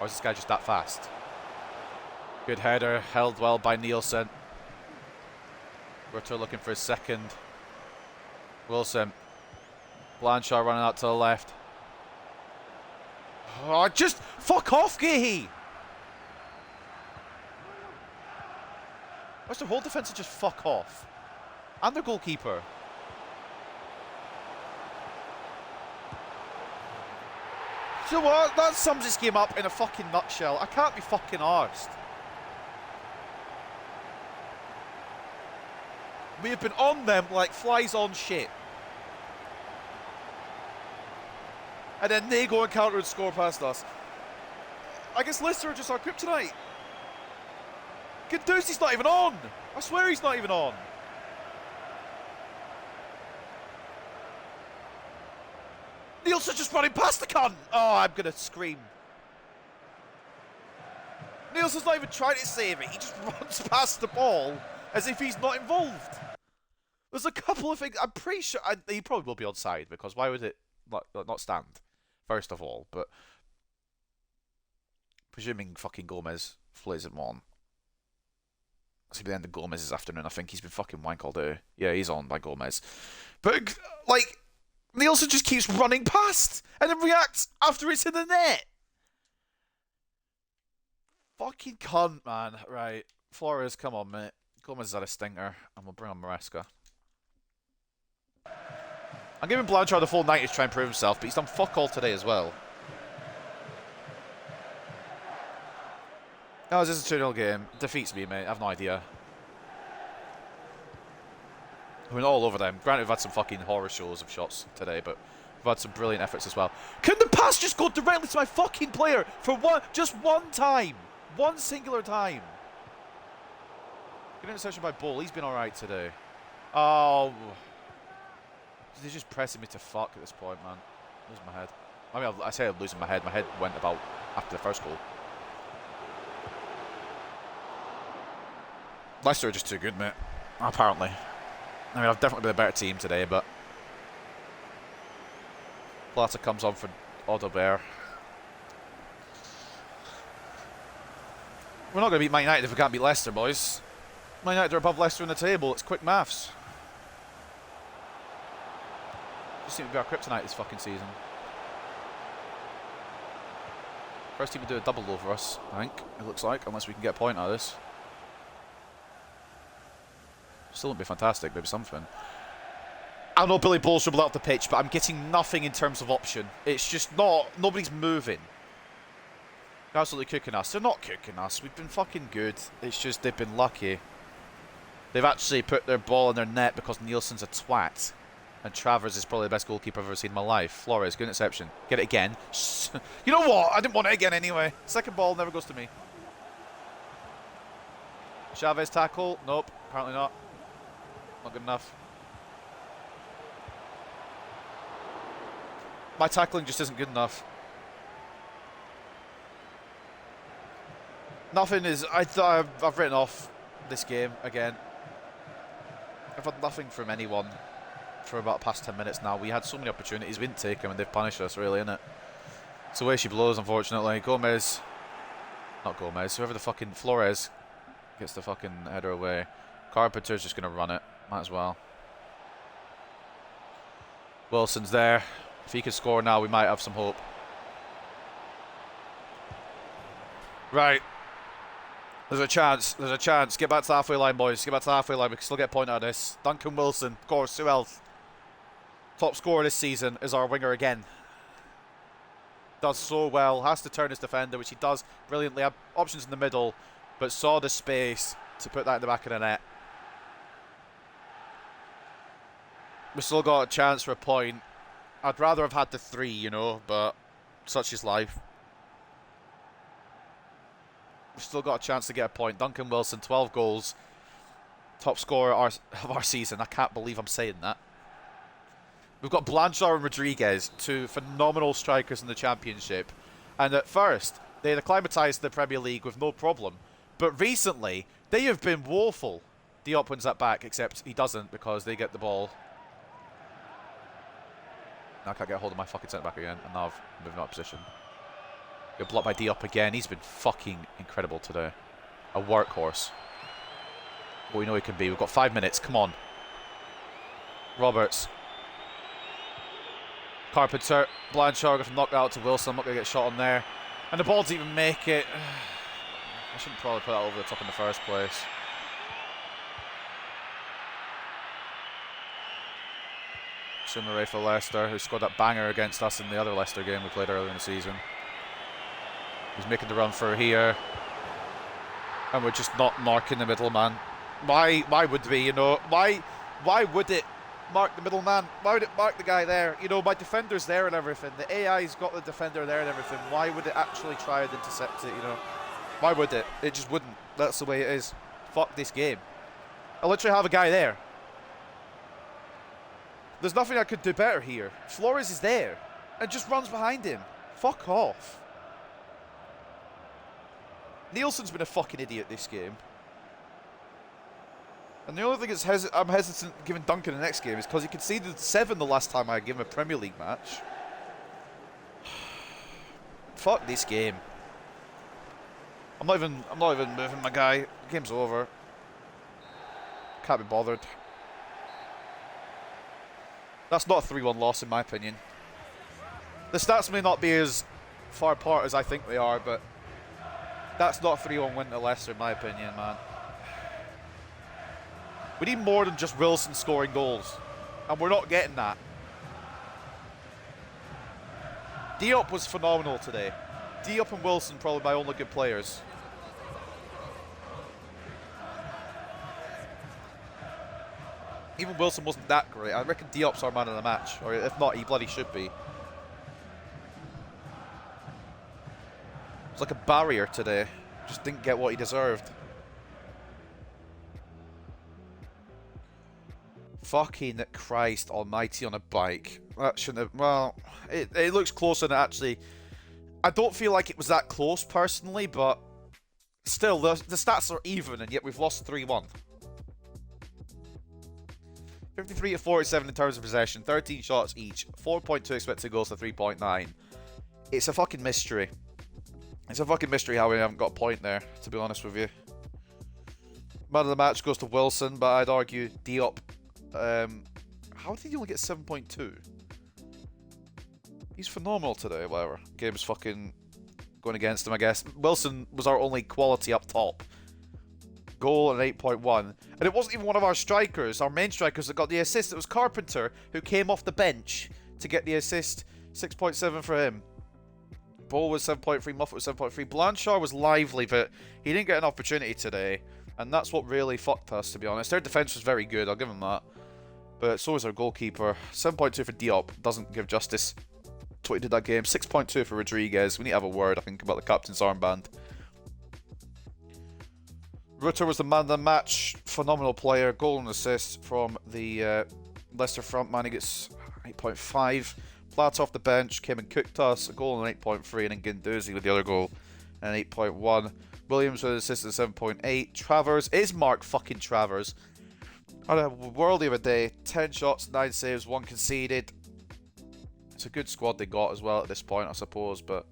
Or is this guy just that fast? Good header, held well by Nielsen. Rutter looking for his second. Wilson. Blanchard running out to the left. Oh, just fuck off, Gahey! Why's the whole defence just fuck off? And their goalkeeper. You know what? That sums this game up in a fucking nutshell. I can't be fucking arsed. We have been on them like flies on shit. And then they go and counter and score past us. I guess Leicester are just our kryptonite. Guendouzi's not even on. I swear he's not even on. Nielsen's just running past the cunt. Oh, I'm going to scream. Nielsen's not even trying to save it. He just runs past the ball as if he's not involved. There's a couple of things. I'm pretty sure he probably will be onside, because why would it not stand? First of all, but presuming fucking Gomez flays him on. It's gonna be the end of Gomez's afternoon. I think he's been fucking wank all day. Yeah, he's on by Gomez. But like, Nielsen just keeps running past and then reacts after it's in the net. Fucking cunt, man. Right, Flores, come on, mate. Gomez is at a stinker, and we'll bring on Maresca. I'm giving Blanchard the full 90 to try and prove himself, but he's done fuck all today as well. Oh, this is a 2-0 game. Defeats me, mate. I have no idea. We're all over them. Granted, we've had some fucking horror shows of shots today, but we've had some brilliant efforts as well. Can the pass just go directly to my fucking player for just one time? One singular time. Good interception by Bull. He's been alright today. Oh. He's just pressing me to fuck at this point, man. Losing my head. I mean, I say I'm losing my head. My head went about after the first goal. Leicester are just too good, mate. Apparently. I mean, I've definitely been a better team today, but Plata comes on for Odobert. We're not going to beat Man United if we can't beat Leicester, boys. Man United are above Leicester in the table. It's quick maths. Just seem to be our kryptonite this fucking season. First team to do a double over us, I think, it looks like, unless we can get a point out of this. Still wouldn't be fantastic, maybe something. I know Billy Bowles dribbled out the pitch, but I'm getting nothing in terms of option. It's just not, nobody's moving. They're absolutely cooking us. They're not cooking us. We've been fucking good. It's just they've been lucky. They've actually put their ball in their net because Nielsen's a twat. And Travers is probably the best goalkeeper I've ever seen in my life. Flores, good interception. Get it again. You know what? I didn't want it again anyway. Second ball never goes to me. Chavez tackle. Nope, apparently not. Not good enough. My tackling just isn't good enough. Nothing is... I've written off this game again. I've had nothing from anyone for about the past 10 minutes now. We had so many opportunities, we didn't take them, and they've punished us, really, innit? It's the way she blows, unfortunately. Gomez... Not Gomez, whoever the fucking... Flores gets the fucking header away. Carpenter's just going to run it. Might as well. Wilson's there. If he can score now, we might have some hope. Right. There's a chance. There's a chance. Get back to the halfway line, boys. Get back to the halfway line. We can still get a point out of this. Duncan Wilson, of course. Who else? Top scorer this season is our winger again. Does so well. Has to turn his defender, which he does brilliantly. Had options in the middle, but saw the space to put that in the back of the net. We've still got a chance for a point. I'd rather have had the 3, you know, but such is life. We've still got a chance to get a point. Duncan Wilson, 12 goals. Top scorer of our season. I can't believe I'm saying that. We've got Blanchard and Rodriguez, 2 phenomenal strikers in the Championship. And at first, they had acclimatised to the Premier League with no problem. But recently, they have been woeful. Diop wins that back, except he doesn't because they get the ball. Now I can't get a hold of my fucking centre back again, and now I've moved out of position. Get blocked by Diop again. He's been fucking incredible today. A workhorse. What we know he can be. We've got 5 minutes. Come on. Roberts. Carpenter. Blanchard got knocked out to Wilson. I'm not going to get shot on there. And the ball didn't even make it. I shouldn't probably put that over the top in the first place. Sumare for Leicester, who scored that banger against us in the other Leicester game we played earlier in the season. He's making the run for here. And we're just not marking the middle man. Why would we, you know? Why would it mark the middleman? Why would it mark the guy there? You know, my defender's there and everything. The AI's got the defender there and everything. Why would it actually try and intercept it, you know? Why would it? It just wouldn't. That's the way it is. Fuck this game. I literally have a guy there. There's nothing I could do better here. Flores is there and just runs behind him. Fuck off. Nielsen's been a fucking idiot this game. And the only thing that's I'm hesitant giving Duncan the next game is because he conceded 7 the last time I gave him a Premier League match. Fuck this game. I'm not even moving my guy. The game's over. Can't be bothered. That's not a 3-1 loss in my opinion. The stats may not be as far apart as I think they are, but that's not a 3-1 win to Leicester in my opinion, man. We need more than just Wilson scoring goals. And we're not getting that. Diop was phenomenal today. Diop and Wilson probably my only good players. Even Wilson wasn't that great. I reckon Diop's our man of the match. Or if not, he bloody should be. It's like a barrier today. Just didn't get what he deserved. Fucking Christ almighty on a bike. That shouldn't have... Well, it looks closer than actually... I don't feel like it was that close personally, but... Still, the stats are even, and yet we've lost 3-1. 53 to 47 in terms of possession, 13 shots each, 4.2 expected goals to 3.9. It's a fucking mystery. It's a fucking mystery how we haven't got a point there, to be honest with you. Man of the match goes to Wilson, but I'd argue Diop. How did he only get 7.2? He's phenomenal today, whatever. Game's fucking going against him, I guess. Wilson was our only quality up top. Goal and 8.1. And it wasn't even one of our strikers, our main strikers, that got the assist. It was Carpenter, who came off the bench to get the assist. 6.7 for him. Ball was 7.3, Moffat was 7.3. Blanchard was lively, but he didn't get an opportunity today. And that's what really fucked us, to be honest. Their defence was very good, I'll give them that. But so was our goalkeeper. 7.2 for Diop, doesn't give justice to what he did that game. 6.2 for Rodriguez. We need to have a word, I think, about the captain's armband. Rutter was the man of the match. Phenomenal player. Goal and assist from the Leicester front man. He gets 8.5. Platt off the bench. Came and cooked us. A goal and 8.3. And then Guendouzi with the other goal and 8.1. Williams with an assist at 7.8. Travers is Mark fucking Travers. Had a worldie of a day. 10 shots, 9 saves, 1 conceded. It's a good squad they got as well at this point, I suppose, but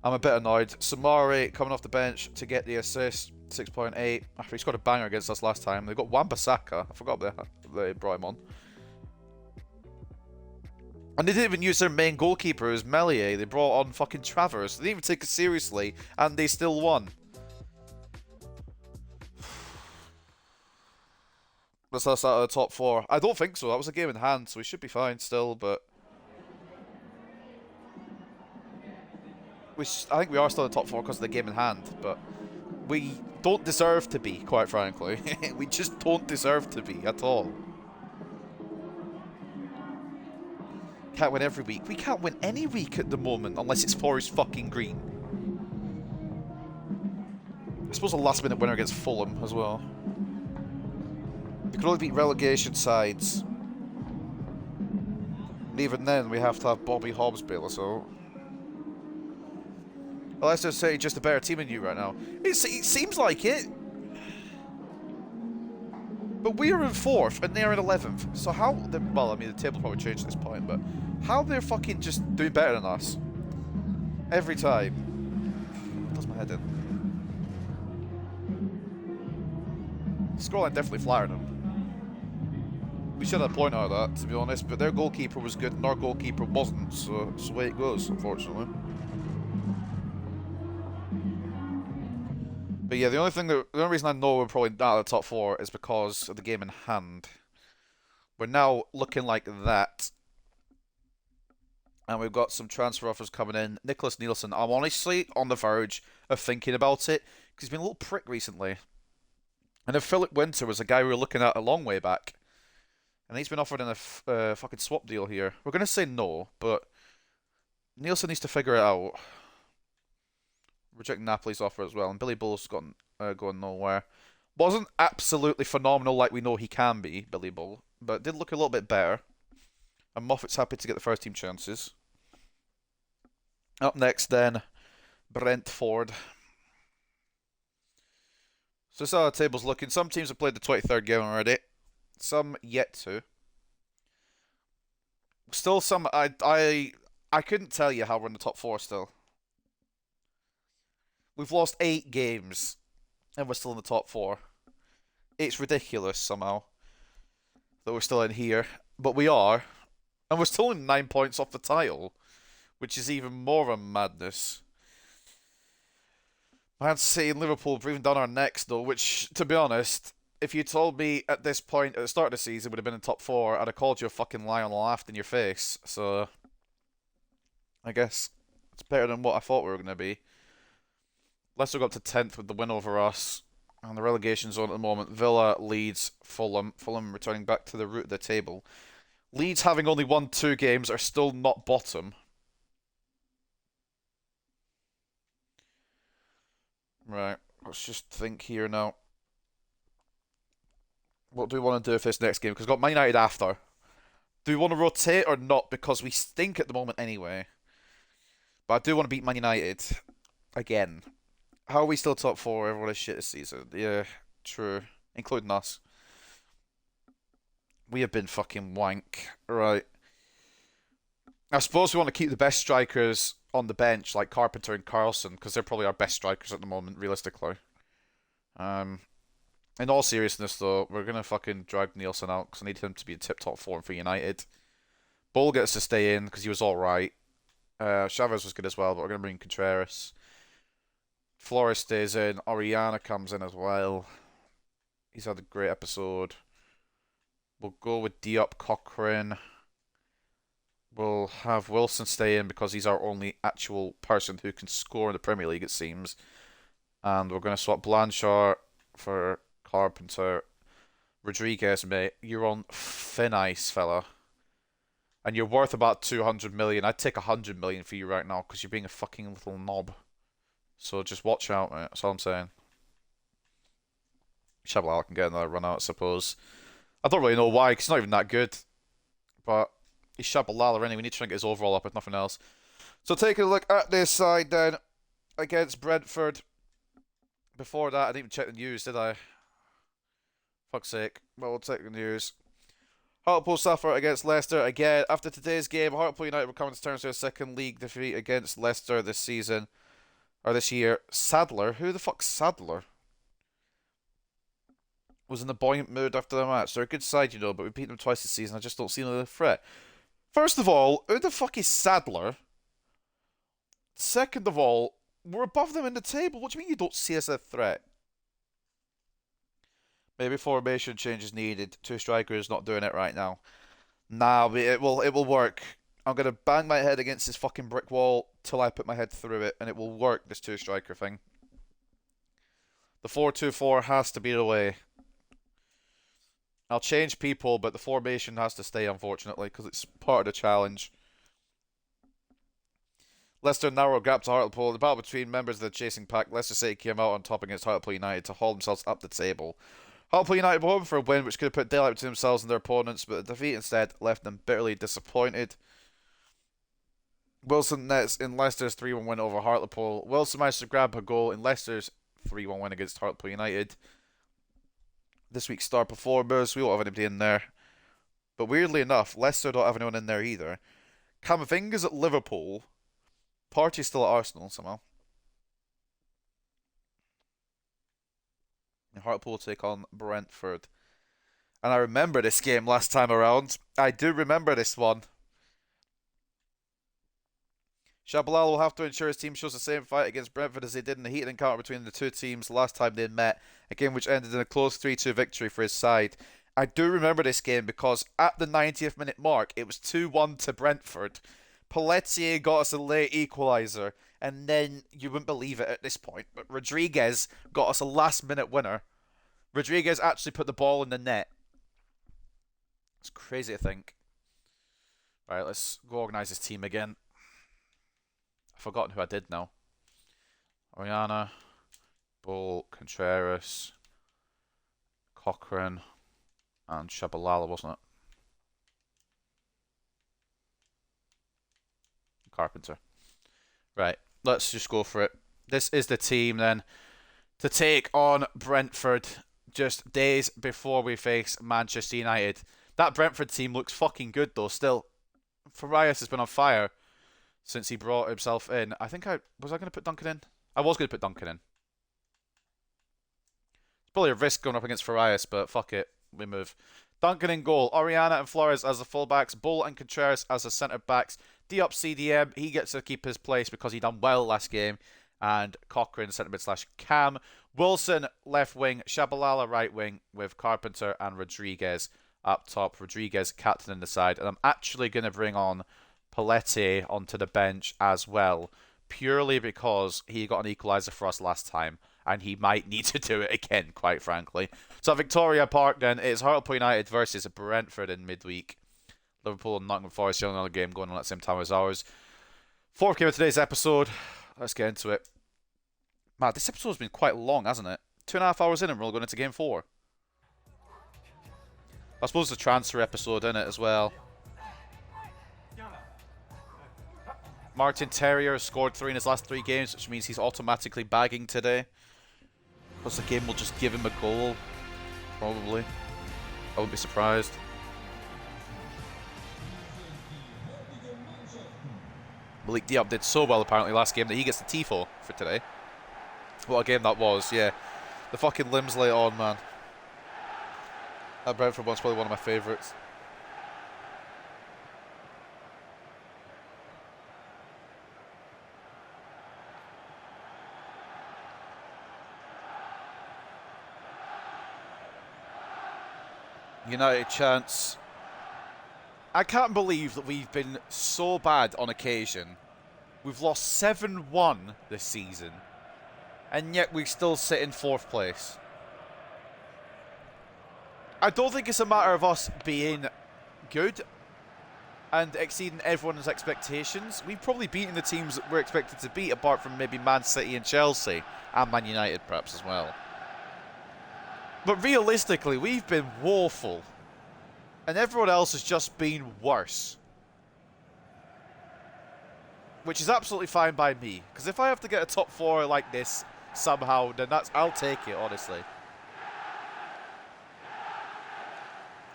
I'm a bit annoyed. Samari coming off the bench to get the assist. 6.8. After he scored a banger against us last time. They got Wan-Bissaka. I forgot they brought him on. And they didn't even use their main goalkeeper as Melier. They brought on fucking Travers. They didn't even take it seriously, and they still won. That's us out of the top 4. I don't think so. That was a game in hand, so we should be fine still, but... I think we are still in the top 4 because of the game in hand, but... We don't deserve to be, quite frankly. We just don't deserve to be, at all. Can't win every week. We can't win any week at the moment, unless it's Forest fucking Green. I suppose a last-minute winner against Fulham, as well. We can only beat relegation sides. And even then, we have to have Bobby Hobbs bail us out. Leicester City just a better team than you right now. It seems like it. But we are in 4th and they're in 11th. So how... Well, I mean, the table probably changed at this point, but... How they're fucking just doing better than us? Every time. Does my head in. Scoreline definitely flattered them. We should have a point out of that, to be honest, but their goalkeeper was good and our goalkeeper wasn't, so it's the way it goes, unfortunately. But yeah, the only reason I know we're probably not at the top 4 is because of the game in hand. We're now looking like that. And we've got some transfer offers coming in. Nicholas Nielsen, I'm honestly on the verge of thinking about it, because he's been a little prick recently. And if Philip Winter was a guy we were looking at a long way back, and he's been offered in a fucking swap deal here, we're going to say no, but Nielsen needs to figure it out. Rejecting Napoli's offer as well, and Billy Bull's gone going nowhere. Wasn't absolutely phenomenal like we know he can be, Billy Bull, but did look a little bit better. And Moffat's happy to get the first team chances. Up next, then, Brentford. So this is how the table's looking. Some teams have played the 23rd game already. Some yet to. Still some... I couldn't tell you how we're in the top 4 still. We've lost 8 games, and we're still in the top 4. It's ridiculous somehow that we're still in here, but we are. And we're still in 9 points off the title, which is even more of a madness. Man City and Liverpool breathing down our necks, though, which, to be honest, if you told me at this point, at the start of the season, would have been in top 4, I'd have called you a fucking liar and laughed in your face. So, I guess it's better than what I thought we were going to be. Leicester got up to 10th with the win over us. And the relegation zone at the moment, Villa, Leeds, Fulham. Fulham returning back to the root of the table. Leeds, having only won 2 games, are still not bottom. Right, let's just think here now. What do we want to do with this next game? Because we've got Man United after. Do we want to rotate or not? Because we stink at the moment anyway. But I do want to beat Man United. Again. How are we still top 4? Everyone is shit this season. Yeah, true. Including us. We have been fucking wank. Right. I suppose we want to keep the best strikers on the bench, like Carpenter and Carlson, because they're probably our best strikers at the moment, realistically. In all seriousness, though, we're going to fucking drag Nielsen out, because I need him to be in tip-top form for United. Bull gets to stay in, because he was alright. Chavez was good as well, but we're going to bring Contreras. Flores stays in. Oriana comes in as well. He's had a great episode. We'll go with Diop, Cochrane. We'll have Wilson stay in because he's our only actual person who can score in the Premier League, it seems. And we're going to swap Blanchard for Carpenter. Rodriguez, mate, you're on thin ice, fella. And you're worth about 200 million. I'd take 100 million for you right now because you're being a fucking little knob. So just watch out, mate. That's all I'm saying. Shabalala can get another run out, I suppose. I don't really know why, because he's not even that good. But he's Shabalala anyway. We need to try and get his overall up, if nothing else. So taking a look at this side then, against Brentford. Before that, I didn't even check the news, did I? Fuck's sake. Well, we'll take the news. Hartlepool suffer against Leicester again. After today's game, Hartlepool United will come to terms with a second league defeat against Leicester this season. Or this year. Sadler? Who the fuck's Sadler? Was in a buoyant mood after the match. They're a good side, you know, but we beat them twice this season. I just don't see another threat. First of all, who the fuck is Sadler? Second of all, we're above them in the table. What do you mean you don't see us as a threat? Maybe formation change is needed. 2 strikers not doing it right now. Nah, it will work. I'm going to bang my head against this fucking brick wall till I put my head through it, and it will work, this 2 striker thing. The 4-2-4 has to be the way. I'll change people, but the formation has to stay, unfortunately, because it's part of the challenge. Leicester narrow gap to Hartlepool. The battle between members of the chasing pack. Leicester City came out on top against Hartlepool United to haul themselves up the table. Hartlepool United were hoping for a win, which could have put daylight between themselves and their opponents, but the defeat instead left them bitterly disappointed. Wilson nets in Leicester's 3-1 win over Hartlepool. Wilson managed to grab a goal in Leicester's 3-1 win against Hartlepool United. This week's star performers, we won't have anybody in there. But weirdly enough, Leicester don't have anyone in there either. Camavinga's at Liverpool. Partey's still at Arsenal somehow. And Hartlepool will take on Brentford. And I remember this game last time around. I do remember this one. Shabalala will have to ensure his team shows the same fight against Brentford as they did in the heated encounter between the 2 teams last time they met, a game which ended in a close 3-2 victory for his side. I do remember this game because at the 90th minute mark, it was 2-1 to Brentford. Pelletier got us a late equaliser, and then, you wouldn't believe it at this point, but Rodriguez got us a last minute winner. Rodriguez actually put the ball in the net. It's crazy to think. Right, let's go organise this team again. I've forgotten who I did now. Oriana, Bull, Contreras, Cochrane, and Shabalala, wasn't it? Carpenter. Right, let's just go for it. This is the team then to take on Brentford just days before we face Manchester United. That Brentford team looks fucking good though still. Farias has been on fire since he brought himself in. I think was I going to put Duncan in? I was going to put Duncan in. It's probably a risk going up against Farias, but fuck it. We move. Duncan in goal. Oriana and Flores as the fullbacks. Bull and Contreras as the centre-backs. Diop CDM, he gets to keep his place because he done well last game. And Cochrane, centre-mid/cam. Wilson, left wing. Shabalala, right wing, with Carpenter and Rodriguez up top. Rodriguez, captain in the side. And I'm actually going to bring on Pelletier onto the bench as well, purely because he got an equaliser for us last time. And he might need to do it again, quite frankly. So at Victoria Park then, it's Hartlepool United versus Brentford in midweek. Liverpool and Nottingham Forest, the only other game going on at the same time as ours. Fourth game of today's episode. Let's get into it. Man, this episode has been quite long, hasn't it? 2.5 hours in and we're all going into game 4. I suppose it's a transfer episode in it as well. Martin Terrier scored 3 in his last 3 games, which means he's automatically bagging today. Because the game will just give him a goal. Probably. I wouldn't be surprised. Malik Diop did so well apparently last game that he gets the TIFO for today. What a game that was, yeah. The fucking limbs lay on, man. That Brentford one's probably one of my favourites. United chance. I can't believe that we've been so bad on occasion. We've lost 7-1 this season. And yet we still sit in 4th place. I don't think it's a matter of us being good and exceeding everyone's expectations. We've probably beaten the teams that we're expected to beat, apart from maybe Man City and Chelsea. And Man United perhaps as well. But realistically, we've been woeful. And everyone else has just been worse. Which is absolutely fine by me. Because if I have to get a top 4 like this somehow, then I'll take it, honestly.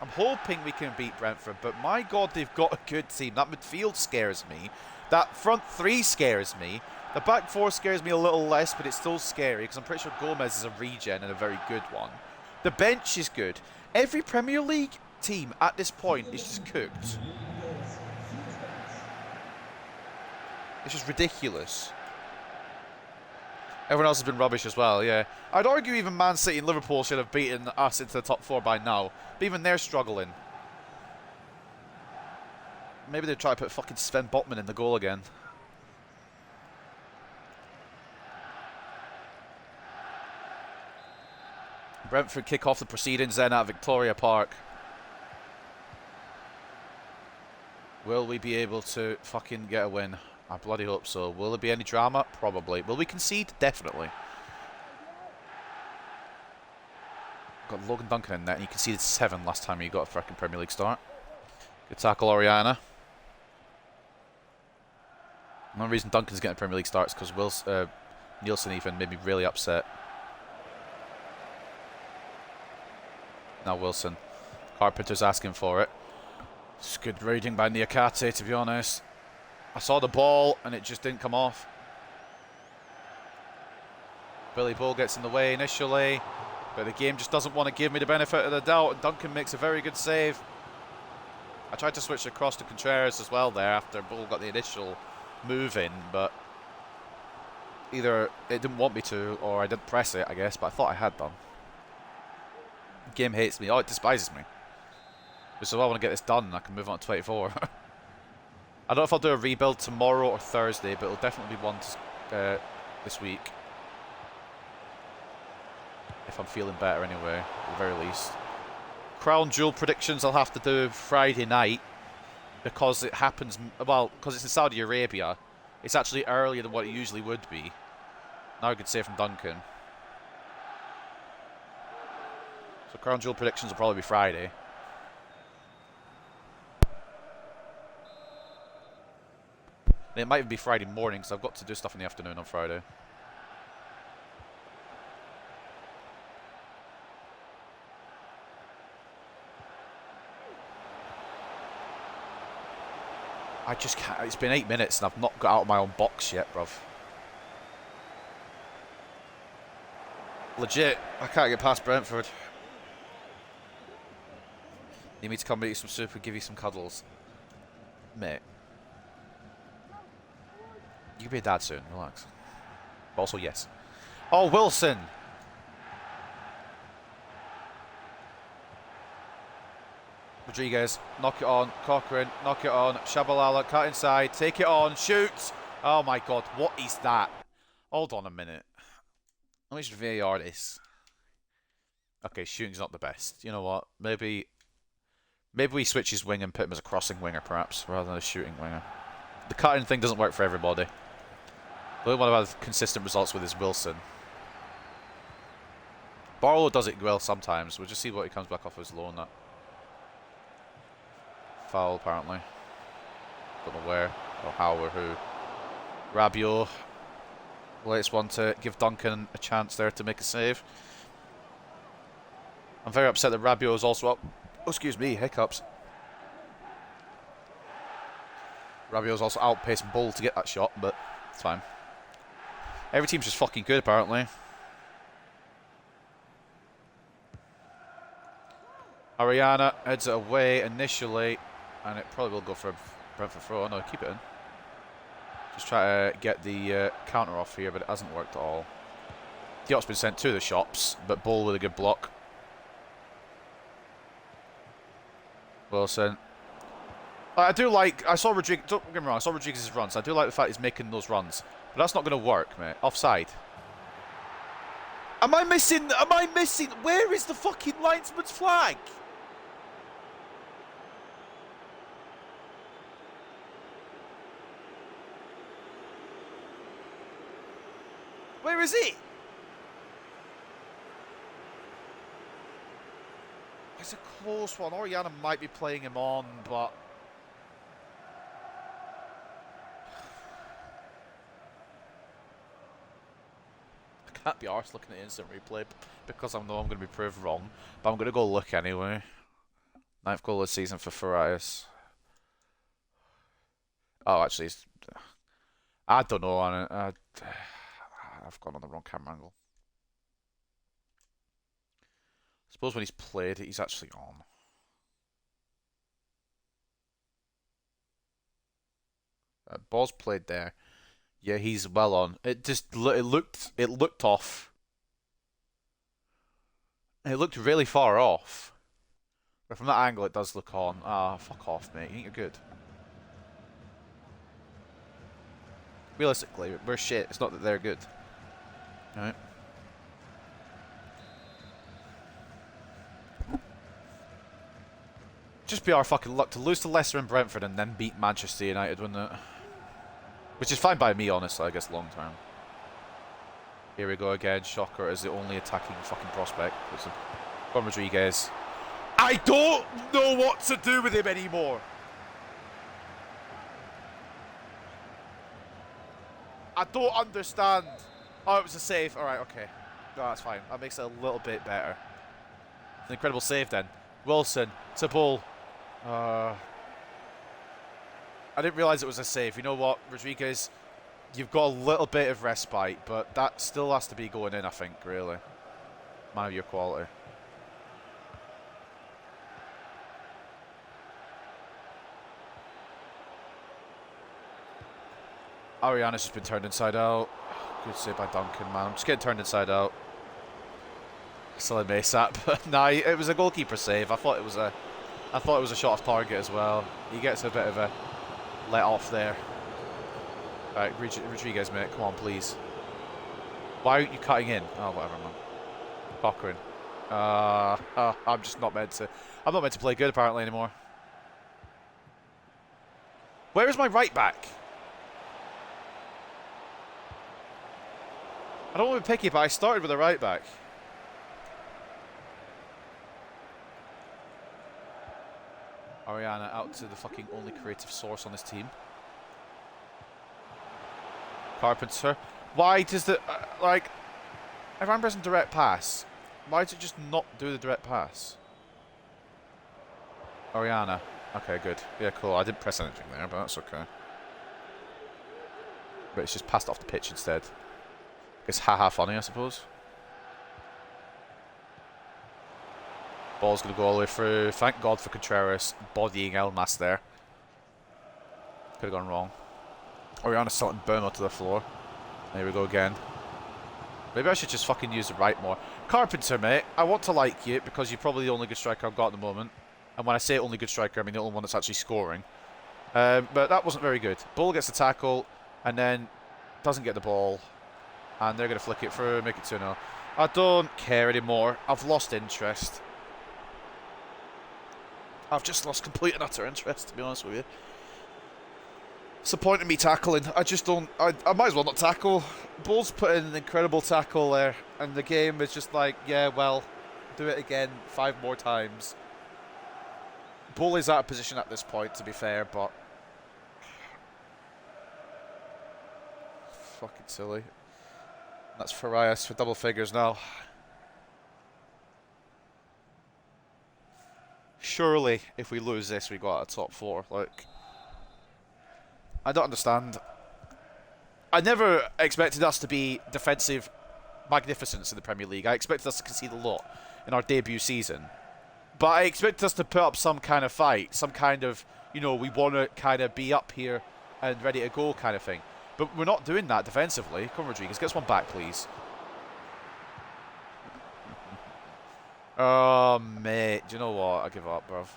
I'm hoping we can beat Brentford, but my God, they've got a good team. That midfield scares me. That front 3 scares me. The back 4 scares me a little less, but it's still scary because I'm pretty sure Gomez is a regen and a very good one. The bench is good. Every Premier League team at this point is just cooked. It's just ridiculous. Everyone else has been rubbish as well, yeah. I'd argue even Man City and Liverpool should have beaten us into the top 4 by now. But even they're struggling. Maybe they'll try to put fucking Sven Botman in the goal again. Brentford kick off the proceedings then at Victoria Park. Will we be able to fucking get a win? I bloody hope so. Will there be any drama? Probably. Will we concede? Definitely. Got Logan Duncan in there, and he conceded 7 last time he got a freaking Premier League start. Good tackle, Oriana. The only reason Duncan's getting a Premier League start is because Nielsen even made me really upset. Now Wilson. Carpenter's asking for it. It's good reading by Niakate, to be honest. I saw the ball and it just didn't come off. Billy Bull gets in the way initially, but the game just doesn't want to give me the benefit of the doubt, and Duncan makes a very good save. I tried to switch across to Contreras as well there after Bull got the initial move in, but either it didn't want me to or I didn't press it, I guess, but I thought I had done. The game hates me. Oh, it despises me. Which is why I want to get this done and I can move on to 24. I don't know if I'll do a rebuild tomorrow or Thursday, but it'll definitely be one this week. if I'm feeling better anyway, at the very least. Crown Jewel predictions I'll have to do Friday night because it happens, well, because it's in Saudi Arabia. It's actually earlier than what it usually would be. Now I could say from Duncan. So Crown Jewel predictions will probably be Friday. It might even be Friday morning because I've got to do stuff in the afternoon on Friday. I just can't. It's been 8 minutes and I've not got out of my own box yet, bruv. Legit, I can't get past Brentford. Need me to come make you some soup and give you some cuddles. Mate. You can be a dad soon, relax. But also, yes. Oh, Wilson! Rodriguez, knock it on. Cochrane, knock it on. Shabalala, cut inside. Take it on. Shoot! Oh my god, what is that? Hold on a minute. Let me just VAR this. Okay, shooting's not the best. You know what? Maybe we switch his wing and put him as a crossing winger, perhaps, rather than a shooting winger. The cutting thing doesn't work for everybody. The only one I've had consistent results with is Wilson. Barlow does it well sometimes. We'll just see what he comes back off his loan at. Foul, apparently. Don't know where, or how, or who. Rabiot. Latest one to give Duncan a chance there to make a save. I'm very upset that Rabiot is also up. Oh, excuse me, hiccups. Rabiot's also outpacing Bull to get that shot, but it's fine. Every team's just fucking good, apparently. Ariana heads it away initially, and it probably will go for a Brentford throw. No, keep it in. Just try to get the counter off here, but it hasn't worked at all. Diop's been sent to the shops, but Bull with a good block. Wilson. I do like, I saw Rodriguez, don't get me wrong, I saw Rodriguez's runs. I do like the fact he's making those runs. But that's not going to work, mate. Offside. Am I missing, where is the fucking linesman's flag? Where is it? It's a close one. Oriana might be playing him on, but... I can't be arsed looking at instant replay because I know I'm going to be proved wrong. But I'm going to go look anyway. 9th goal of the season for Farias. Oh, actually, I don't know. I've gone on the wrong camera angle. I suppose when he's played, he's actually on. Ball's played there. Yeah, he's well on. It just it looked off. It looked really far off. But from that angle, it does look on. Ah, fuck off, mate. You think you're good? Realistically, we're shit. It's not that they're good. Alright. Just be our fucking luck to lose to Leicester and Brentford and then beat Manchester United, wouldn't it? Which is fine by me, honestly, I guess, long term. Here we go again. Shocker is the only attacking fucking prospect. Juan Rodriguez. I don't know what to do with him anymore. I don't understand. Oh, it was a save. Alright, okay. No, that's fine. That makes it a little bit better. An incredible save then. Wilson to Bull. I didn't realise it was a save. You know what, Rodriguez, you've got a little bit of respite, but that still has to be going in, I think, really. Man of your quality. Ariana's just been turned inside out. Good save by Duncan, man. I'm just getting turned inside out. Still a Maysap, but nah, it was a goalkeeper save. I thought it was a shot off target as well. He gets a bit of a let off there. Alright, Rodriguez, mate, come on, please. Why aren't you cutting in? Oh, whatever, man. Cochrane. I'm just not meant to. I'm not meant to play good apparently anymore. Where is my right back? I don't want to be picky, but I started with a right back. Ariana out to the fucking only creative source on this team. Carpenter. Why does the like? If I'm pressing direct pass, why does it just not do the direct pass? Ariana. Okay, good. Yeah, cool. I didn't press anything there, but that's okay. But it's just passed off the pitch instead. It's haha funny, I suppose. Ball's going to go all the way through. Thank God for Contreras bodying Elmas there. Could have gone wrong. Oriana's salting Burma to the floor. There we go again. Maybe I should just fucking use the right more. Carpenter, mate, I want to like you because you're probably the only good striker I've got at the moment. And when I say only good striker, I mean the only one that's actually scoring. But that wasn't very good. Bull gets the tackle and then doesn't get the ball. And they're going to flick it through, make it 2-0. I don't care anymore. I've lost interest. I've just lost complete and utter interest, to be honest with you. It's the point of me tackling. I just don't... I might as well not tackle. Bull's put in an incredible tackle there. And the game is just like, yeah, well, do it again 5 more times. Bull is out of position at this point, to be fair, but... Fucking silly. That's Farias for double figures now. Surely, if we lose this, we go out of top 4. Like, I don't understand. I never expected us to be defensive magnificence in the Premier League. I expected us to concede a lot in our debut season. But I expected us to put up some kind of fight, some kind of, you know, we want to kind of be up here and ready to go kind of thing. But we're not doing that defensively. Come on, Rodriguez, get us one back, please. Oh, mate. Do you know what? I give up, bruv.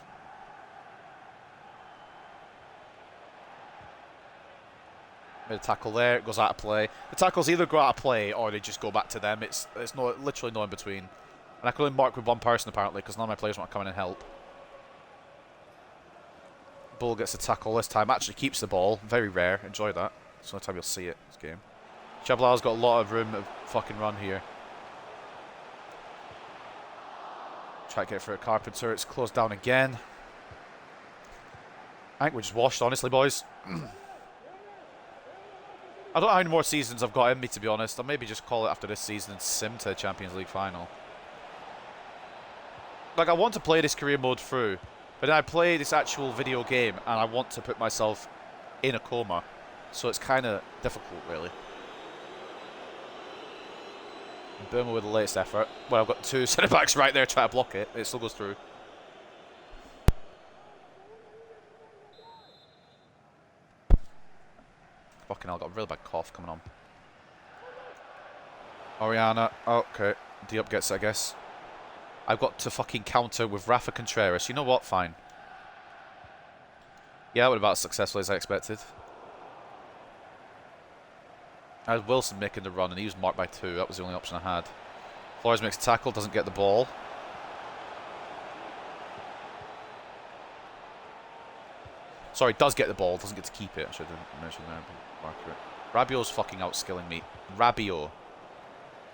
Made a tackle there. It goes out of play. The tackles either go out of play or they just go back to them. It's literally no in between. And I could only mark with one person, apparently, because none of my players want to come in and help. Bull gets the tackle this time. Actually keeps the ball. Very rare. Enjoy that. It's the only time you'll see it, this game. Chablal's got a lot of room to fucking run here. Try to get it for a Carpenter. It's closed down again. I think we're just washed, honestly, boys. I don't know how many more seasons I've got in me, to be honest. I'll maybe just call it after this season and sim to the Champions League final. Like, I want to play this career mode through, but then I play this actual video game and I want to put myself in a coma. So it's kind of difficult, really. Burma with the latest effort. Well, I've got 2 centre-backs right there trying to block it. It still goes through. Fucking hell, I've got a really bad cough coming on. Oriana. Oh, okay. Diop gets it, I guess. I've got to fucking counter with Rafa Contreras. You know what? Fine. Yeah, that would have been about as successful as I expected. I had Wilson making the run and he was marked by 2. That was the only option I had. Flores makes a tackle, doesn't get the ball. Sorry, does get the ball, doesn't get to keep it. I should have mentioned there. Rabiot's fucking outskilling me. Rabiot.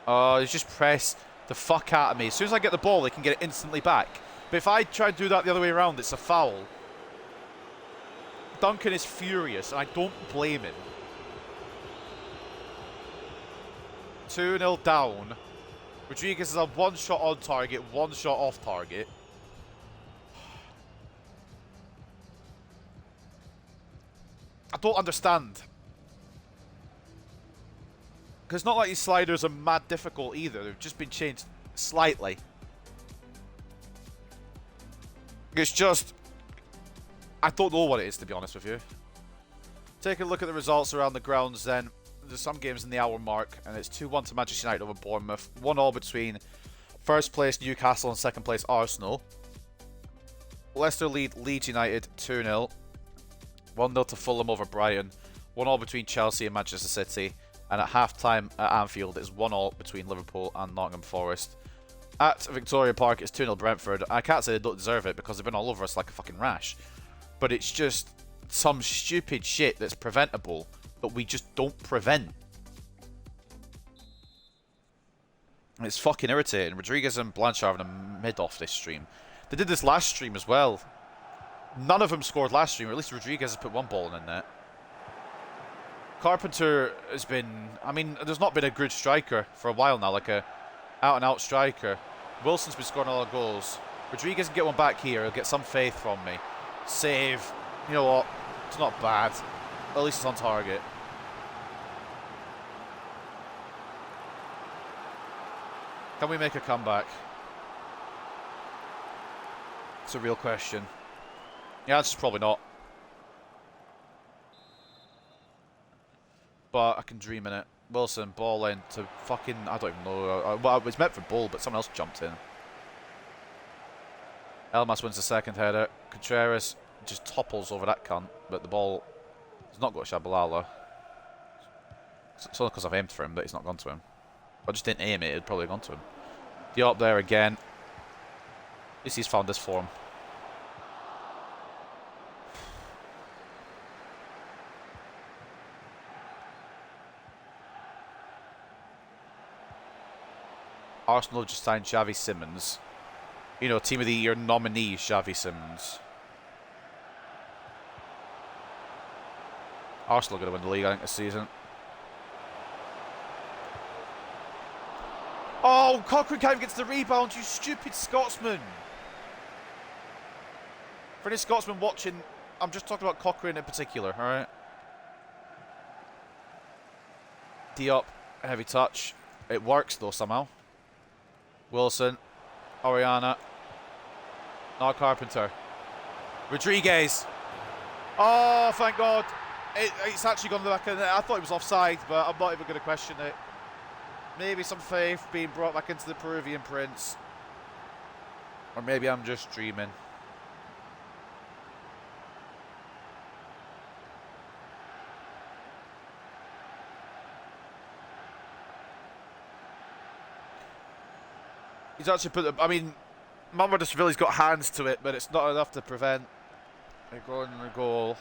Oh, he's just pressed the fuck out of me. As soon as I get the ball, they can get it instantly back. But if I try and do that the other way around, it's a foul. Duncan is furious, and I don't blame him. 2-0 down. Rodriguez is a 1 shot on target, 1 shot off target. I don't understand. Because it's not like these sliders are mad difficult either. They've just been changed slightly. It's just... I don't know what it is, to be honest with you. Take a look at the results around the grounds then. There's some games in the hour mark, and it's 2-1 to Manchester United over Bournemouth. 1-1 between first place Newcastle and second place Arsenal. Leicester lead Leeds United 2-0. 1-0 to Fulham over Brighton. 1-1 between Chelsea and Manchester City. And at half-time at Anfield, it's 1-1 between Liverpool and Nottingham Forest. At Victoria Park, it's 2-0 Brentford. I can't say they don't deserve it because they've been all over us like a fucking rash. But it's just some stupid shit that's preventable, but we just don't prevent. It's fucking irritating. Rodriguez and Blanchard having a mid off this stream. They did this last stream as well. None of them scored last stream, or at least Rodriguez has put one ball in the net. Carpenter has been... I mean, there's not been a good striker for a while now, like a out-and-out striker. Wilson's been scoring a lot of goals. Rodriguez can get one back here. He'll get some faith from me. Save. You know what? It's not bad. At least it's on target. Can we make a comeback? It's a real question. Yeah, it's probably not. But I can dream in it. Wilson, ball in to fucking... I don't even know. Well, it was meant for Bull, but someone else jumped in. Elmas wins the second header. Contreras just topples over that cunt, but the ball has not got Shabalala. It's only because I've aimed for him that he's not gone to him. If I just didn't aim it, it'd probably gone to him. Diop there again. At least he's found this form. Arsenal just signed Xavi Simons. You know, Team of the Year nominee Xavi Simons. Arsenal are going to win the league, I think, this season. Oh, Cochrane can't even get to the rebound, you stupid Scotsman. For any Scotsman watching, I'm just talking about Cochrane in particular, alright? Diop, heavy touch. It works though somehow. Wilson, Oriana, now Carpenter. Rodriguez. Oh, thank God. It's actually gone back in there. I thought it was offside, but I'm not even going to question it. Maybe some faith being brought back into the Peruvian Prince. Or maybe I'm just dreaming. He's actually put... I mean, Mamardashvili's got hands to it, but it's not enough to prevent a goal.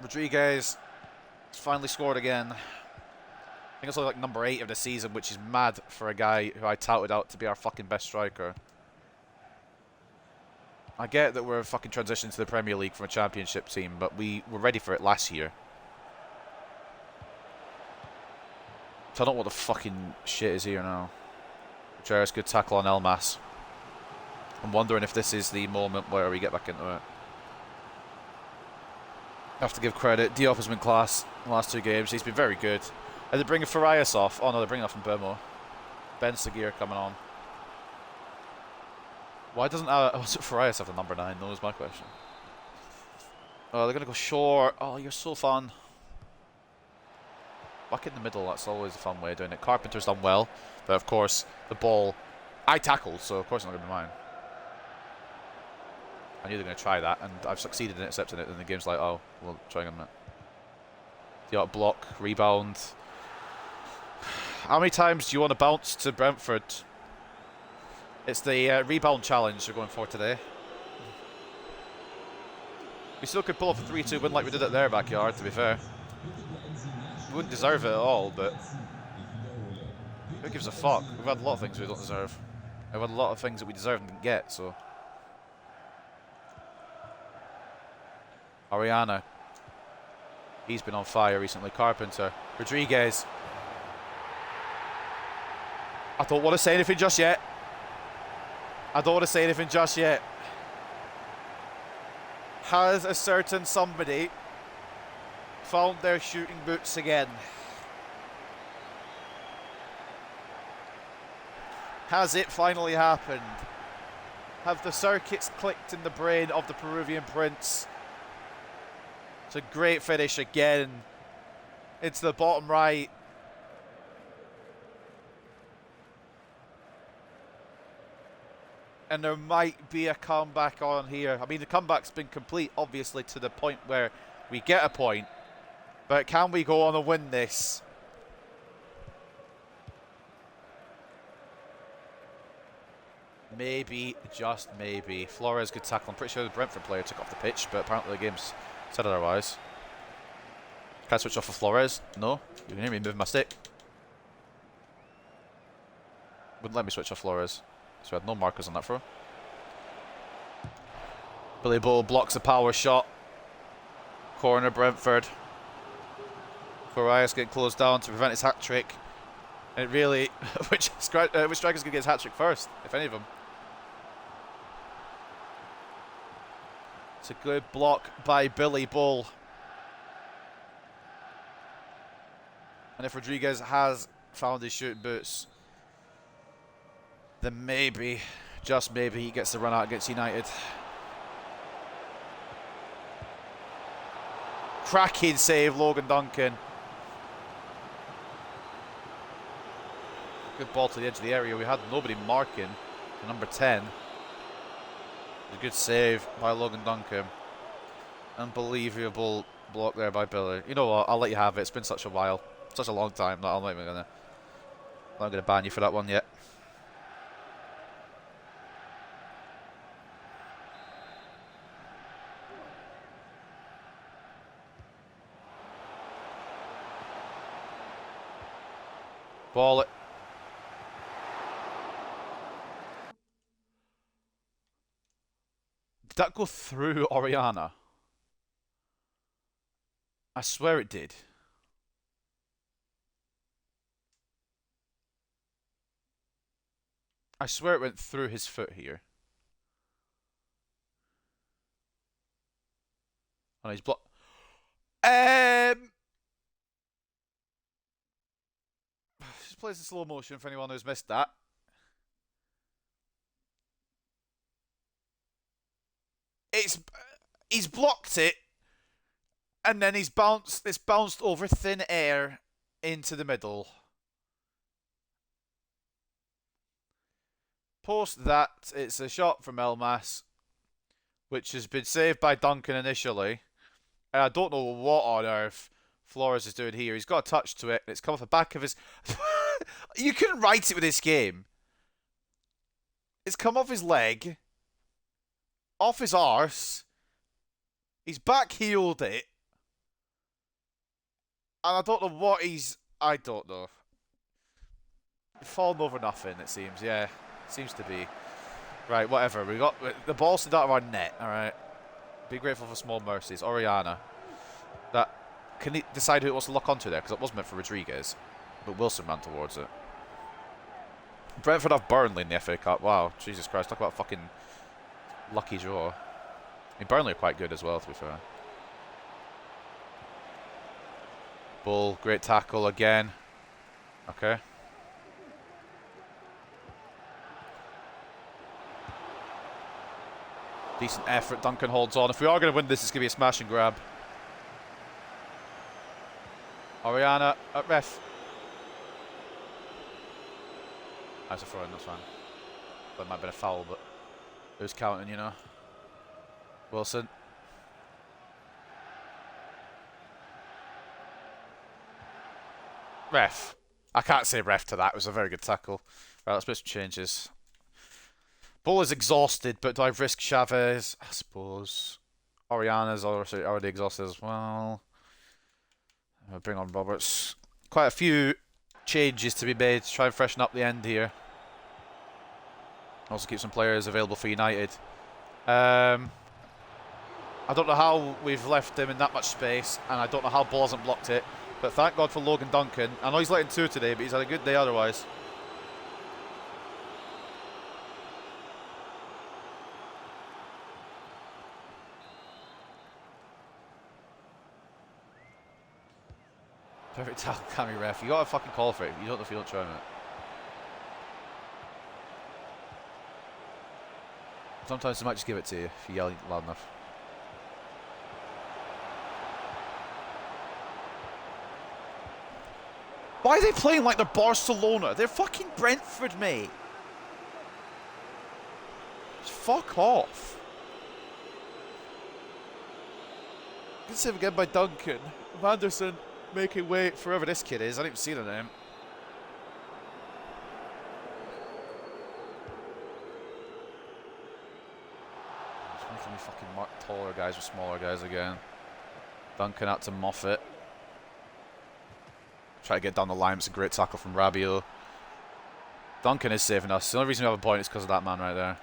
Rodriguez finally scored again. I think it's only like number 8 of the season, which is mad for a guy who I touted out to be our fucking best striker. I get that we're fucking transitioning to the Premier League from a championship team, but we were ready for it last year. So I don't know what the fucking shit is here now. Jarvis, good tackle on Elmas. I'm wondering if this is the moment where we get back into it. I have to give credit. Diop has been class in the last 2 games. He's been very good. Are they bringing Farias off? Oh no, they're bringing off Mbemo. Ben Seguir coming on. Why doesn't Farias have the number 9? That was my question. Oh, they're going to go short. Oh, you're so fun. Back in the middle, that's always a fun way of doing it. Carpenter's done well, but of course, the ball... I tackled, so of course it's not going to be mine. I knew they were going to try that, and I've succeeded in intercepting it, and the game's like, oh, we'll try again a minute. The block, rebound. How many times do you want to bounce to Brentford? It's the rebound challenge we're going for today. We still could pull off a 3-2 win like we did at their backyard, to be fair. We wouldn't deserve it at all, but who gives a fuck? We've had a lot of things we don't deserve. We've had a lot of things that we deserve and didn't get, so. Oriana. He's been on fire recently. Carpenter. Rodriguez. I don't want to say anything just yet. I don't want to say anything just yet. Has a certain somebody found their shooting boots again? Has it finally happened? Have the circuits clicked in the brain of the Peruvian Prince? It's a great finish again. It's the bottom right. And there might be a comeback on here. I mean, the comeback's been complete, obviously, to the point where we get a point. But can we go on and win this? Maybe, just maybe. Flores, good tackle. I'm pretty sure the Brentford player took off the pitch, but apparently the game's said otherwise. Can I switch off for Flores? No? You can hear me moving my stick. Wouldn't let me switch off Flores. So we had no markers on that throw. Billy Bull blocks the power shot. Corner Brentford. Corias getting closed down to prevent his hat-trick. And it really... which striker's going to get his hat-trick first, if any of them? It's a good block by Billy Bull. And if Rodriguez has found his shooting boots, then maybe, just maybe, he gets the run out against United. Cracking save, Logan Duncan. Good ball to the edge of the area. We had nobody marking for number 10. A good save by Logan Duncan. Unbelievable block there by Billy. You know what? I'll let you have it. It's been such a while, such a long time. I'm not even gonna ban you for that one yet. Ball it. Did that go through Oriana? I swear it did. I swear it went through his foot here. Oh, he's blocked. Just plays in slow motion for anyone who's missed that. He's blocked it, and then it's bounced over thin air into the middle. Post that, it's a shot from Elmas, which has been saved by Duncan initially. And I don't know what on earth Flores is doing here. He's got a touch to it, and it's come off the back of his... You couldn't write it with this game. It's come off his leg, off his arse. He's back-heeled it. And I don't know what he's... I don't know. Fallen over nothing, it seems. Yeah, seems to be. Right, whatever. We got the ball slid out of our net, alright? Be grateful for small mercies. Oriana. Can he decide who it wants to lock onto there? Because it was meant for Rodriguez. But Wilson ran towards it. Brentford have Burnley in the FA Cup. Wow, Jesus Christ. Talk about fucking lucky draw. I mean, Burnley are quite good as well, to be fair. Bull, great tackle again. Okay. Decent effort. Duncan holds on. If we are going to win this, it's going to be a smash and grab. Oriana at ref. That's a throw in, that's fine. That might have been a foul, but who's counting, you know? Wilson. Ref. I can't say ref to that. It was a very good tackle. Right, let's make some changes. Bull is exhausted, but do I risk Chavez? I suppose. Oriana's already exhausted as well. I'll bring on Roberts. Quite a few changes to be made to try and freshen up the end here. Also keep some players available for United. I don't know how we've left him in that much space, and I don't know how Bull hasn't blocked it. But thank God for Logan Duncan. I know he's letting two today, but he's had a good day otherwise. Perfect tackle, Cammy ref. You gotta fucking call for it. You don't know if you don't try it. Sometimes they might just give it to you if you yell loud enough. Why are they playing like they're Barcelona? They're fucking Brentford, mate. Just fuck off. Good save again by Duncan. Vanderson making way for whoever this kid is. I didn't even see the name. taller guys with smaller guys again. Duncan out to Moffat. Try to get down the line. It's a great tackle from Rabiot. Duncan is saving us. The only reason we have a point is because of that man right there.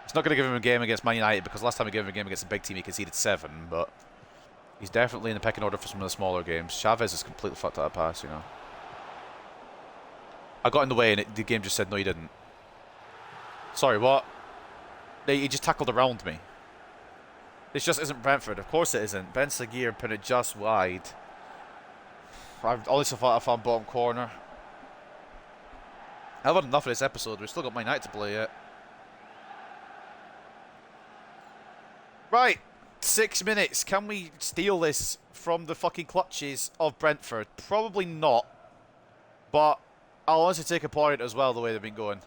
It's not going to give him a game against Man United because last time we gave him a game against a big team he conceded 7, but he's definitely in the pecking order for some of the smaller games. Chavez is completely fucked out of pass, you know. I got in the way and the game just said, no, you didn't. Sorry, what? He just tackled around me. This just isn't Brentford. Of course it isn't. Ben Seguir put it just wide. I honestly thought I found bottom corner. I've had enough of this episode. We've still got Man United to play yet. Right. 6 minutes. Can we steal this from the fucking clutches of Brentford? Probably not. But I'll honestly take a point as well the way they've been going.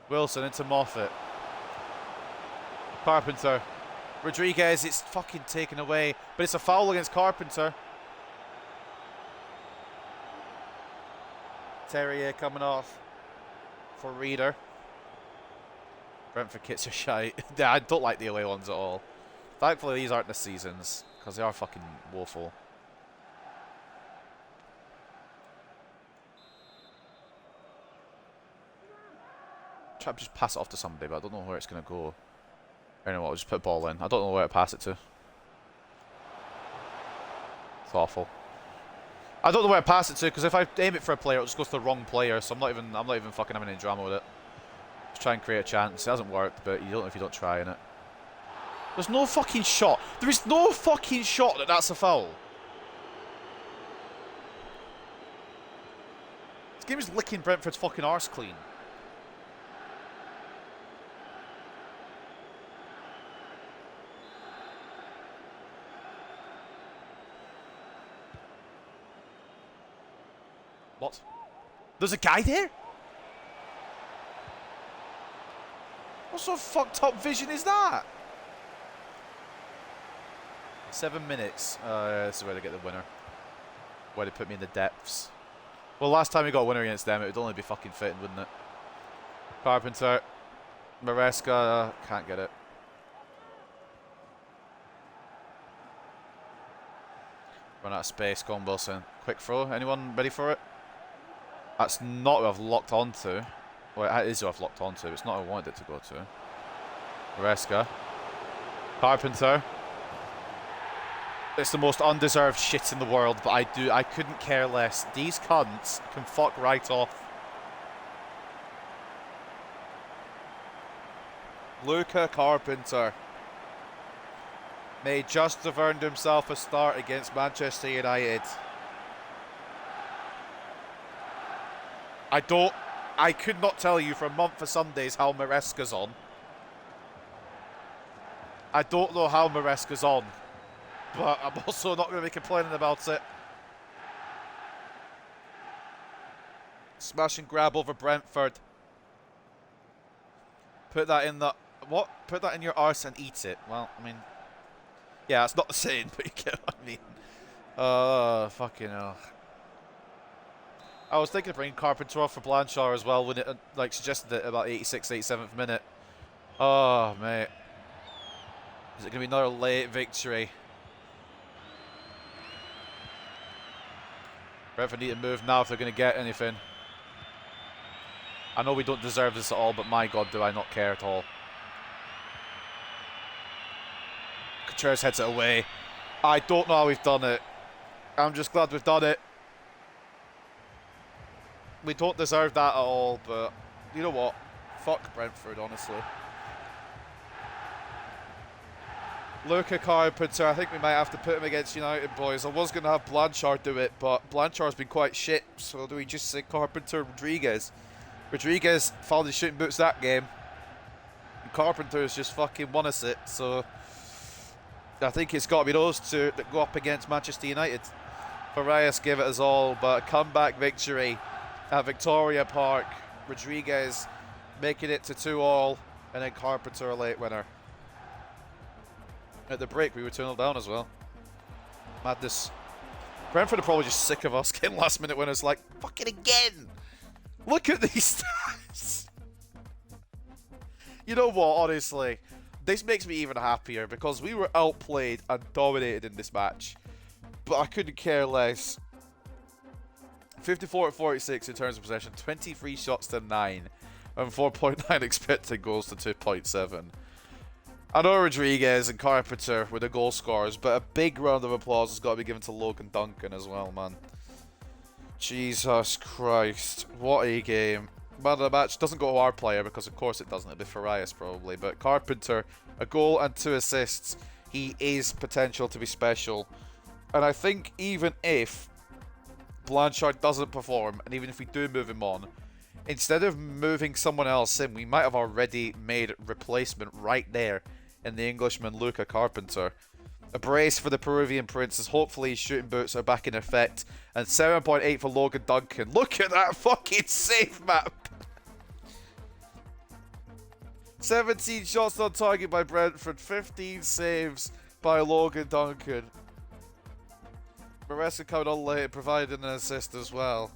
Wilson into Moffat. Carpenter. Rodriguez, it's fucking taken away. But it's a foul against Carpenter. Terrier coming off for Reader. Brentford kits are shite. I don't like the away ones at all. Thankfully these aren't the seasons, because they are fucking woeful. Try to just pass it off to somebody, but I don't know where it's going to go. Anyway, I'll just put the ball in. I don't know where to pass it to. It's awful. I don't know where to pass it to, because if I aim it for a player, it'll just go to the wrong player, so I'm not even fucking having any drama with it. Just try and create a chance. It hasn't worked, but you don't know if you don't try in it. There's no fucking shot. There is no fucking shot that that's a foul. This game is licking Brentford's fucking arse clean. What? There's a guy there? What sort of fucked up vision is that? 7 minutes. This is where they get the winner. Where they put me in the depths. Well, last time we got a winner against them, it would only be fucking fitting, wouldn't it? Carpenter. Maresca. Can't get it. Run out of space. Go on, Wilson. Quick throw. Anyone ready for it? That's not who I've locked onto. Well, it is who I've locked onto. It's not who I wanted it to go to. Maresca. Carpenter. It's the most undeserved shit in the world, but I couldn't care less. These cunts can fuck right off. Luca Carpenter may just have earned himself a start against Manchester United. I could not tell you for a month of Sundays how Maresca's on. I don't know how Maresca's on. But I'm also not going to be complaining about it. Smash and grab over Brentford. Put that in the... What? Put that in your arse and eat it. Well, I mean... Yeah, it's not the same, but you get what I mean. Fucking hell. I was thinking of bringing Carpenter off for Blanchard as well when it suggested it about 86th, 87th minute. Oh, mate. Is it going to be another late victory? Brentford need to move now if they're going to get anything. I know we don't deserve this at all, but my God, do I not care at all. Contreras heads it away. I don't know how we've done it. I'm just glad we've done it. We don't deserve that at all, but you know what? Fuck Brentford, honestly. Luca Carpenter, I think we might have to put him against United, boys. I was going to have Blanchard do it, but Blanchard's been quite shit, so do we just say Carpenter, Rodriguez? Rodriguez fouled his shooting boots that game. And Carpenter's just fucking won us it, so I think it's got to be those two that go up against Manchester United. Farias gave it us all, but a comeback victory at Victoria Park. Rodriguez making it to 2-2, and then Carpenter a late winner. At the break, we were 2-0 down as well. Madness. Brentford are probably just sick of us getting last-minute winners like, fucking again! Look at these stats! You know what, honestly? this makes me even happier because we were outplayed and dominated in this match. But I couldn't care less. 54-46 in terms of possession, 23 shots to 9, and 4.9 expected goals to 2.7. I know Rodriguez and Carpenter were the goal scorers, but a big round of applause has got to be given to Logan Duncan as well, man. Jesus Christ, what a game. Man of the match doesn't go to our player because of course it doesn't, it'd be Farias probably, but Carpenter, a goal and 2 assists. He is potential to be special. And I think even if Blanchard doesn't perform, and even if we do move him on, instead of moving someone else in, we might have already made replacement right there in the Englishman Luca Carpenter. A brace for the Peruvian Prince as hopefully his shooting boots are back in effect. And 7.8 for Logan Duncan. Look at that fucking save map! 17 shots on target by Brentford, 15 saves by Logan Duncan. Maresca coming on late, providing an assist as well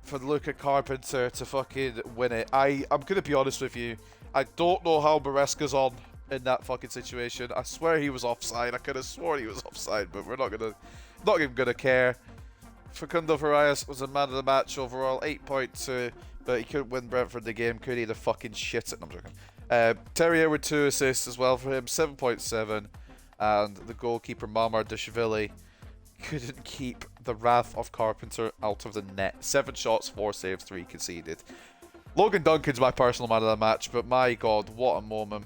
for Luca Carpenter to fucking win it. I'm going to be honest with you. I don't know how Maresca's on in that fucking situation. I swear he was offside. I could have sworn he was offside, but we're not even gonna care. Facundo Farias was a man of the match overall, 8.2, but he couldn't win Brentford the game. Could he the fucking shit it? No, I'm joking. Terrier with 2 assists as well for him, 7.7, and the goalkeeper Mamar Dashvili couldn't keep the wrath of Carpenter out of the net. 7 shots, 4 saves, 3 conceded. Logan Duncan's my personal man of the match, but my god, what a moment.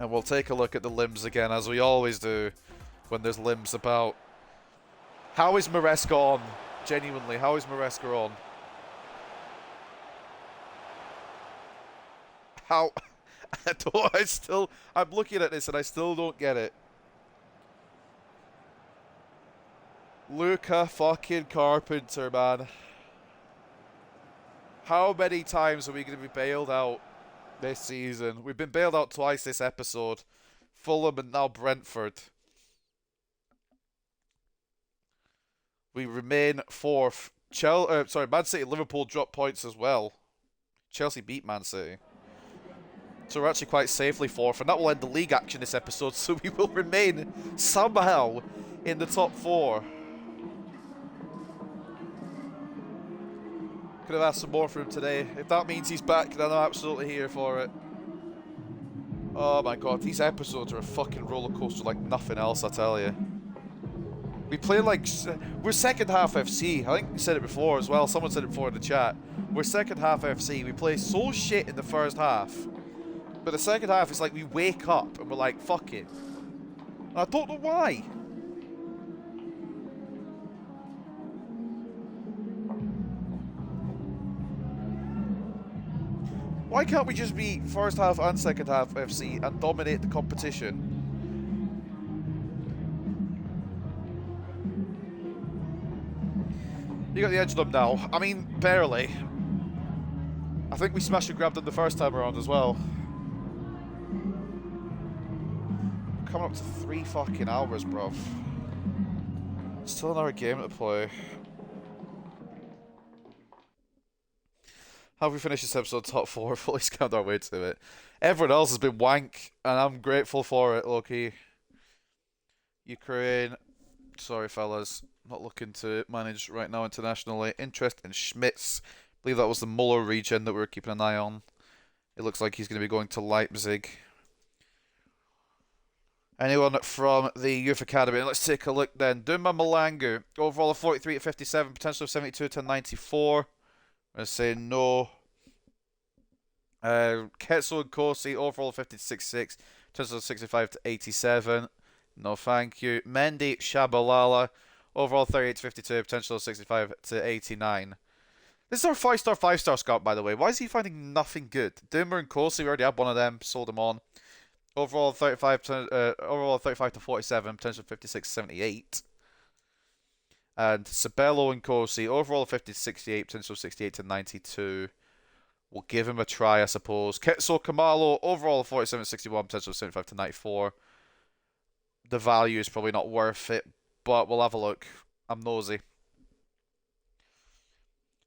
And we'll take a look at the limbs again, as we always do when there's limbs about. How is Maresca on? Genuinely, how is Maresca on? How? I'm looking at this and I still don't get it. Luca fucking Carpenter, man. How many times are we going to be bailed out this season? We've been bailed out twice this episode. Fulham and now Brentford. We remain 4th. Man City and Liverpool dropped points as well. Chelsea beat Man City. So we're actually quite safely 4th, and that will end the league action this episode, so we will remain somehow in the top 4. Could have asked some more from him today. If that means he's back, then I'm absolutely here for it. Oh my god, these episodes are a fucking roller coaster like nothing else, I tell you. We play like... We're second half FC. I think we said it before as well. Someone said it before in the chat. We're second half FC. We play so shit in the first half. But the second half is like we wake up and we're like, fuck it. And I don't know why. Why can't we just be first half and second half FC and dominate the competition? You got the edge of them now. I mean, barely. I think we smashed and grabbed them the first time around as well. Coming up to 3 fucking hours, bruv. Still another game to play. How have we finished this episode top 4? Fully scammed our way to it. Everyone else has been wank, and I'm grateful for it, low-key. Ukraine. Sorry, fellas. Not looking to manage right now internationally. Interest in Schmitz. I believe that was the Muller region that we were keeping an eye on. It looks like he's going to be going to Leipzig. Anyone from the Youth Academy? Let's take a look then. Duma Malangu. Overall of 43 to 57. Potential of 72 to 94. I'm going to say no. Ketso and Kosi, overall 50 to 66. Potential of 65 to 87. No, thank you. Mendy, Shabalala, overall 38 to 52. Potential of 65 to 89. This is our 5-star, 5-star scout, by the way. Why is he finding nothing good? Doomer and Kosi, we already had one of them. Sold them on. Overall 35 to 47. Potential of 56 to 78. And Sabello and Corsi, overall 50 to 68, potential 68 to 92. We'll give him a try, I suppose. Ketso Kamalo, overall 47 to 61, potential 75 to 94. The value is probably not worth it, but we'll have a look. I'm nosy.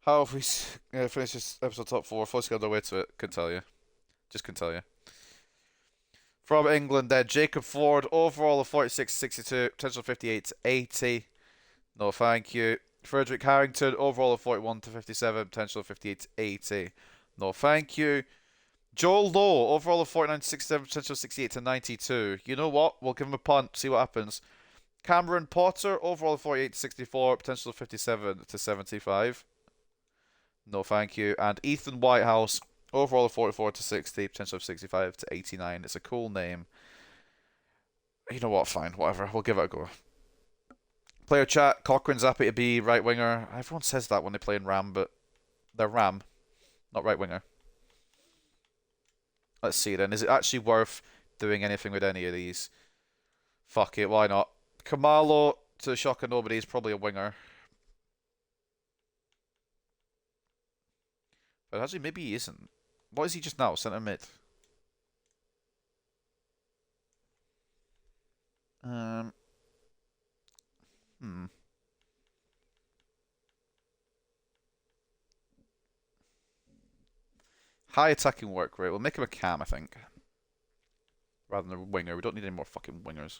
How have we finished this episode top 4? Fully scaled our way to it. Couldn't tell you. Just couldn't tell you. From England, then Jacob Ford, overall of 46-62, potential 58-80. No, thank you. Frederick Harrington, overall of 41-57, potential of 58-80. No, thank you. Joel Lowe, overall of 49-67, potential 68-92. You know what? We'll give him a punt, see what happens. Cameron Potter, overall of 48-64, potential of 57-75. No, thank you. And Ethan Whitehouse, overall of 44-60, potential of 65-89. It's a cool name. You know what? Fine, whatever. We'll give it a go. Player chat, Cochrane's happy to be right winger. Everyone says that when they play in Ram, but they're Ram, not right winger. Let's see then. Is it actually worth doing anything with any of these? Fuck it, why not? Kamalo, to the shock of nobody, is probably a winger. But actually, maybe he isn't. What is he just now? Centre mid. High attacking work rate. We'll make him a cam, I think. Rather than a winger. We don't need any more fucking wingers.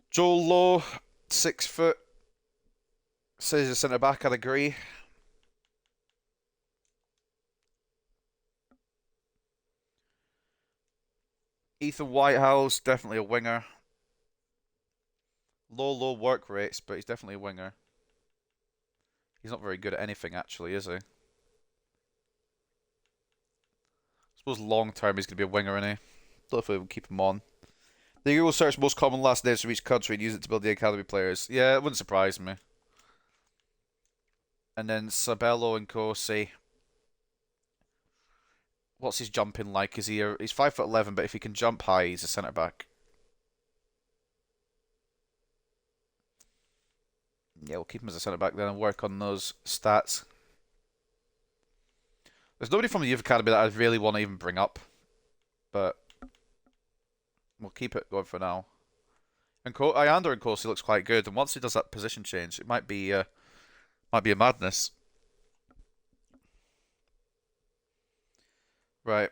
Joel Lowe, 6 foot. Says he's a centre back, I'd agree. Ethan Whitehouse, definitely a winger. Low work rates, but he's definitely a winger. He's not very good at anything, actually, is he? I suppose long term he's going to be a winger, isn't he? Don't know if we'll keep him on. The Google search most common last names from each country and use it to build the academy players. Yeah, it wouldn't surprise me. And then Sabello and Corsi. What's his jumping like? He's 5'11", but if he can jump high, he's a centre back. Yeah, we'll keep him as a centre back then and work on those stats. There's nobody from the youth academy that I really want to even bring up, but we'll keep it going for now. And Iander and Corsi looks quite good, and once he does that position change, it might be a madness. Right.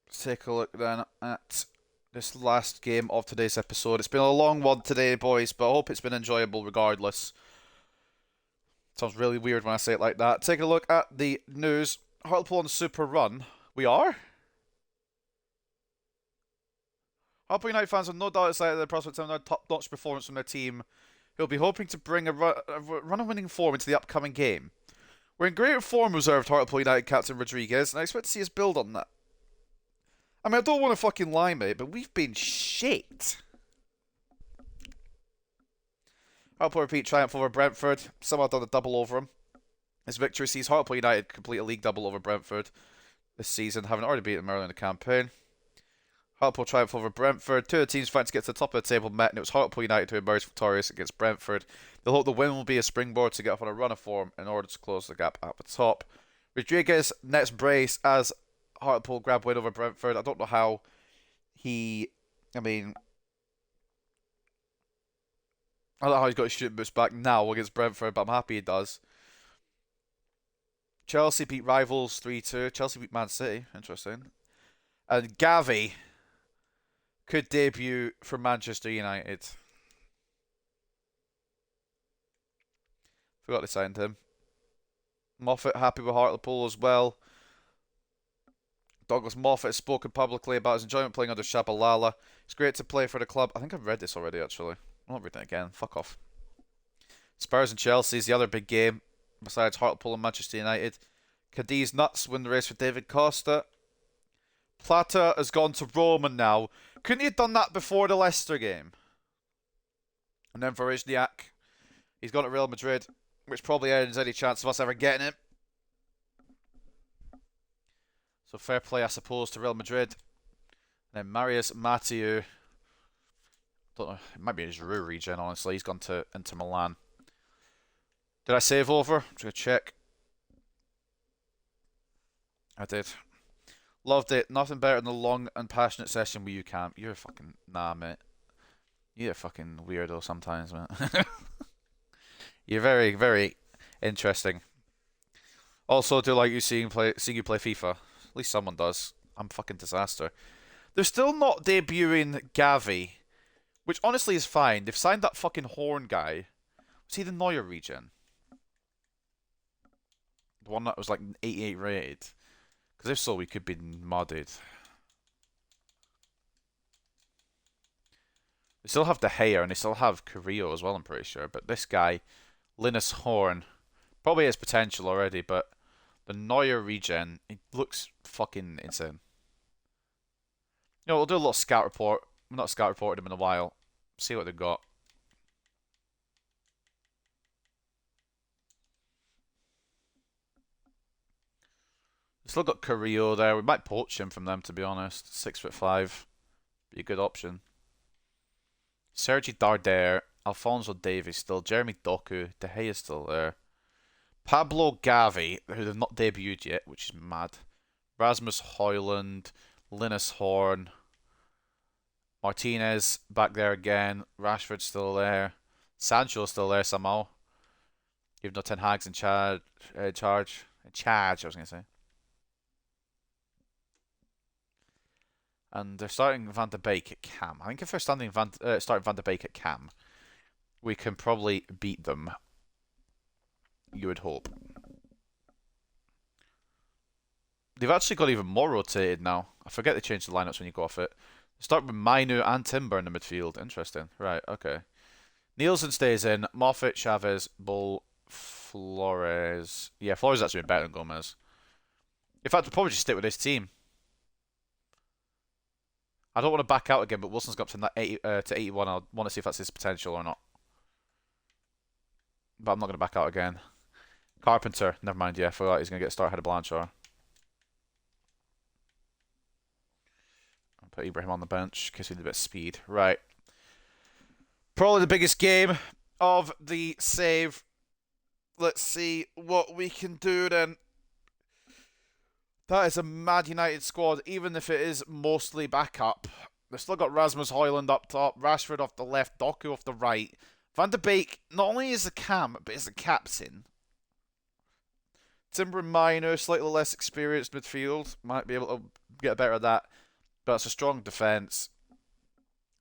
Let's take a look then at this last game of today's episode. It's been a long one today, boys, but I hope it's been enjoyable regardless. Sounds really weird when I say it like that. Take a look at the news. Hartlepool on super run. We are? Hartlepool United fans have no doubt excited at the prospect of another top-notch performance from their team, who will be hoping to bring a run of winning form into the upcoming game. We're in great form, reserved Hartlepool United captain Rodriguez, and I expect to see us build on that. I mean, I don't want to fucking lie, mate, but we've been shit. Hartlepool repeat triumph over Brentford. Somehow done a double over them. This victory sees Hartlepool United complete a league double over Brentford this season, having already beaten them earlier in the campaign. Hartlepool triumph over Brentford. Two of the teams fighting to get to the top of the table met, and it was Hartlepool United who emerged victorious against Brentford. They'll hope the win will be a springboard to get off on a run of form in order to close the gap at the top. Rodriguez nets brace as Hartlepool grab win over Brentford. I don't know how I don't know how he's got his shooting boots back now against Brentford, but I'm happy he does. Chelsea beat rivals 3-2. Chelsea beat Man City. Interesting. And Gavi could debut for Manchester United. Forgot to sign him. Moffat happy with Hartlepool as well. Douglas Moffat has spoken publicly about his enjoyment playing under Shabalala. It's great to play for the club. I think I've read this already, actually. I'm not reading it again. Fuck off. Spurs and Chelsea is the other big game, besides Hartlepool and Manchester United. Cadiz nuts win the race for David Costa. Plata has gone to Roma now. Couldn't he have done that before the Leicester game? And then for Izniak, he's gone to Real Madrid, which probably ends any chance of us ever getting him. So fair play, I suppose, to Real Madrid. And then Marius Mathieu. Don't know, it might be his Giroud regen, honestly. He's gone to Inter Milan. Did I save over? I'm just going to check. I did. Loved it. Nothing better than a long and passionate session with you, Cam. You're a fucking... Nah, mate. You're a fucking weirdo sometimes, mate. You're very, very interesting. Also, do like you seeing you play FIFA. At least someone does. I'm a fucking disaster. They're still not debuting Gavi, which honestly is fine. They've signed that fucking Horn guy. Was he the Neuer regen? The one that was like 88 rated? Because if so, we could be modded. They still have De Gea and they still have Carrillo as well, I'm pretty sure. But this guy, Linus Horn, probably has potential already, but the Neuer regen, it looks fucking insane. You know, we'll do a little scout report. We've not scout reported them in a while. See what they've got. Still got Carrillo there. We might poach him from them, to be honest. 6'5". Be a good option. Sergi Darder, Alphonso Davies still, Jeremy Doku, De Gea still there. Pablo Gavi, who they've not debuted yet, which is mad. Rasmus Højlund, Linus Horn, Martinez back there again. Rashford still there. Sancho still there somehow. Even though Ten Hag's in charge. I was going to say. And they're starting Van de Beek at cam. I think if they're starting Van de Beek at cam, we can probably beat them. You would hope. They've actually got even more rotated now. I forget they changed the lineups when you go off it. They start with Mainu and Timber in the midfield. Interesting. Right, okay. Nielsen stays in. Moffat, Chavez, Bull, Flores. Yeah, Flores has actually been better than Gomez. In fact, we'll probably just stick with this team. I don't want to back out again, but Wilson's got up to 81. I want to see if that's his potential or not. But I'm not going to back out again. Carpenter, never mind, yeah, I forgot he's going to get a start ahead of Blanchard. I'll put Ibrahim on the bench in case we need a bit of speed. Right. Probably the biggest game of the save. Let's see what we can do then. That is a mad United squad, even if it is mostly backup. They've still got Rasmus Højlund up top, Rashford off the left, Doku off the right. Van de Beek not only is the cam, but is the captain. Timber and Minor, slightly less experienced midfield. Might be able to get better at that. But it's a strong defence.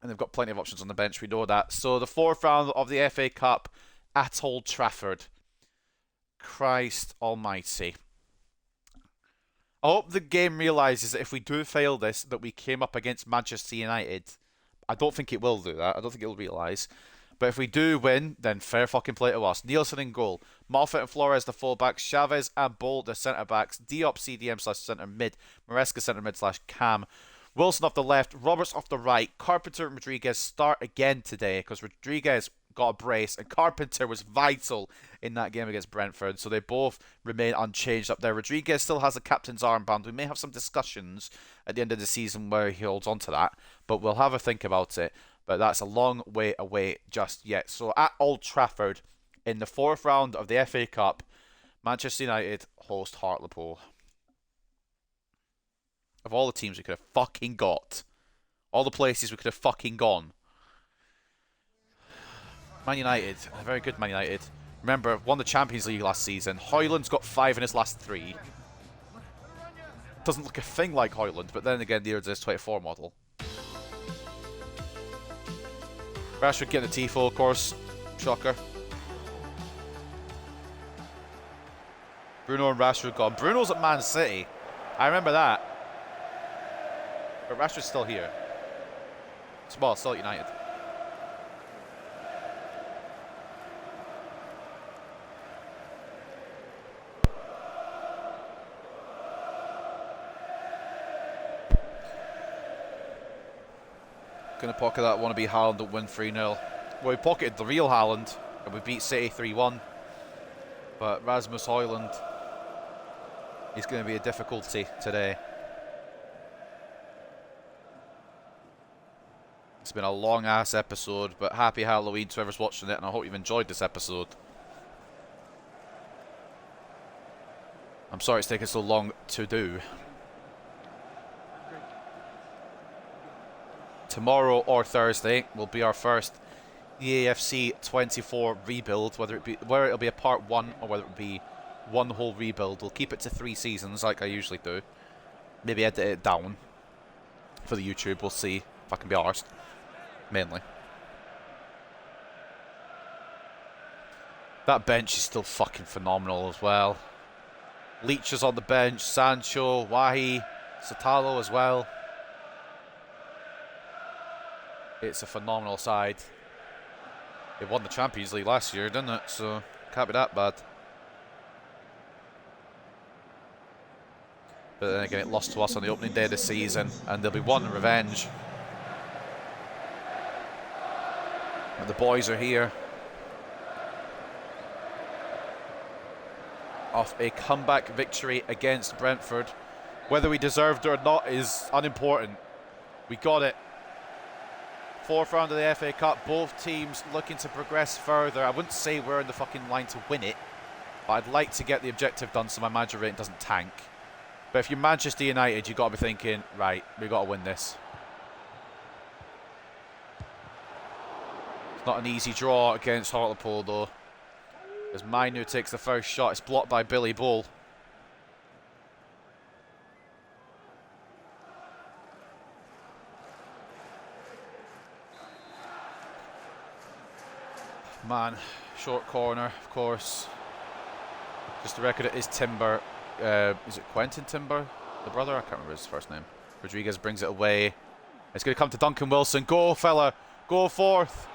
And they've got plenty of options on the bench, we know that. So the fourth round of the FA Cup at Old Trafford. Christ almighty. I hope the game realises that if we do fail this, that we came up against Manchester United. I don't think it will do that. I don't think it will realise. But if we do win, then fair fucking play to us. Nielsen in goal. Moffat and Flores the fullbacks. Chavez and Bolt the centre-backs. Diop CDM / centre-mid. Maresca centre-mid / cam. Wilson off the left. Roberts off the right. Carpenter and Rodriguez start again today because Rodriguez got a brace and Carpenter was vital in that game against Brentford, so they both remain unchanged up there. Rodriguez still has a captain's armband. We may have some discussions at the end of the season where he holds on to that, but we'll have a think about it. But that's a long way away just yet. So at Old Trafford, in the fourth round of the FA Cup, Manchester United host Hartlepool. Of all the teams we could have fucking got, all the places we could have fucking gone, Man United, a very good Man United. Remember, won the Champions League last season. Højlund's got 5 in his last 3. Doesn't look a thing like Højlund, but then again, neither does 24 model. Rashford getting the Tifo, of course. Shocker. Bruno and Rashford gone. Bruno's at Man City. I remember that. But Rashford's still here. Well, still at United. Going to pocket that wannabe Haaland and win 3-0. Well, we pocketed the real Haaland and we beat City 3-1. But Rasmus Højlund is going to be a difficulty today. It's been a long ass episode, but happy Halloween to whoever's watching it, and I hope you've enjoyed this episode. I'm sorry it's taken so long to do. Tomorrow or Thursday will be our first EAFC 24 rebuild, whether it'll be a part 1 or whether it be one whole rebuild. We'll keep it to 3 seasons like I usually do. Maybe edit it down for the YouTube. We'll see if I can be arsed. Mainly. That bench is still fucking phenomenal as well. Leach is on the bench. Sancho, Wahi, Satalo as well. It's a phenomenal side. It won the Champions League last year, didn't it? So, can't be that bad. But then again, it lost to us on the opening day of the season, and they'll be wanting revenge. And the boys are here. Off a comeback victory against Brentford. Whether we deserved it or not is unimportant. We got it. Fourth round of the FA Cup, both teams looking to progress further. I wouldn't say we're in the fucking line to win it, but I'd like to get the objective done so my manager rating doesn't tank. But if you're Manchester United, you've got to be thinking, right, we've got to win this. It's not an easy draw against Hartlepool though. As Mainu takes the first shot, it's blocked by Billy Bull. Man, short corner, of course. Just to record, it is Timber. Is it Quentin Timber, the brother? I can't remember his first name. Rodriguez brings it away. It's going to come to Duncan Wilson. Go, fella. Go forth.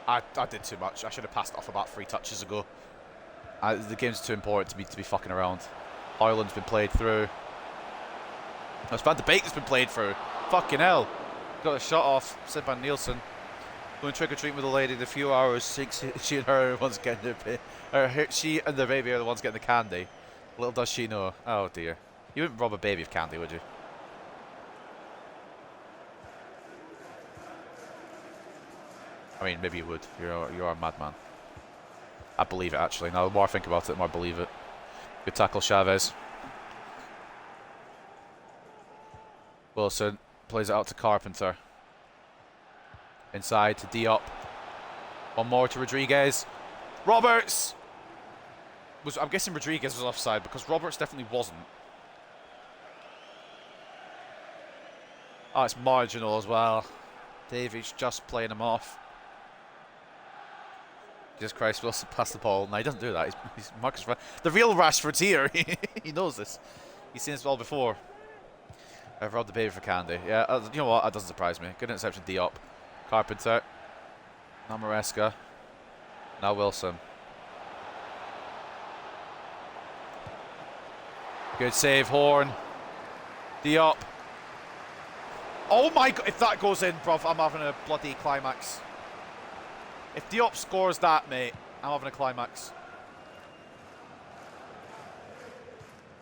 I did too much. I should have passed it off about 3 touches ago. The game's too important to be fucking around. Hoyland's been played through. It's Van de Beek that's been played through. Fucking hell. Got a shot off. Said by Nielsen. Going trick-or-treating with a lady in a few hours. She and her are the ones getting she and the baby are the ones getting the candy. Little does she know. Oh dear. You wouldn't rob a baby of candy, would you? I mean, maybe you would. You are a madman. I believe it, actually. Now, the more I think about it, the more I believe it. Good tackle, Chavez. Wilson plays it out to Carpenter. Inside to Diop. One more to Rodriguez. Roberts! I'm guessing Rodriguez was offside because Roberts definitely wasn't. Oh, it's marginal as well. Davies just playing him off. Jesus Christ, Wilson passed the ball. No, he doesn't do that. He's Marcus. The real Rashford's here. He knows this. He's seen this well before. I've robbed the baby for candy. Yeah, you know what? That doesn't surprise me. Good interception, Diop. Carpenter. Now Maresca. Now Wilson. Good save, Horn. Diop. Oh my god, if that goes in, bruv, I'm having a bloody climax. If Diop scores that, mate, I'm having a climax.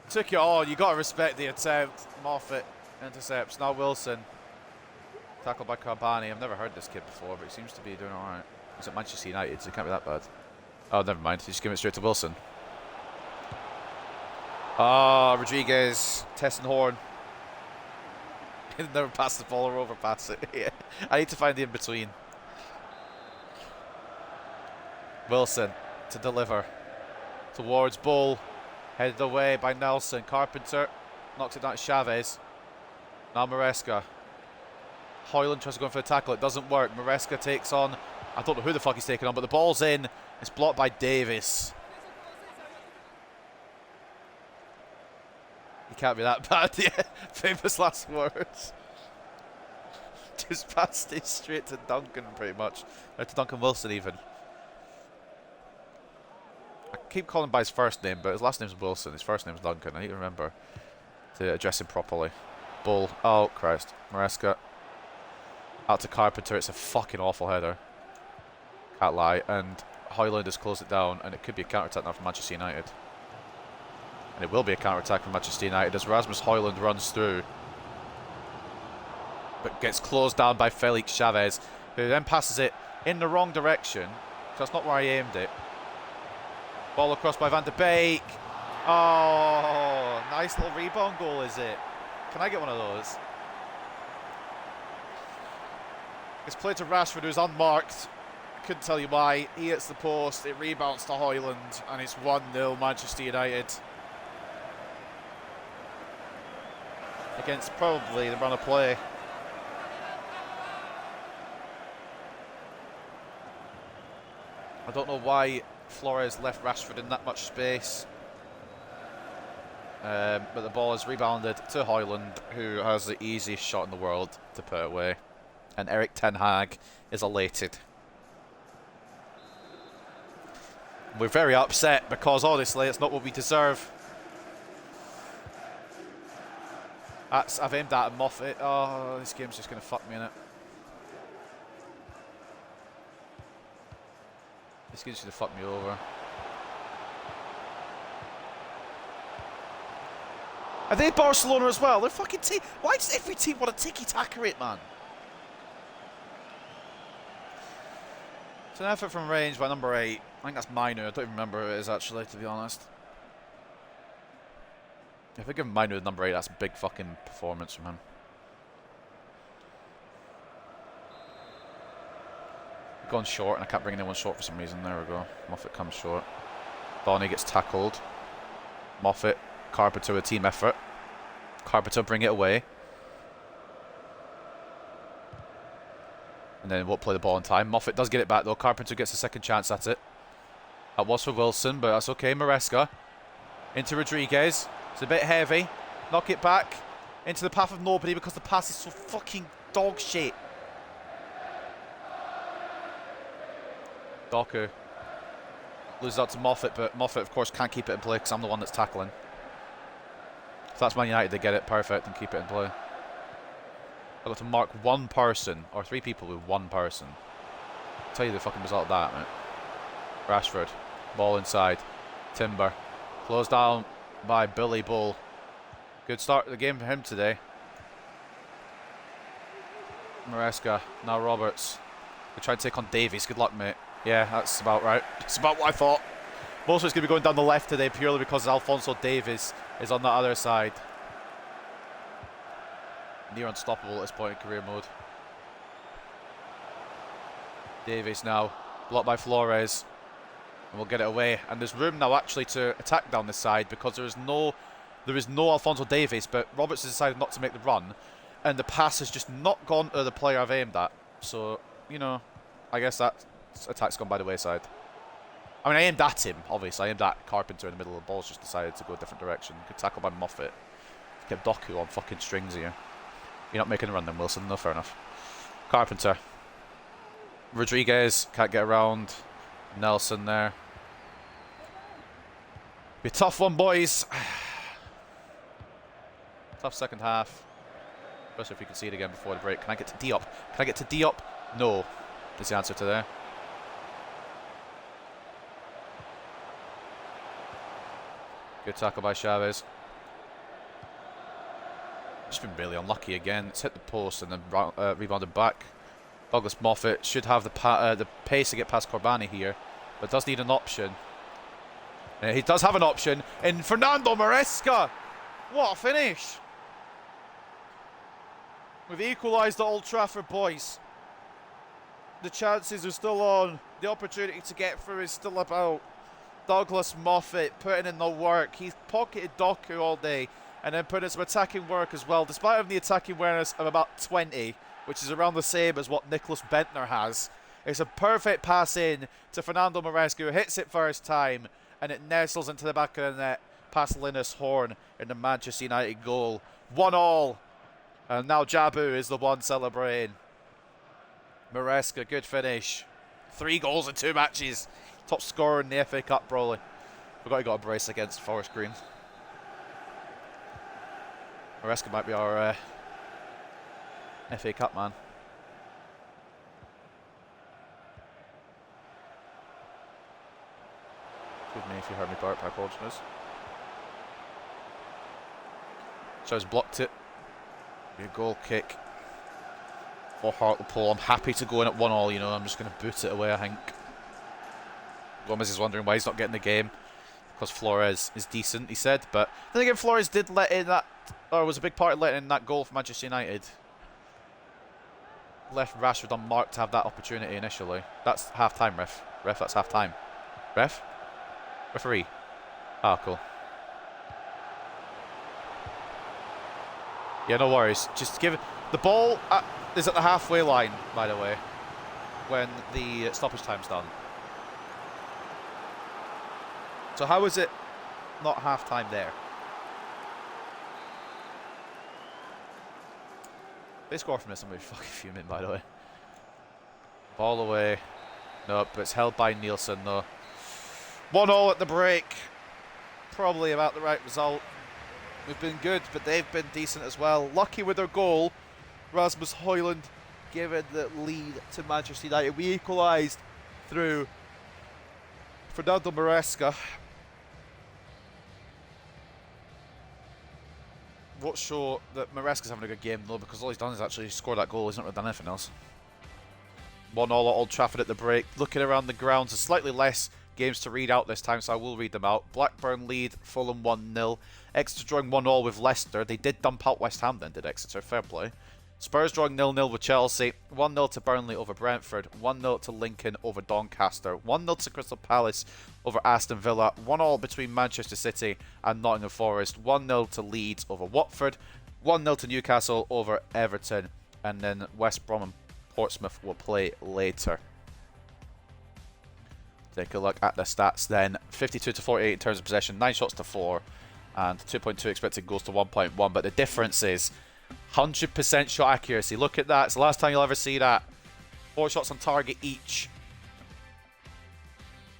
Took it on, you got to respect the attempt. Moffat intercepts. Now Wilson. Tackled by Carbani. I've never heard this kid before, but he seems to be doing alright. He's at Manchester United, so it can't be that bad. Oh, never mind. He's just giving it straight to Wilson. Ah, Rodriguez. Testing Horn. Never pass the ball or overpass it. Yeah. I need to find the in-between. Wilson to deliver. Towards Bull. Headed away by Nelson. Carpenter knocks it down to Chavez. Now Maresca. Hoyland tries to go in for a tackle. It doesn't work. Maresca takes on... I don't know who the fuck he's taking on, but the ball's in. It's blocked by Davis. He can't be that bad. Yeah, famous last words. Just passed it straight to Duncan, pretty much. Or to Duncan Wilson, even. I keep calling him by his first name, but his last name's Wilson. His first name's Duncan. I need to remember to address him properly. Bull. Oh, Christ. Maresca. Out to Carpenter. It's a fucking awful header. Can't lie. And Hoyland has closed it down, and it could be a counter-attack now from Manchester United. And it will be a counter-attack from Manchester United as Rasmus Hoyland runs through. But gets closed down by Felix Chavez, who then passes it in the wrong direction. So that's not where I aimed it. Ball across by Van de Beek. Oh, nice little rebound goal, is it? Can I get one of those? It's played to Rashford, who's unmarked. couldn't tell you why. He hits the post, it rebounds to Højlund, and it's 1-0 Manchester United. Against probably the run of play. I don't know why Flores left Rashford in that much space. But the ball is rebounded to Højlund, who has the easiest shot in the world to put away. And Erik ten Hag is elated. We're very upset because honestly it's not what we deserve. I've aimed at Moffat. Oh, this game's just going to fuck me in it. This game's going to fuck me over. Are they Barcelona as well? They're fucking team. Why does every team want to tiki-taka it, man? It's an effort from range by number 8. I think that's Minu. I don't even remember who it is actually, to be honest. If I give Minu the number 8, that's a big fucking performance from him. Gone short, and I can't bring anyone short for some reason. There we go. Moffat comes short. Bonnie gets tackled. Moffat, Carpenter with a team effort. Carpenter bring it away. And then won't play the ball in time. Moffat does get it back though. Carpenter gets a second chance at it. That was for Wilson, but that's okay. Maresca. Into Rodriguez. It's a bit heavy. Knock it back. Into the path of nobody because the pass is so fucking dog shit. Doku loses out to Moffat, but Moffat of course can't keep it in play because I'm the one that's tackling. If that's Man United, they get it perfect and keep it in play. I've got to mark one person, or 3 people with one person. I'll tell you the fucking result of that, mate. Rashford, ball inside. Timber, closed down by Billy Bull. Good start to the game for him today. Maresca, now Roberts. We try to take on Davies. Good luck, mate. Yeah, that's about right. It's about what I thought. Most of it's going to be going down the left today purely because Alphonso Davies is on the other side. Near unstoppable at this point in career mode. Davies now, blocked by Flores. And we'll get it away. And there's room now actually to attack down this side because there is no Alphonso Davies, but Roberts has decided not to make the run. And the pass has just not gone to the player I've aimed at. So, you know, I guess that attack's gone by the wayside. I mean, I aimed at him, obviously. I aimed at Carpenter in the middle. The ball's just decided to go a different direction. Good tackle by Moffat. Kept Doku on fucking strings here. You're not making a run then, Wilson. No, fair enough. Carpenter. Rodriguez can't get around. Nelson there. Be a tough one, boys. Tough second half. Especially if we can see it again before the break. Can I get to Diop? Can I get to Diop? No. Is the answer to there. Good tackle by Chavez. Just been really unlucky again. It's hit the post and then rebounded back. Douglas Moffat should have the pace to get past Corbani here, but does need an option. He does have an option in Fernando Maresca. What a finish! We've equalised at Old Trafford, boys. The chances are still on. The opportunity to get through is still about. Douglas Moffat putting in the work. He's pocketed Doku all day and then put in some attacking work as well, despite having the attacking awareness of about 20, which is around the same as what Nicholas Bentner has. It's a perfect pass in to Fernando Maresca, who hits it first time, and it nestles into the back of the net past Linus Horn in the Manchester United goal. 1-1, and now Jabu is the one celebrating. Maresca, good finish. 3 goals in 2 matches. Top scorer in the FA Cup, probably. Forgot he got a brace against Forest Green. Maresca might be our FA Cup man. Excuse me if you heard me burp, I apologise. So he's blocked it. Be a goal kick for Hartlepool. I'm happy to go in at 1-1, you know. I'm just going to boot it away, I think. Gomez is wondering why he's not getting the game. Because Flores is decent, he said. But then again, Flores did let in that, or was a big part of letting in that goal for Manchester United. left Rashford unmarked to have that opportunity initially. That's half time, ref. Ref, that's half time. Ref? Referee. Ah, cool. Yeah, no worries. Just give it. The ball is at the halfway line, by the way, when the stoppage time's done. So how is it not half time there? They score from this, I'm going to be fucking fuming, by the way. Ball away. Nope, it's held by Nielsen, though. 1-0 at the break. Probably about the right result. We've been good, but they've been decent as well. Lucky with their goal. Rasmus Højlund giving the lead to Manchester United. We equalised through Fernando Maresca. What's sure that Maresca's having a good game, though, because all he's done is actually score that goal. He's not really done anything else. 1-0 at Old Trafford at the break. Looking around the grounds, there's slightly less games to read out this time, so I will read them out. Blackburn lead, Fulham 1-0. Exeter drawing 1-1 with Leicester. They did dump out West Ham then, did Exeter? Fair play. Spurs drawing 0-0 with Chelsea. 1-0 to Burnley over Brentford. 1-0 to Lincoln over Doncaster. 1-0 to Crystal Palace over Aston Villa. 1-1 between Manchester City and Nottingham Forest. 1-0 to Leeds over Watford. 1-0 to Newcastle over Everton. And then West Brom and Portsmouth will play later. Take a look at the stats then. 52 to 48 in terms of possession. 9 shots to 4. And 2.2 expected goals to 1.1. But the difference is 100% shot accuracy. Look at that. It's the last time you'll ever see that. 4 shots on target each.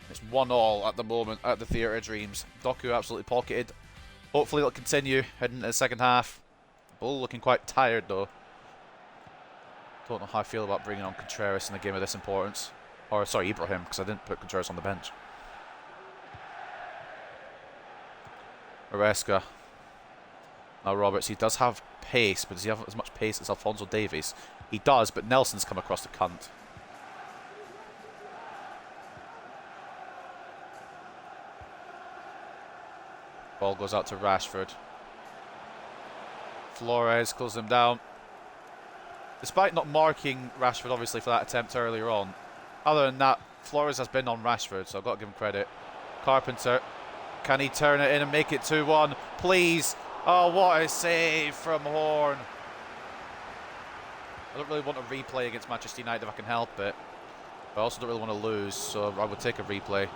It's 1-1 at the moment at the Theatre of Dreams. Doku absolutely pocketed. Hopefully it'll continue heading into the second half. Bull looking quite tired though. Don't know how I feel about bringing on Contreras in a game of this importance. Or sorry, Ibrahim, because I didn't put Contreras on the bench. Maresca. Now Roberts, he does have pace, but does he have as much pace as Alphonso Davies? He does, but Nelson's come across the cunt. Ball goes out to Rashford. Flores closes him down. Despite not marking Rashford, obviously, for that attempt earlier on, other than that, Flores has been on Rashford, so I've got to give him credit. Carpenter, can he turn it in and make it 2-1? Please. Oh, what a save from Horn. I don't really want a replay against Manchester United if I can help it. But I also don't really want to lose, so I would take a replay.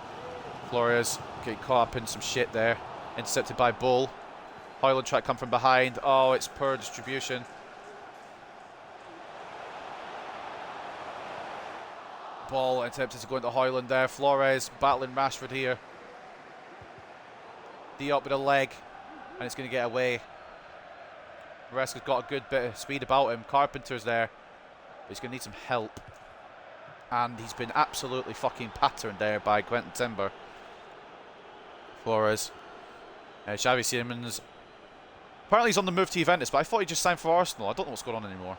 Flores getting caught up in some shit there. Intercepted by Bull. Højlund tried to come from behind. Oh, it's poor distribution. Ball attempted to go into Højlund there. Flores battling Rashford here. Diop with a leg. And it's going to get away. Maresca's got a good bit of speed about him. Carpenter's there. But he's going to need some help. And he's been absolutely fucking patterned there by Quentin Timber. Flores. Xavi Simons. Apparently he's on the move to Juventus, but I thought he just signed for Arsenal. I don't know what's going on anymore.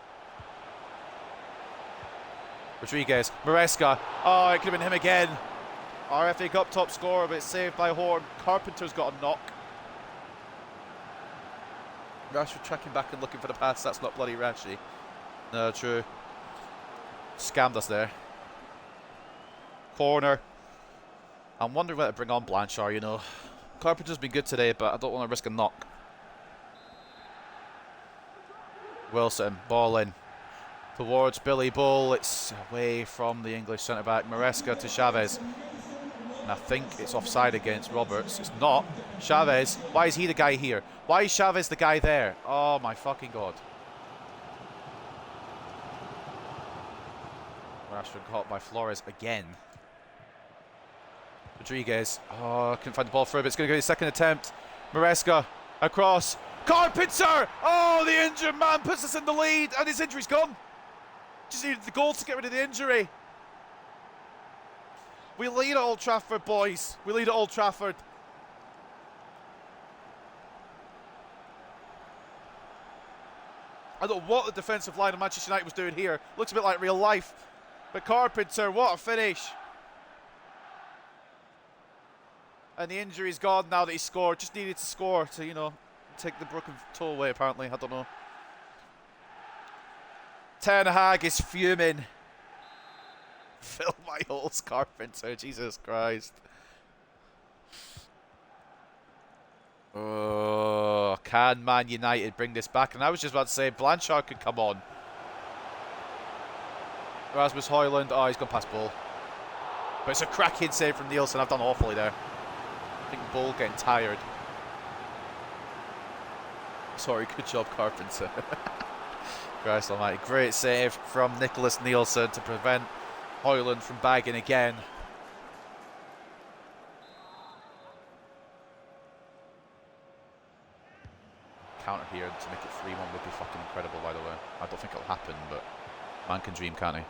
Rodriguez. Maresca. Oh, it could have been him again. Our FA Cup top scorer, but it's saved by Horn. Carpenter's got a knock. Rashford tracking back and looking for the pass. That's not bloody Rashi. No, true. Scammed us there. Corner. I'm wondering whether to bring on Blanchard, you know. Carpenter's been good today, but I don't want to risk a knock. Wilson, ball in. Towards Billy Bull. It's away from the English centre-back. Maresca to Chavez. And I think it's offside against Roberts. It's not. Chavez. Why is he the guy here? Why is Chavez the guy there? Oh my fucking god. Rashford caught by Flores again. Rodriguez. Oh, couldn't find the ball through, but it's going to go his second attempt. Maresca. Across. Carpenter! Oh, the injured man puts us in the lead, and his injury's gone. Just needed the goal to get rid of the injury. We lead at Old Trafford, boys. We lead at Old Trafford. I don't know what the defensive line of Manchester United was doing here. Looks a bit like real life. But Carpenter, what a finish. And the injury's gone now that he scored. Just needed to score to, you know, take the broken toe away, apparently. I don't know. Ten Hag is fuming. Fill my holes, Carpenter. Jesus Christ. Oh, can Man United bring this back? And I was just about to say, Blanchard could come on. Rasmus Højlund. Oh, he's gone past Bull. But it's a cracking save from Nielsen. I've done awfully there. I think Bull getting tired. Sorry, good job, Carpenter. Christ almighty. Great save from Nicholas Nielsen to prevent Højlund from bagging again. Counter here to make it 3-1 would be fucking incredible, by the way. I don't think it'll happen, but man can dream, can't he?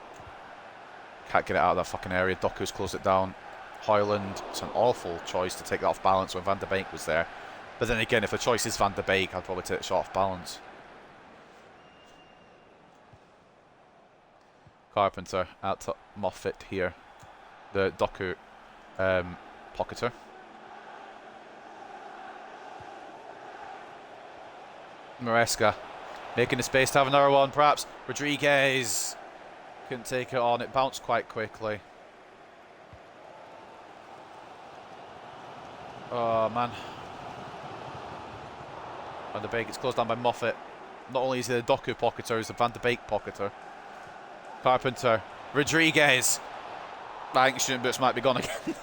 Can't get it out of that fucking area. Doku's closed it down. Højlund, it's an awful choice to take that off balance when Van der Beek was there. But then again, if the choice is Van der Beek, I'd probably take the shot off balance. Carpenter out to Moffat here. The Doku pocketer. Maresca making the space to have another one, perhaps. Rodriguez couldn't take it on. It bounced quite quickly. Oh, man. Van der Beek gets closed down by Moffat. Not only is he the Doku pocketer, he's the Van der Beek pocketer. Carpenter. Rodriguez. I think shooting boots might be gone again.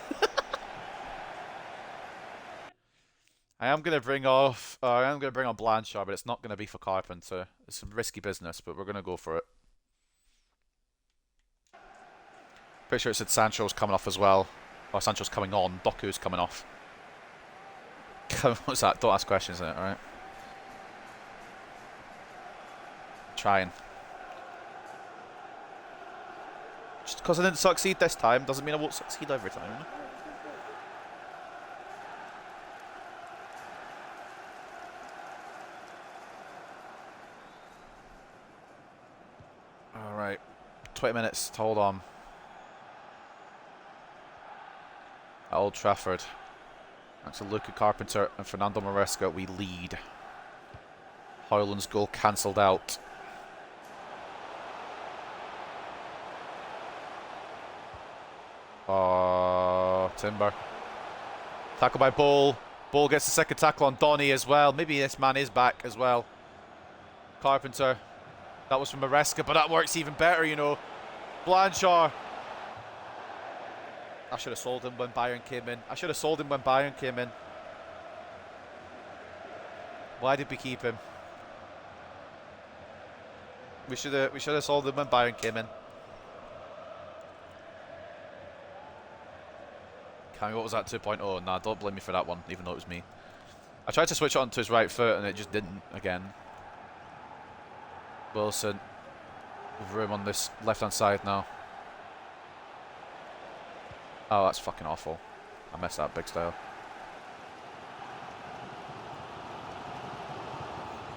I am going to bring on Blanchard, but it's not going to be for Carpenter. It's some risky business, but we're going to go for it. Pretty sure it said Sancho's coming off as well. Or Sancho's coming on. Doku's coming off. What's that? Don't ask questions, isn't it? Alright. Trying. Just because I didn't succeed this time doesn't mean I won't succeed every time. Alright. 20 minutes to hold on. At Old Trafford. Thanks to Luca Carpenter and Fernando Maresca, we lead. Højlund's goal cancelled out. Oh, Timber. Tackle by Bull. Bull gets the second tackle on Donny as well. Maybe this man is back as well. Carpenter. That was from Maresca, but that works even better, you know. Blanchard. I should have sold him when Bayern came in. Why did we keep him? We should have sold him when Bayern came in. Cammy, what was that 2.0? Nah, don't blame me for that one, even though it was me. I tried to switch it onto his right foot and it just didn't again. Wilson with room on this left-hand side now. Oh, that's fucking awful. I messed that big style.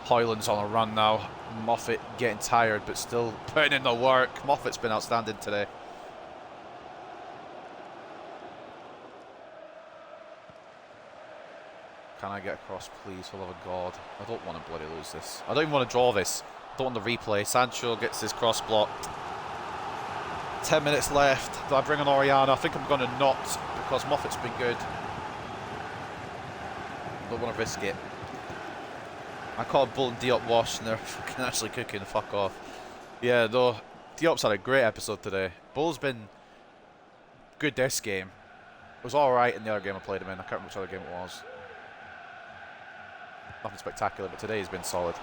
Højlund's on a run now. Moffat getting tired, but still putting in the work. Moffat's been outstanding today. Can I get across, please, for the love of God? I don't want to bloody lose this. I don't even want to draw this. I don't want the replay. Sancho gets his cross blocked. 10 minutes left. Do I bring on Oriana? I think I'm going to not, because Moffat's been good. Don't want to risk it. I called Bull and Diop wash, and they're fucking actually cooking. Fuck off. Yeah, though. Diop's had a great episode today. Bull's been good this game. It was alright in the other game I played him in. I can't remember which other game it was. Nothing spectacular, but today has been solid.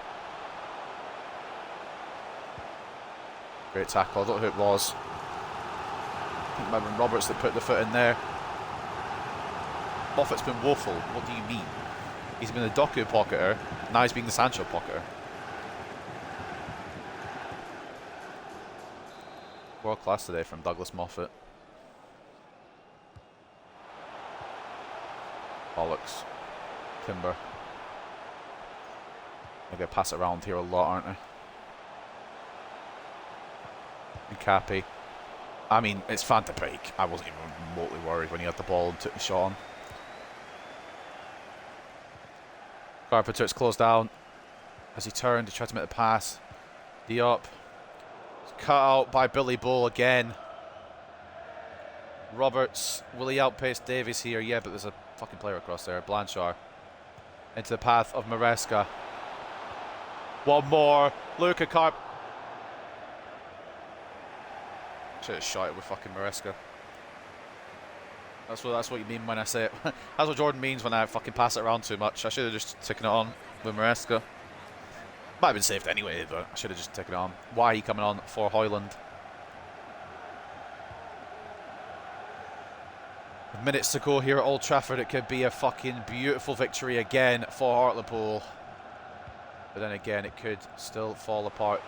Great tackle. I don't know who it was. I think it might have been Roberts that put the foot in there. Moffat's been woeful. What do you mean? He's been the Doku pocketer. Now he's being the Sancho pocketer. World class today from Douglas Moffat. Bollocks. Timber. They're going to pass it around here a lot, aren't they? And Cappy. I mean, it's Van der Beek. I wasn't even remotely worried when he had the ball and took the shot on. Carpenter, it's closed down. As he turned, he tried to make the pass. Diop. cut out by Billy Bull again. Roberts, will he outpace Davies here? Yeah, but there's a fucking player across there. Blanchard. Into the path of Maresca. One more. Luka Carp. Should have shot it with fucking Maresca. That's what you mean when I say it. That's what Jordan means when I fucking pass it around too much. I should have just taken it on with Maresca. Might have been saved anyway, but I should have just taken it on. Why are you coming on for Hoyland? With minutes to go here at Old Trafford, it could be a fucking beautiful victory again for Hartlepool. But then again, it could still fall apart.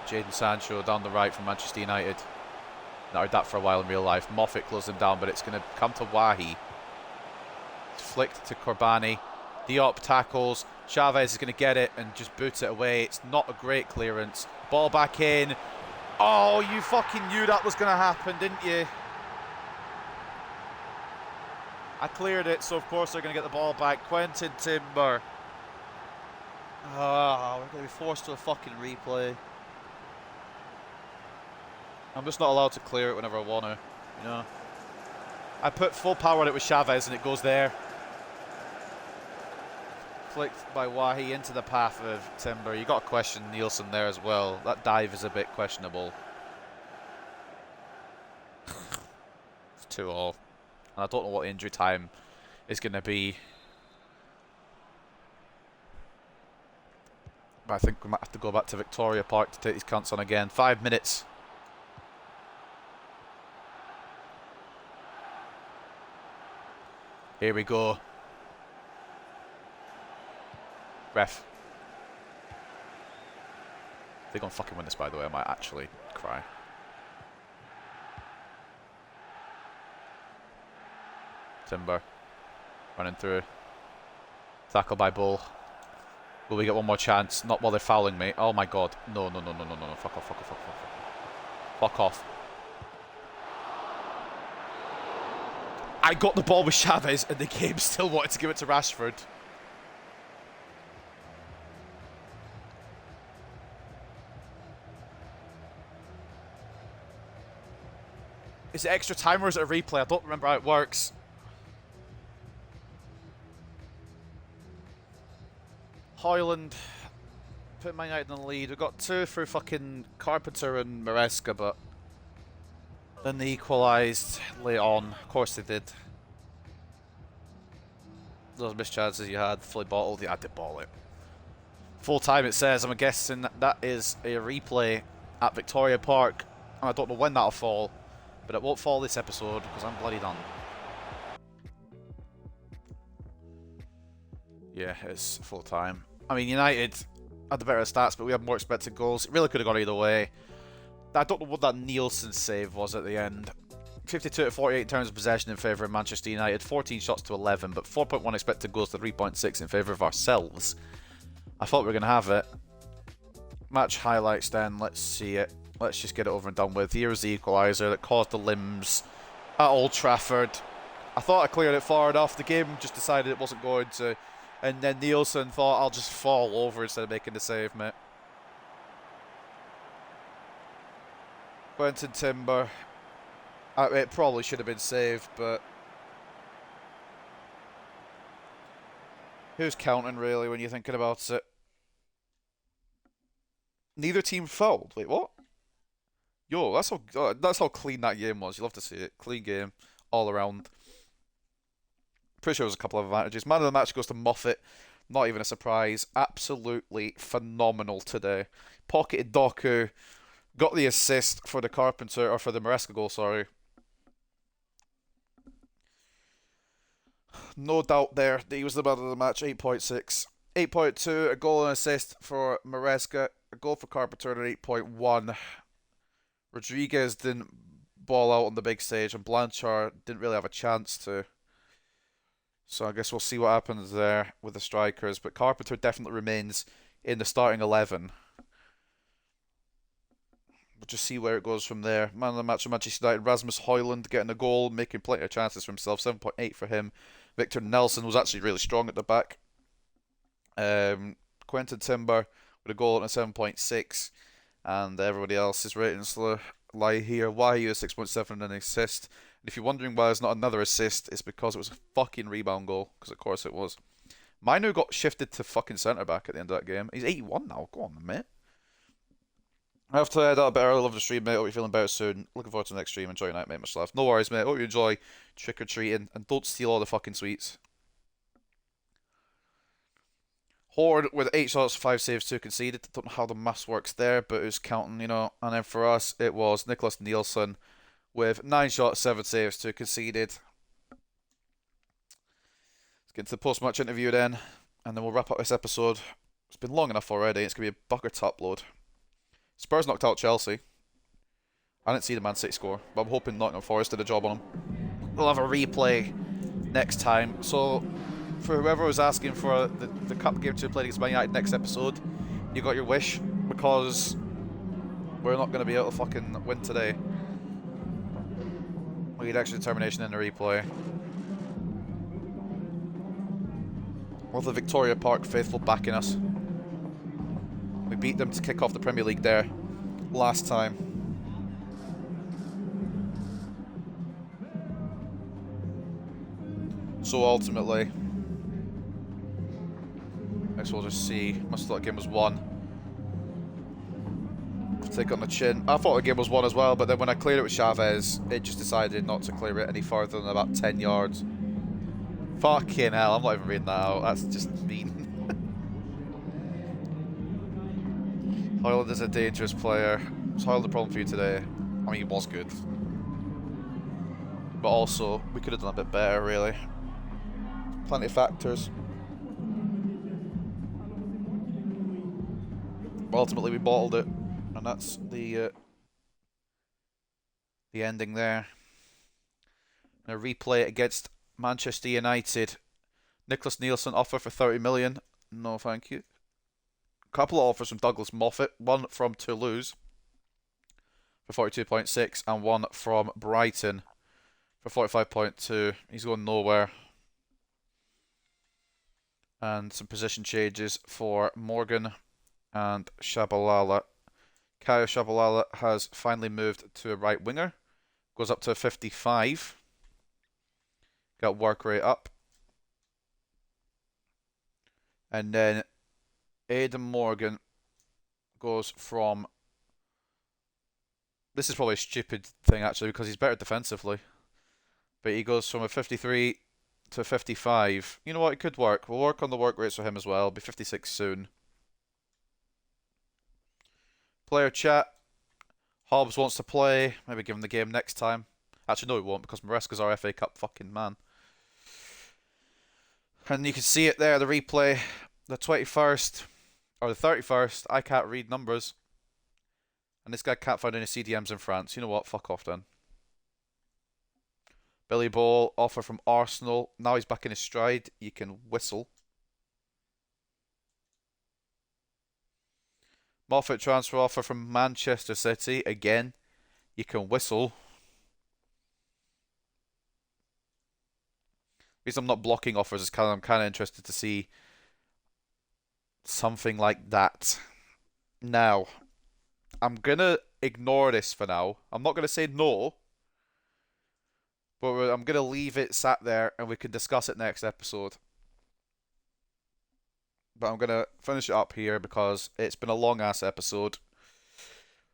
Jadon Sancho down the right from Manchester United. Not heard that for a while in real life. Moffat closed him down, but it's going to come to Wahi. It's flicked to Corbani. Diop tackles. Chavez is going to get it and just boot it away. It's not a great clearance. Ball back in. Oh, you fucking knew that was going to happen, didn't you? I cleared it, so of course they're going to get the ball back. Quentin Timber. Oh, we're going to be forced to a fucking replay. I'm just not allowed to clear it whenever I want to, you know. I put full power on it with Chavez and it goes there. Flicked by Wahi into the path of Timber. You got to question Nielsen there as well. That dive is a bit questionable. It's 2-all. And I don't know what injury time is going to be. But I think we might have to go back to Victoria Park to take these cunts on again. 5 minutes. Here we go. Ref. They're going to fucking win this, by the way. I might actually cry. Timber. Running through. Tackle by Bull. Will we get one more chance? Not while they're fouling me. Oh my god. No, no, no, no, no, no. Fuck off, fuck off, fuck off. Fuck off. I got the ball with Chavez and the game still wanted to give it to Rashford. Is it extra time or is it a replay? I don't remember how it works. Hoyland put Man United in the lead. We got two through fucking Carpenter and Maresca, but then they equalised late on. Of course they did. Those missed chances you had, fully bottled. Yeah, I did bottle it. Full time it says. I'm guessing that is a replay at Victoria Park. And I don't know when that'll fall, but it won't fall this episode because I'm bloody done. Yeah, it's full time. I mean, United had the better stats, but we had more expected goals. It really could have gone either way. I don't know what that Nielsen save was at the end. 52 to 48 in terms of possession in favour of Manchester United. 14 shots to 11, but 4.1 expected goals to 3.6 in favour of ourselves. I thought we were going to have it. Match highlights then. Let's see it. Let's just get it over and done with. Here's the equaliser that caused the limbs at Old Trafford. I thought I cleared it far enough. The game just decided it wasn't going to. And then Nielsen thought, I'll just fall over instead of making the save, mate. Quentin Timber. It probably should have been saved, but who's counting, really, when you're thinking about it? Neither team fouled. Wait, what? Yo, that's how clean that game was. You love to see it. Clean game, all around. Pretty sure there was a couple of advantages. Man of the match goes to Moffat. Not even a surprise. Absolutely phenomenal today. Pocketed Doku. Got the assist for the Carpenter, or for the Maresca goal, sorry. No doubt there that he was the man of the match. 8.6. 8.2, a goal and assist for Maresca. A goal for Carpenter at 8.1. Rodriguez didn't ball out on the big stage, and Blanchard didn't really have a chance to. So I guess we'll see what happens there with the strikers. But Carpenter definitely remains in the starting 11. We'll just see where it goes from there. Man of the match for Manchester United, Rasmus Højlund getting a goal, making plenty of chances for himself. 7.8 for him. Victor Nelson was actually really strong at the back. Quentin Timber with a goal and a 7.6. and everybody else's ratings lie here. Why he was 6.7 and an assist. And if you're wondering why there's not another assist, it's because it was a fucking rebound goal. Because of course it was. Minu got shifted to fucking centre back at the end of that game. He's 81 now. Go on, mate. I have to head out a bit early. Love the stream, mate. Hope you're feeling better soon. Looking forward to the next stream. Enjoy your night, mate. Much love. No worries, mate. Hope you enjoy trick or treating and don't steal all the fucking sweets. Horde with 8 shots, 5 saves, 2 conceded. Don't know how the maths works there, but who's counting, you know. And then for us, it was Nicholas Nielsen with 9 shots, 7 saves, 2 conceded. Let's get into the post-match interview then, and then we'll wrap up this episode. It's been long enough already. It's going to be a bugger to upload. Spurs knocked out Chelsea. I didn't see the Man City score, but I'm hoping Nottingham Forest did a job on them. We'll have a replay next time. So, for whoever was asking for the cup game to be played against Man United next episode, you got your wish, because we're not going to be able to fucking win today. We need extra determination in the replay. With the Victoria Park faithful backing us. We beat them to kick off the Premier League there last time. So ultimately, I guess we'll just see. Must have thought the game was won. Take on the chin. I thought the game was won as well, but then when I cleared it with Chavez, it just decided not to clear it any further than about 10 yards. Fucking hell, I'm not even reading that out. That's just mean. Hoyland is a dangerous player. Was Hoyland the problem for you today? I mean, he was good. But also, we could have done a bit better, really. Plenty of factors. But ultimately, we bottled it. And that's the ending there. A replay against Manchester United. Nicholas Nielsen offer for 30 million. No, thank you. Couple of offers from Douglas Moffat. One from Toulouse for 42.6 and one from Brighton for 45.2. He's going nowhere. And some position changes for Morgan and Shabalala. Kaya Shabalala has finally moved to a right winger. Goes up to 55. Got work rate up. And then Aidan Morgan goes from... This is probably a stupid thing, actually, because he's better defensively. But he goes from a 53 to 55. You know what? It could work. We'll work on the work rates for him as well. He'll be 56 soon. Player chat. Hobbs wants to play. Maybe give him the game next time. Actually, no, he won't, because Maresca's our FA Cup fucking man. And you can see it there, the replay. The 21st, or the 31st. I can't read numbers. And this guy can't find any CDMs in France. You know what? Fuck off then. Billy Ball, offer from Arsenal. Now he's back in his stride. You can whistle. Moffat transfer offer from Manchester City. Again, you can whistle. The reason I'm not blocking offers is because I'm kind of interested to see something like that. Now, I'm going to ignore this for now. I'm not going to say no. But I'm going to leave it sat there and we can discuss it next episode. But I'm going to finish it up here because it's been a long-ass episode.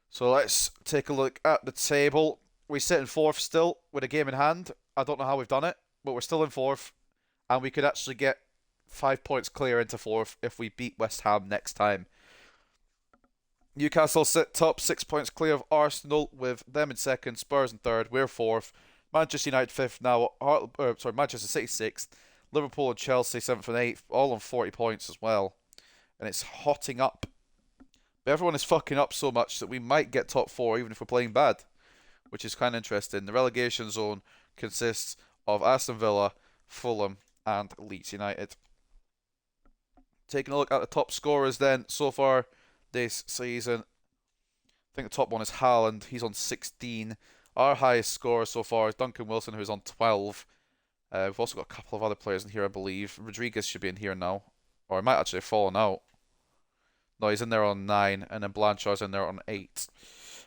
So let's take a look at the table. We sit in 4th still with a game in hand. I don't know how we've done it, but we're still in 4th. And we could actually get 5 points clear into 4th if we beat West Ham next time. Newcastle sit top, 6 points clear of Arsenal with them in 2nd, Spurs in 3rd, we're 4th. Manchester United 5th now, Manchester City 6th, Liverpool and Chelsea 7th and 8th, all on 40 points as well. And it's hotting up. But everyone is fucking up so much that we might get top 4 even if we're playing bad, which is kind of interesting. The relegation zone consists of Aston Villa, Fulham and Leeds United. Taking a look at the top scorers then so far this season. I think the top one is Haaland. He's on 16. Our highest scorer so far is Duncan Wilson, who's on 12. We've also got a couple of other players in here, I believe. Rodriguez should be in here now. Or it might actually have fallen out. No, he's in there on 9, and then Blanchard's in there on 8.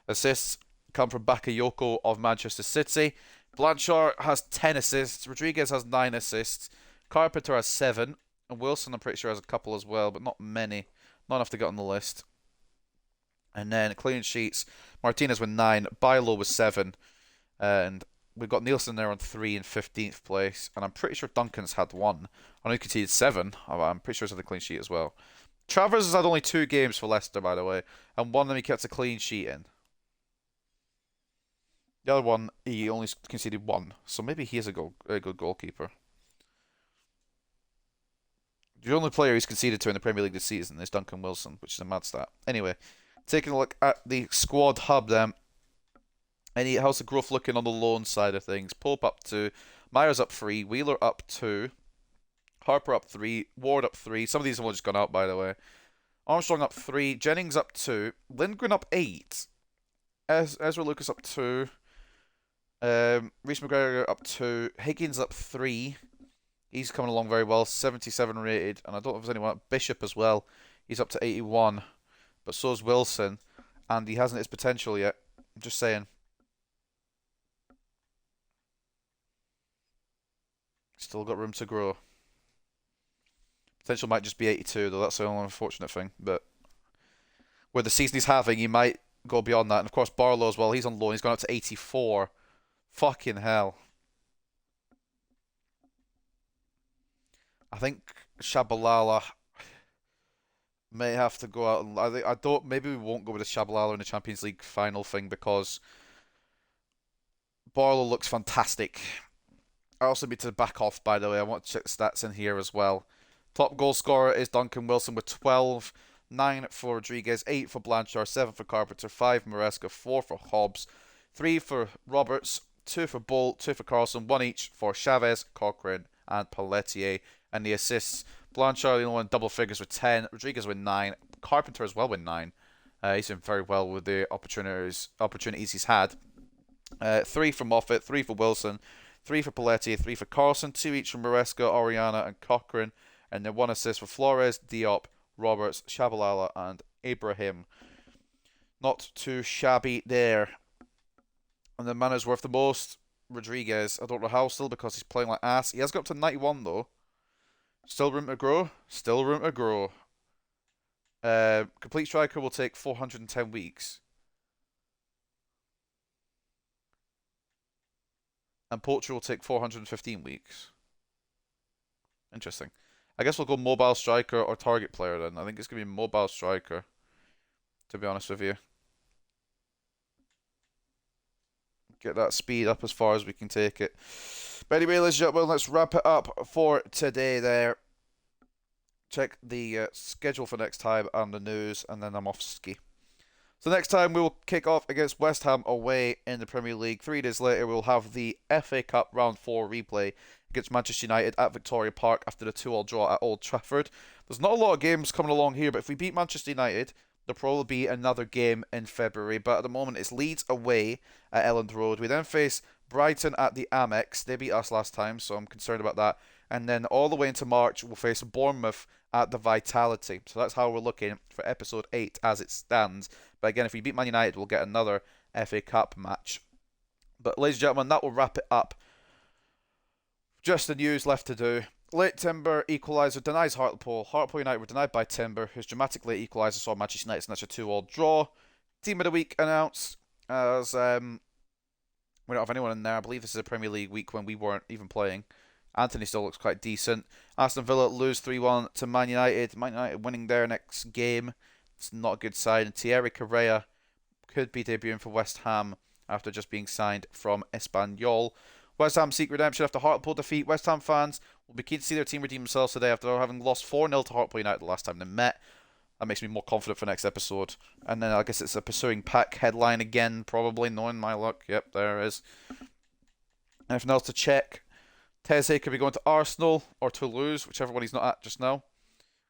Assists come from Bakayoko of Manchester City. Blanchard has 10 assists. Rodriguez has 9 assists. Carpenter has 7. And Wilson, I'm pretty sure, has a couple as well, but not many. Not enough to get on the list. And then clean sheets. Martinez with 9. Bilo with 7. And we've got Nielsen there on 3 in 15th place. And I'm pretty sure Duncan's had 1. I know he conceded 7. I'm pretty sure he's had a clean sheet as well. Travers has had only 2 games for Leicester, by the way. And one of them he kept a clean sheet in. The other one, he only conceded 1. So maybe he is a good goalkeeper. The only player he's conceded to in the Premier League this season is Duncan Wilson, which is a mad stat. Anyway, taking a look at the squad hub then. How's the growth looking on the loan side of things? Pope up 2, Myers up 3, Wheeler up 2, Harper up 3, Ward up 3. Some of these have all just gone out, by the way. Armstrong up 3, Jennings up 2, Lindgren up 8, Ezra Lucas up 2, Reece McGregor up 2, Higgins up 3. He's coming along very well, 77 rated, and I don't know if there's anyone up. Bishop as well. He's up to 81, but so's Wilson, and he hasn't his potential yet. I'm just saying. Still got room to grow. Potential might just be 82, though. That's the only unfortunate thing. But with the season he's having, he might go beyond that. And of course, Barlow as well. He's on loan. He's gone up to 84. Fucking hell. I think Shabalala may have to go out. I don't. Maybe we won't go with the Shabalala in the Champions League final thing because Barlow looks fantastic. I also need to back off, by the way. I want to check the stats in here as well. Top goal scorer is Duncan Wilson with 12. 9 for Rodriguez, 8 for Blanchard, 7 for Carpenter, 5 Maresca, 4 for Hobbs, 3 for Roberts, 2 for Bolt, 2 for Carlson, 1 each for Chavez, Cochrane, and Pelletier. And the assists, Blanchard, the only one double figures with 10, Rodriguez with 9, Carpenter as well with 9. He's done very well with the opportunities he's had. 3 for Moffat, 3 for Wilson, 3 for Pelletier, 3 for Carlson, 2 each from Maresca, Oriana, and Cochrane. And then 1 assist for Flores, Diop, Roberts, Shabalala, and Ibrahim. Not too shabby there. And the man who's worth the most, Rodriguez. I don't know how still because he's playing like ass. He has got up to 91 though. Still room to grow. Still room to grow. Complete striker will take 410 weeks. And poacher will take 415 weeks. Interesting. I guess we'll go mobile striker or target player then. I think it's going to be mobile striker, to be honest with you. Get that speed up as far as we can take it. But anyway, ladies and gentlemen, let's wrap it up for today there. Check the schedule for next time and the news, and then I'm off ski. So next time we will kick off against West Ham away in the Premier League. 3 days later, we'll have the FA Cup Round 4 replay against Manchester United at Victoria Park after the 2-2 draw at Old Trafford. There's not a lot of games coming along here, but if we beat Manchester United, there'll probably be another game in February. But at the moment, it's Leeds away at Elland Road. We then face Brighton at the Amex. They beat us last time, so I'm concerned about that. And then all the way into March, we'll face Bournemouth at the Vitality. So that's how we're looking for episode 8 as it stands. But again, if we beat Man United, we'll get another FA Cup match. But ladies and gentlemen, that will wrap it up. Just the news left to do. Late Timber equaliser denies Hartlepool. Hartlepool United were denied by Timber, whose dramatic late equaliser saw Manchester United snatch a 2-2 draw. Team of the week announced as we don't have anyone in there. I believe this is a Premier League week when we weren't even playing. Anthony still looks quite decent. Aston Villa lose 3-1 to Man United. Man United winning their next game. It's not a good sign. And Thierry Correia could be debuting for West Ham after just being signed from Espanyol. West Ham seek redemption after Hartlepool defeat. West Ham fans will be keen to see their team redeem themselves today after having lost 4-0 to Hartlepool United the last time they met. That makes me more confident for next episode. And then I guess it's a pursuing pack headline again, probably, knowing my luck. Yep, there it is. Anything else to check? Teze could be going to Arsenal or Toulouse, whichever one he's not at just now.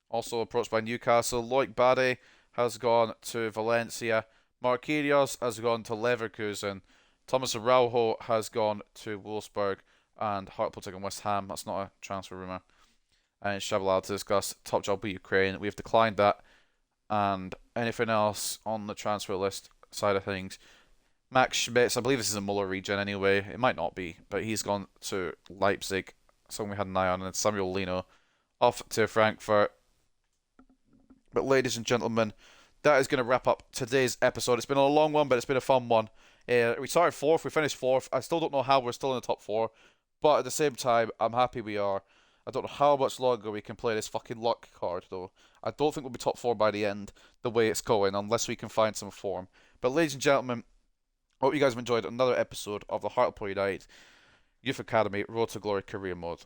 Also approached by Newcastle. Loic Bade has gone to Valencia. Marquinhos has gone to Leverkusen. Thomas Araujo has gone to Wolfsburg. And Hartlepool taking West Ham. That's not a transfer rumour. And Shabalala to discuss top job with Ukraine. We have declined that. And anything else on the transfer list side of things? Max Schmitz, I believe this is a Muller regen anyway. It might not be, but he's gone to Leipzig. Someone we had an eye on, and Samuel Lino off to Frankfurt. But ladies and gentlemen, that is going to wrap up today's episode. It's been a long one, but it's been a fun one. We started fourth, we finished fourth. I still don't know how we're still in the top four, but at the same time, I'm happy we are. I don't know how much longer we can play this fucking luck card, though. I don't think we'll be top four by the end, the way it's going, unless we can find some form. But ladies and gentlemen, I hope you guys have enjoyed another episode of the Hartlepool United Youth Academy Road to Glory Career Mode.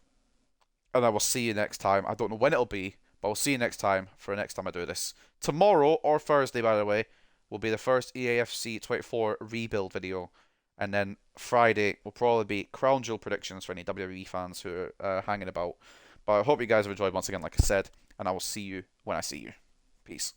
And I will see you next time. I don't know when it'll be, but I'll see you next time for the next time I do this. Tomorrow, or Thursday by the way, will be the first EAFC 24 rebuild video. And then Friday will probably be Crown Jewel predictions for any WWE fans who are hanging about. But I hope you guys have enjoyed once again, like I said, and I will see you when I see you. Peace.